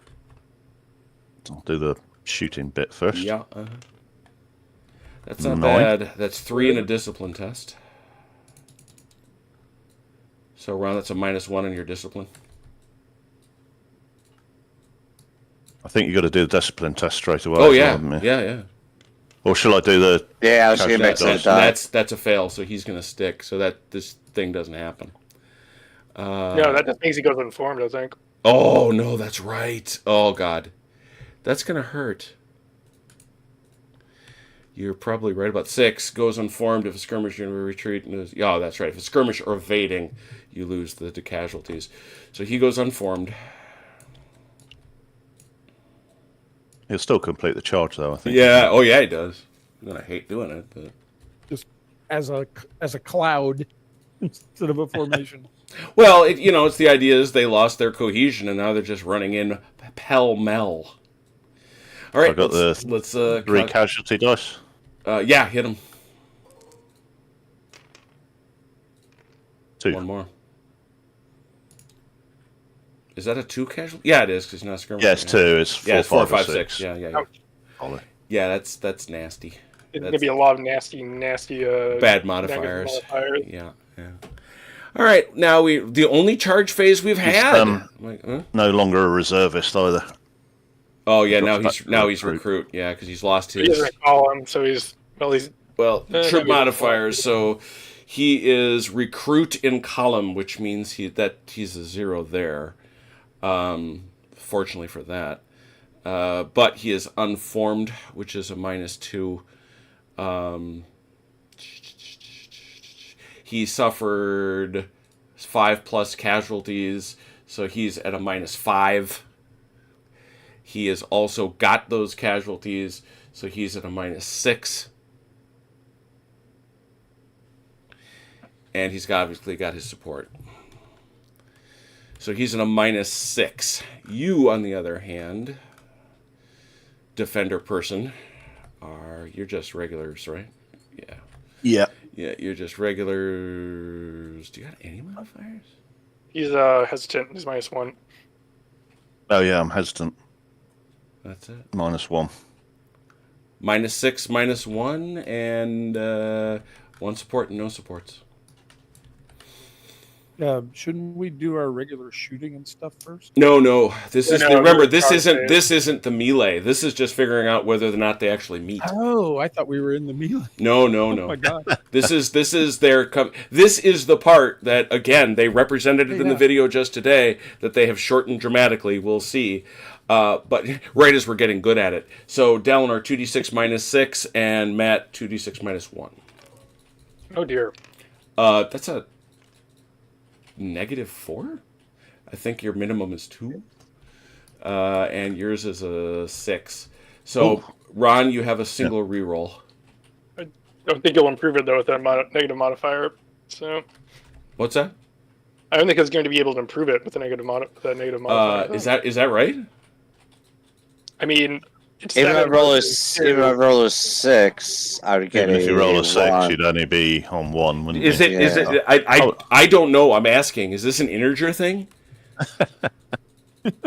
I'll do the shooting bit first. Yeah. That's not 9. bad. That's 3 in a discipline test. So Ron, that's a -1 in your discipline. I think you got to do the discipline test straight away. Oh as yeah, well, haven't you? yeah. Or shall I do the? Yeah, I was going to make That's- that. That's a fail. So he's going to stick. So that this thing doesn't happen. No, that just means he goes informed, I think. Oh no, that's right. Oh god, that's going to hurt. You're probably right about 6. Goes unformed if a skirmish you retreat. Yeah, that's right. If a skirmish or evading, you lose the casualties. So he goes unformed. He'll still complete the charge, though. I think. Yeah. Oh yeah, he does. I'm gonna hate doing it, but Just as a cloud instead of a formation. well, it's the idea is they lost their cohesion and now they're just running in pell mell. All right, I got let's 3 casualty dice. Yeah, hit him. 2. One more. Is that a 2 casualty? Yeah, it is because he's not a skirmish. Yeah, it's 2. It's 4, Yeah, it's 4, 5, 5, 6. 6. Yeah. Ollie. Yeah, that's nasty. There's going to be a lot of nasty, Bad modifiers. negative modifiers. Yeah. All right, now the only charge phase we've had. No longer a reservist either. Oh yeah, Drops now back he's to recruit. Yeah, because he's lost He his. doesn't call him, so he's troop maybe- modifiers. So he is recruit in column, which means he's a 0 there. Fortunately for that, but he is unformed, which is a -2. He suffered 5+ casualties, so he's at a -5. He has also got those casualties, so he's at a -6. And he's obviously got his support. So he's in a -6. You, on the other hand, defender person, you're just regulars, right? Yeah. Yeah. Yeah, you're just regulars. Do you got any modifiers? He's hesitant. He's -1. Oh yeah, I'm hesitant. That's it. -1. -6, -1, and 1 support and no supports. Shouldn't we do our regular shooting and stuff first? No. This is remember. no, This charge isn't the melee. This is just figuring out whether or not they actually meet. Oh, I thought we were in the melee. No. Oh my god. This is This is the part that again they represented it in the video just today that they have shortened dramatically. We'll see, but right as we're getting good at it. So Dalinar 2d6 -6 and Matt 2d6 -1. Oh dear. That's a -4. I think your minimum is 2. and yours is a 6. So, Ron, you have a single reroll. I don't think you'll improve it though with that negative modifier. So. What's that? I don't think it's going to be able to improve it with a negative modifier. Is that right? I mean, even if I roll a 6, I would get Even if you roll a 6, 1. you'd only be on 1, wouldn't Is you? it? Is it? I don't know. I'm asking. Is this an integer thing?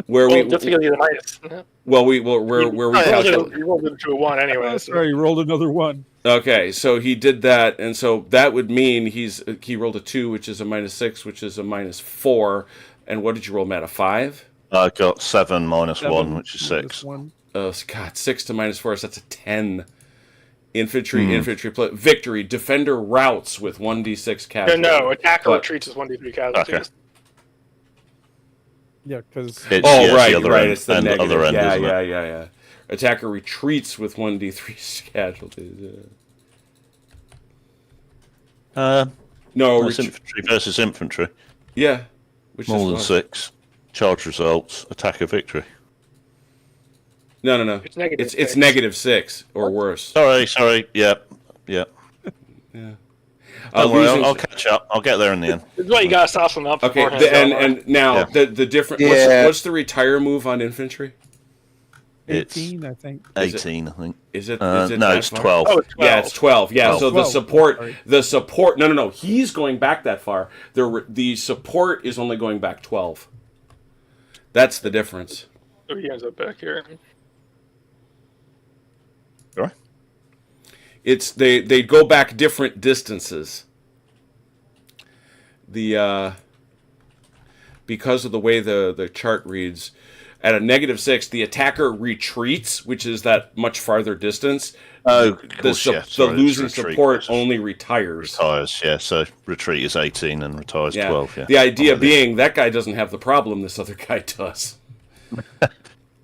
Where just because he's a minus. Well, where we calculate. You rolled it to a 1 anyway. That's right. He rolled another 1. Okay, so he did that, and so that would mean he rolled a 2, which is a -6, which is a -4. And what did you roll, Matt? A 5? I got 7 minus 1, which is 6. Oh God, 6 to -4, so that's a 10. Infantry, victory. Defender routs with 1d6 casualties. No, attacker retreats is 1d3 casualties. Okay. Yeah, because right. It's the negative. Other end, yeah. Attacker retreats with 1d3 casualties. No, infantry versus infantry. Yeah, which More is than 6. Charge results. Attacker victory. No. It's negative. It's -6 or worse. Sorry. Yep. Yeah. Don't worry, I'll catch up. I'll get there in the end. This is why you gotta sauce them up. Okay, and now the different. What's the retire move on infantry? 18, I think. 18, I think. Is it? No, it's 12. Oh, it's 12. Yeah, it's 12. Yeah, 12. so 12. the support. No. He's going back that far. The support is only going back 12. That's the difference. So he ends up back here. Sorry? It's they go back different distances. Because of the way the chart reads, at a -6, the attacker retreats, which is that much farther distance. Oh, the losing support only retires. Yeah. So retreat is 18 and retires 12. Yeah. The idea being that guy doesn't have the problem this other guy does.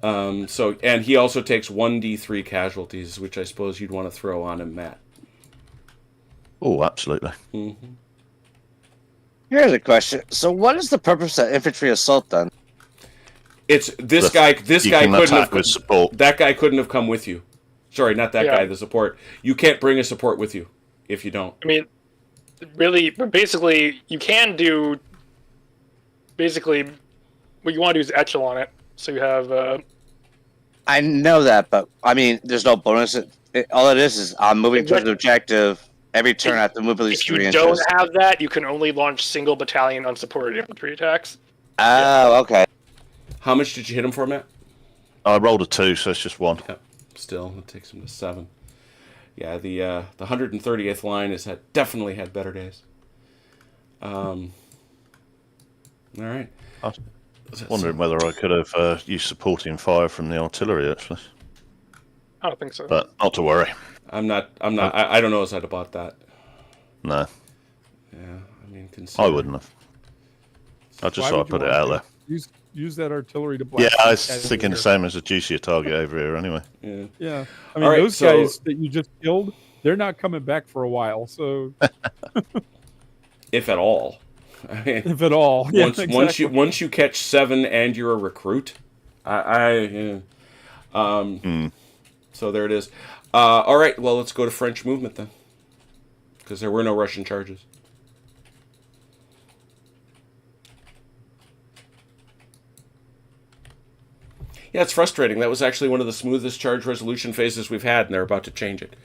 And he also takes 1d3 casualties, which I suppose you'd want to throw on him, Matt. Oh, absolutely. Mm-hmm. Here's a question. So, what is the purpose of infantry assault then? It's this guy. This guy couldn't have with support. That guy couldn't have come with you. Sorry, not that guy. The support. You can't bring a support with you if you don't. I mean, really, but basically, you can do. Basically, what you want to do is echelon it. So you have. I know that, but I mean, there's no bonus. All it is I'm moving towards the objective. Every turn I have to move at least 3 inches. If you don't have that, you can only launch single battalion unsupported infantry attacks. Oh, okay. How much did you hit him for, Matt? I rolled a 2, so it's just 1. Yeah, still, it takes him to 7. Yeah, the 130th line has definitely had better days. All right. I was wondering whether I could have used supporting fire from the artillery, actually. I don't think so. But not to worry. I don't know as I'd have bought that. No. Yeah, I mean, I wouldn't have. I just thought I'd put it out there. Use that artillery to blast. Yeah, I was thinking the same as a juicier target over here anyway. Yeah. I mean, those guys that you just killed, they're not coming back for a while, so... If at all. I mean, if at all. Yeah, once you catch 7 and you're a recruit, so there it is. All right, well, let's go to French movement then, because there were no Russian charges. Yeah, it's frustrating. That was actually one of the smoothest charge resolution phases we've had, and they're about to change it.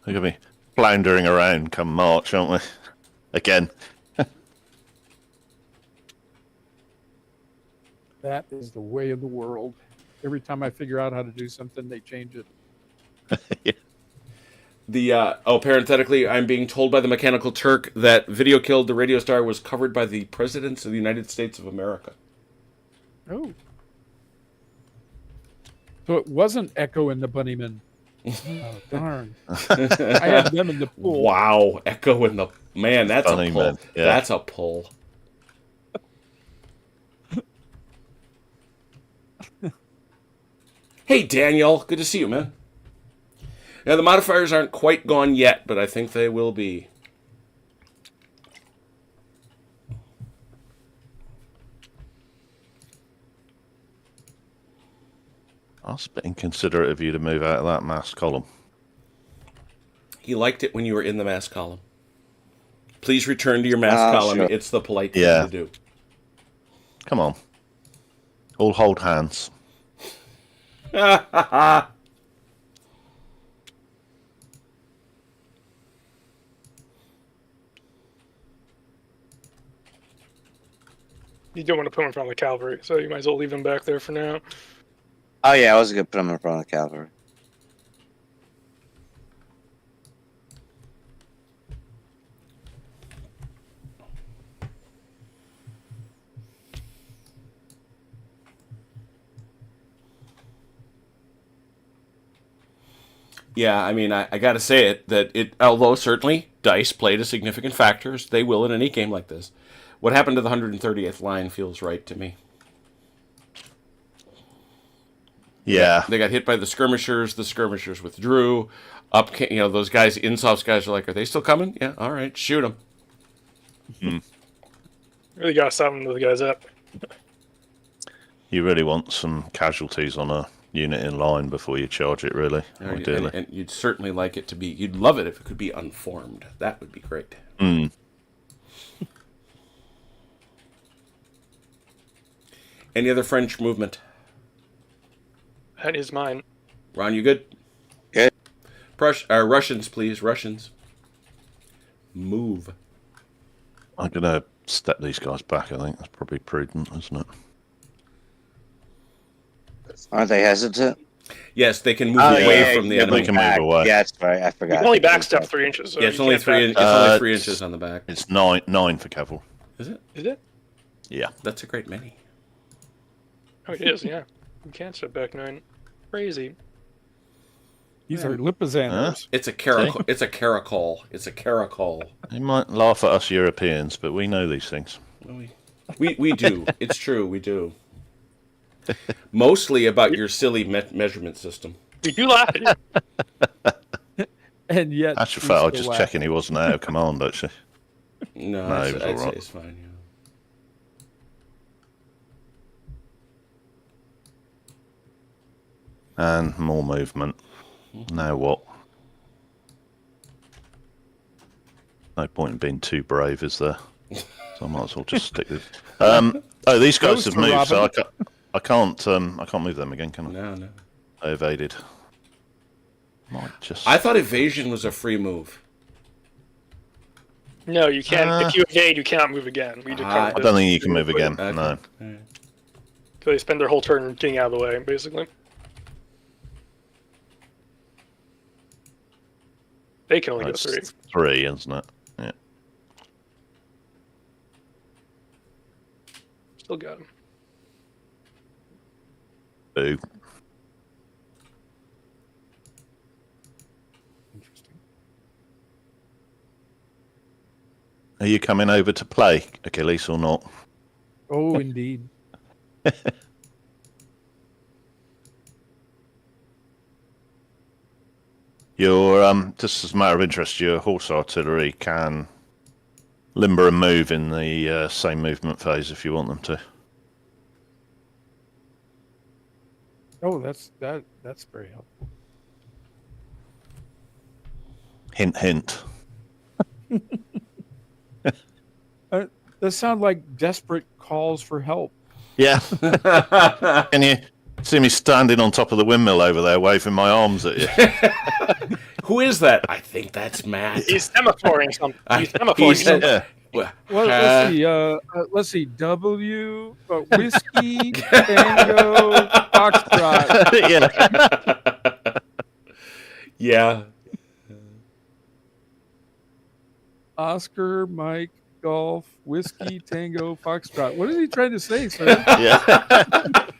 We're going to be floundering around come March, aren't we? Again. That is the way of the world. Every time I figure out how to do something, they change it. Yeah. Parenthetically, I'm being told by the Mechanical Turk that Video Killed the Radio Star was covered by the presidents of the United States of America. Oh. So it wasn't Echo and the Bunnymen. Oh, darn. I had them in the pool. Wow. Echo and the... Man, that's a pull. Yeah. That's a pull. Hey, Daniel. Good to see you, man. Now, the modifiers aren't quite gone yet, but I think they will be. That's a bit inconsiderate of you to move out of that mass column. He liked it when you were in the mass column. Please return to your mass column. Sure. It's the polite thing to do. Come on. All hold hands. You don't want to put him in front of the cavalry, so you might as well leave him back there for now. Oh yeah, I was gonna put him in front of the cavalry. Yeah, I mean, I got to say although certainly dice played a significant factor, they will in any game like this. What happened to the 138th line feels right to me. Yeah. They got hit by the skirmishers. The skirmishers withdrew. Those guys, Insof's guys are like, are they still coming? Yeah, all right, shoot them. Really got to stop them with the guys up. You really want some casualties on a unit in line before you charge it, really, ideally. And you'd certainly like it to be, you'd love it if it could be unformed. That would be great. Any other French movement? That is mine. Ron, you good? Good. Russians, please. Russians. Move. I'm going to step these guys back, I think. That's probably prudent, isn't it? Aren't they hesitant? Yes, they can move away from the enemy. They can move away. Yeah, that's right. I forgot. You can only backstep 3 inches. So Yeah, it's only three. It's only 3 inches on the back. It's nine for cavalry. Is it? Is it? Yeah. That's a great many. Oh, it is. Yeah. You can't step back 9. Crazy. These are Lipizanders. It's a caracol. It's a caracol. It's a caracol. They might laugh at us Europeans, but we know these things. We do. It's true. We do. Mostly about your silly measurement system. We do laugh at you. And yet, Actually, I was just checking he wasn't out of command, actually. No, No, I'd it was say all right. it's fine. Yeah. And more movement. Now what? No point in being too brave, is there? So I might as well just stick with. These guys have moved, so I can't move them again, can I? No. I evaded. I thought evasion was a free move. No, you can't. If you evade, you cannot move again. I don't think you can move again. Okay. No. So they spend their whole turn getting out of the way, basically. They can only go 3. 3, isn't it? Yeah. Still got him. 2. Interesting. Are you coming over to play, Achilles, or not? Oh, indeed. Your just as a matter of interest, your horse artillery can limber and move in the same movement phase if you want them to. Oh, that's very helpful. Hint, hint. Those sound like desperate calls for help. Yeah. Can you see me standing on top of the windmill over there, waving my arms at you? Who is that? I think that's Matt. He's semaphoring something. He's semaphoring something. Yeah. Well, let's see. W whiskey tango foxtrot. Yeah. Oscar Mike Golf Whiskey Tango Foxtrot. What is he trying to say, sir? Yeah. I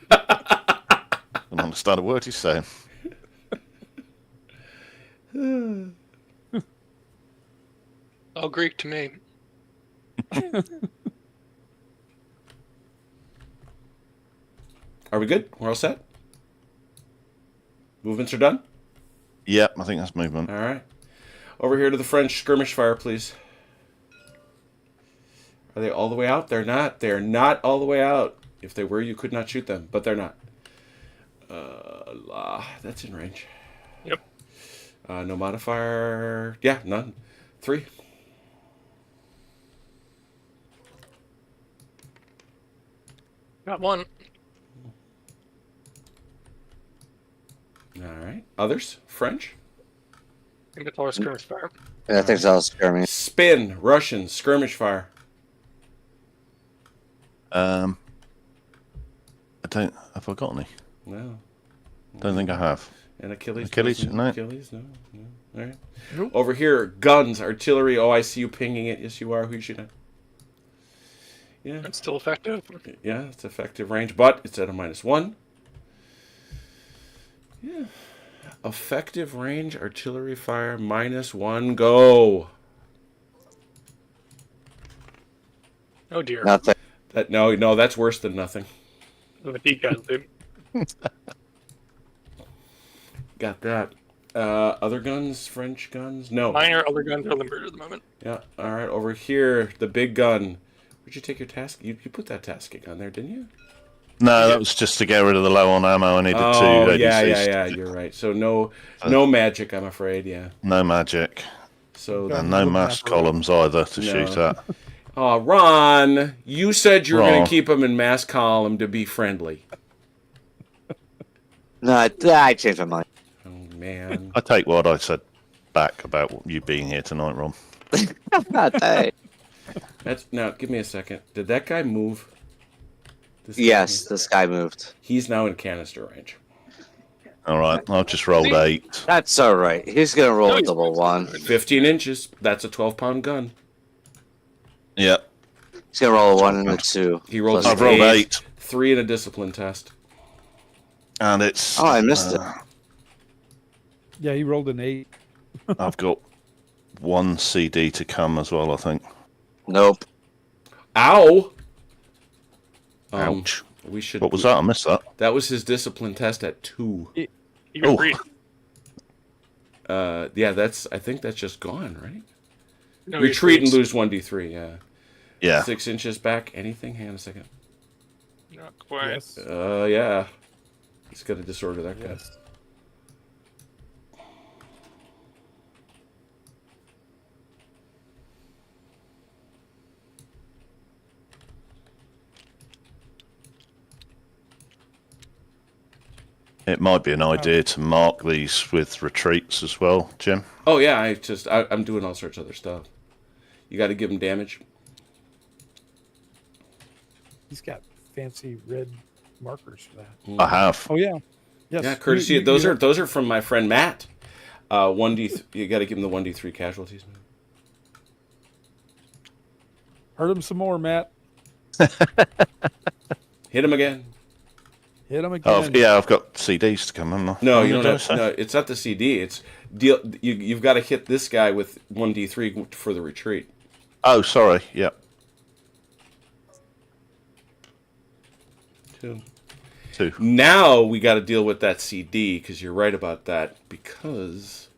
don't understand a word he's saying. All Greek to me. Are we good? We're all set? Movements are done? Yep, I think that's movement. All right. Over here to the French skirmish fire, please. Are they all the way out? They're not. They're not all the way out. If they were, you could not shoot them, but they're not. That's in range. Yep. No modifier. Yeah, none. 3. Got 1. All right. Others? French? I think that's all our skirmish fire. Yeah, I think that'll scare me. Spin. Russian. Skirmish fire. I don't. Have I got any? No. Don't think I have. And Achilles? Achilles? No. Achilles? No. All right. Nope. Over here, guns, artillery. Oh, I see you pinging it. Yes, you are. Who you shooting at? Yeah. That's still effective. Yeah, it's effective range, but it's at a -1. Yeah. Effective range, artillery fire, -1. Go. Oh dear. Nothing. No, that's worse than nothing. The peak guys, dude. Got that. Other guns, French guns? No. Minor other guns are limited at the moment. Yeah. All right. Over here, the big gun. Where'd you take your task? You put that tasking on there, didn't you? No, that was just to get rid of the low on ammo. I needed 2 Oh, ADCs. yeah. You're right. So no magic, I'm afraid. Yeah. No magic. So And no massed columns either to shoot at. Oh, Ron, you said you were going Ron. to keep them in mass column to be friendly. No, I changed my mind. Oh man. I take what I said back about you being here tonight, Ron. Hey. That's now. Give me a second. Did that guy move? Yes, this guy moved. He's now in canister range. All right, I've just rolled 8. That's all right. He's gonna roll No, a he's- double 1. 15 inches. That's a 12-pound gun. Yep, He's gonna roll a 1 and a 2. He rolled. Plus I've rolled 8, 3 in a discipline test. and it's. Oh, I missed it. Yeah, he rolled an 8. I've got 1 CD to come as well, I think. Nope. Ow. Ouch. We should. What was that? I missed that. That was his discipline test at 2. You can Oh. breathe. Yeah, that's. I think that's just gone, right? No, Retreat and you lose 1d3. Yeah. Yeah. 6 inches back. Anything? Hang on a second. Not quite. Yes. Yeah. He's got a disorder, that guy. Yes. It might be an idea to mark these with retreats as well, Jim. Oh yeah, I'm doing all sorts of other stuff. You got to give him damage. He's got fancy red markers for that. I have. Oh yeah. Yes. Yeah, courtesy. Those are from my friend Matt. 1d. You got to give him the 1d3 casualties. Hurt him some more, Matt. Hit him again. Hit him Oh, again. yeah, I've got CDs to come, haven't I? No, Oh, you don't did I have. No, it's not the CD. It's deal. You've got to hit this guy with 1d3 for the retreat. Oh, sorry. Yep. 2. 2. Now we got to deal with that CD because you're right about that because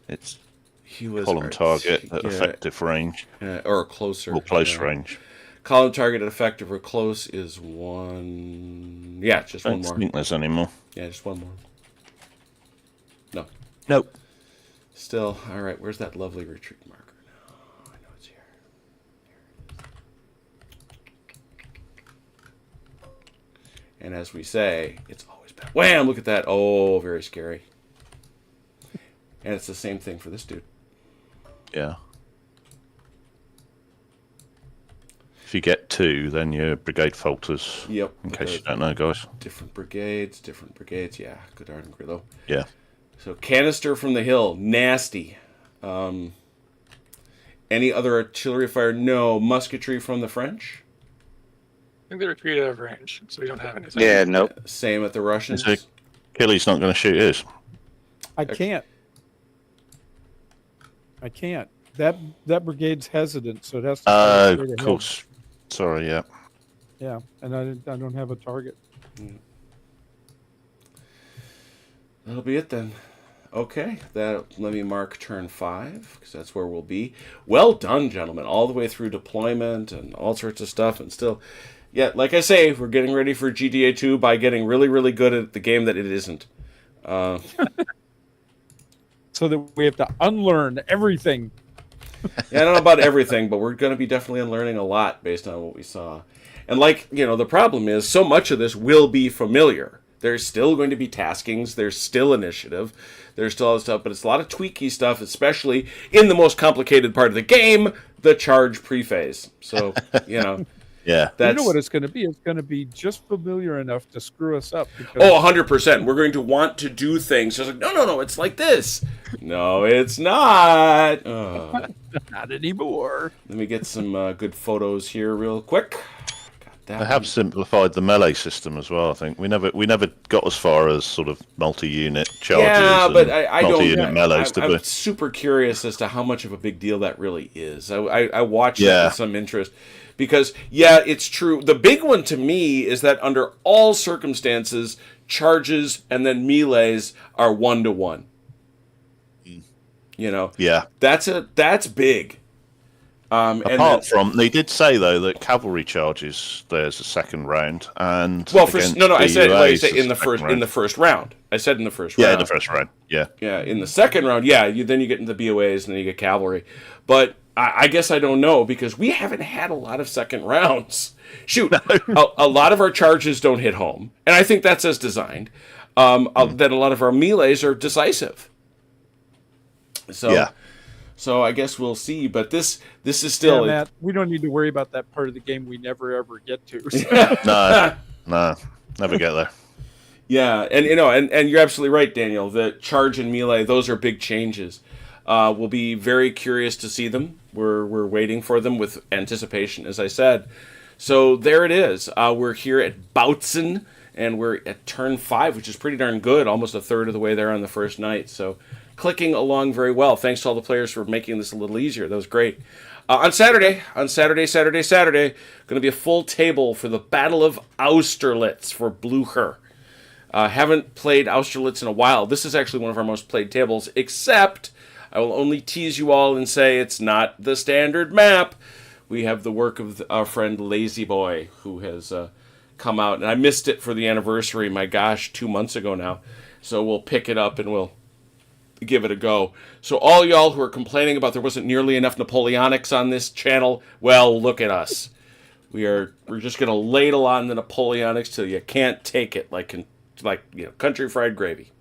It's he was column target at yeah, effective range or closer or close yeah. range. Column target at effective or close is 1. Yeah, just I one don't more. think there's any more. Yeah, just one more. No. Nope. Still, all right. Where's that lovely retreat marker now? I know it's here. And as we say, it's always bad. Wham! Look at that. Oh, very scary. And it's the same thing for this dude. Yeah. If you get 2, then your brigade falters. Yep. In case you don't know, guys. Different brigades. Yeah, good darn Grillo. Yeah. So canister from the hill, nasty. Any other artillery fire? No. Musketry from the French? I think they retreated out of range, so we don't have anything. Yeah, nope. Same at the Russians. So Achilles not going to shoot his. I can't. That brigade's hesitant, so it has to. Oh, straight of ahead. course. Sorry, yeah. Yeah, and I don't have a target. That'll be it then. Okay, let me mark turn 5 because that's where we'll be. Well done, gentlemen, all the way through deployment and all sorts of stuff, and still Yeah, like I say, we're getting ready for GdA 2 by getting really, really good at the game that it isn't. So that we have to unlearn everything. Yeah, I don't know about everything, but we're going to be definitely unlearning a lot based on what we saw. And the problem is so much of this will be familiar. There's still going to be taskings. There's still initiative. There's still all this stuff, but it's a lot of tweaky stuff, especially in the most complicated part of the game, the charge pre-phase. So, Yeah. You know what it's going to be? It's going to be just familiar enough to screw us up. Because 100%. We're going to want to do things. Just like, no, it's like this. No, it's not. Not anymore. Let me get some good photos here real quick. They have simplified the melee system as well. I think we never got as far as sort of multi-unit charges. Yeah, but I don't. Multi-unit melees. I'm super curious as to how much of a big deal that really is. I watched that with some interest because it's true. The big one to me is that under all circumstances, charges and then melees are 1-to-1. That's big. Apart from, they did say though that cavalry charges there's a second round, and I said in the first round. I said in the first round. Yeah, in the first round. Yeah. Yeah, in the second round, then you get into the BOAs and then you get cavalry. But I guess I don't know because we haven't had a lot of second rounds. Shoot, a lot of our charges don't hit home, and I think that's as designed. Then a lot of our melees are decisive. So. Yeah. So I guess we'll see, but this is still. Yeah, Matt, we don't need to worry about that part of the game we never ever get to. So. No, never get there. Yeah, and you're absolutely right, Daniel. The charge and melee, those are big changes. We'll be very curious to see them. We're waiting for them with anticipation, as I said. So there it is. We're here at Bautzen, and we're at turn 5, which is pretty darn good. Almost a third of the way there on the first night. So. Clicking along very well. Thanks to all the players for making this a little easier. That was great. On Saturday, going to be a full table for the Battle of Austerlitz for Blücher. Haven't played Austerlitz in a while. This is actually one of our most played tables, except I will only tease you all and say it's not the standard map. We have the work of our friend Lazy Boy, who has come out, and I missed it for the anniversary, my gosh, 2 months ago now. So we'll pick it up and we'll give it a go. So all y'all who are complaining about there wasn't nearly enough Napoleonics on this channel, well, look at us. We're just going to ladle on the Napoleonics till you can't take it, like country fried gravy.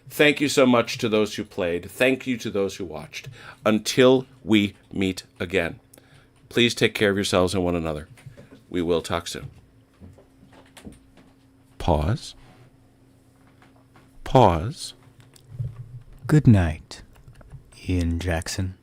Thank you so much to those who played. Thank you to those who watched. Until we meet again, please take care of yourselves and one another. We will talk soon. Pause. Good night, Ian Jackson.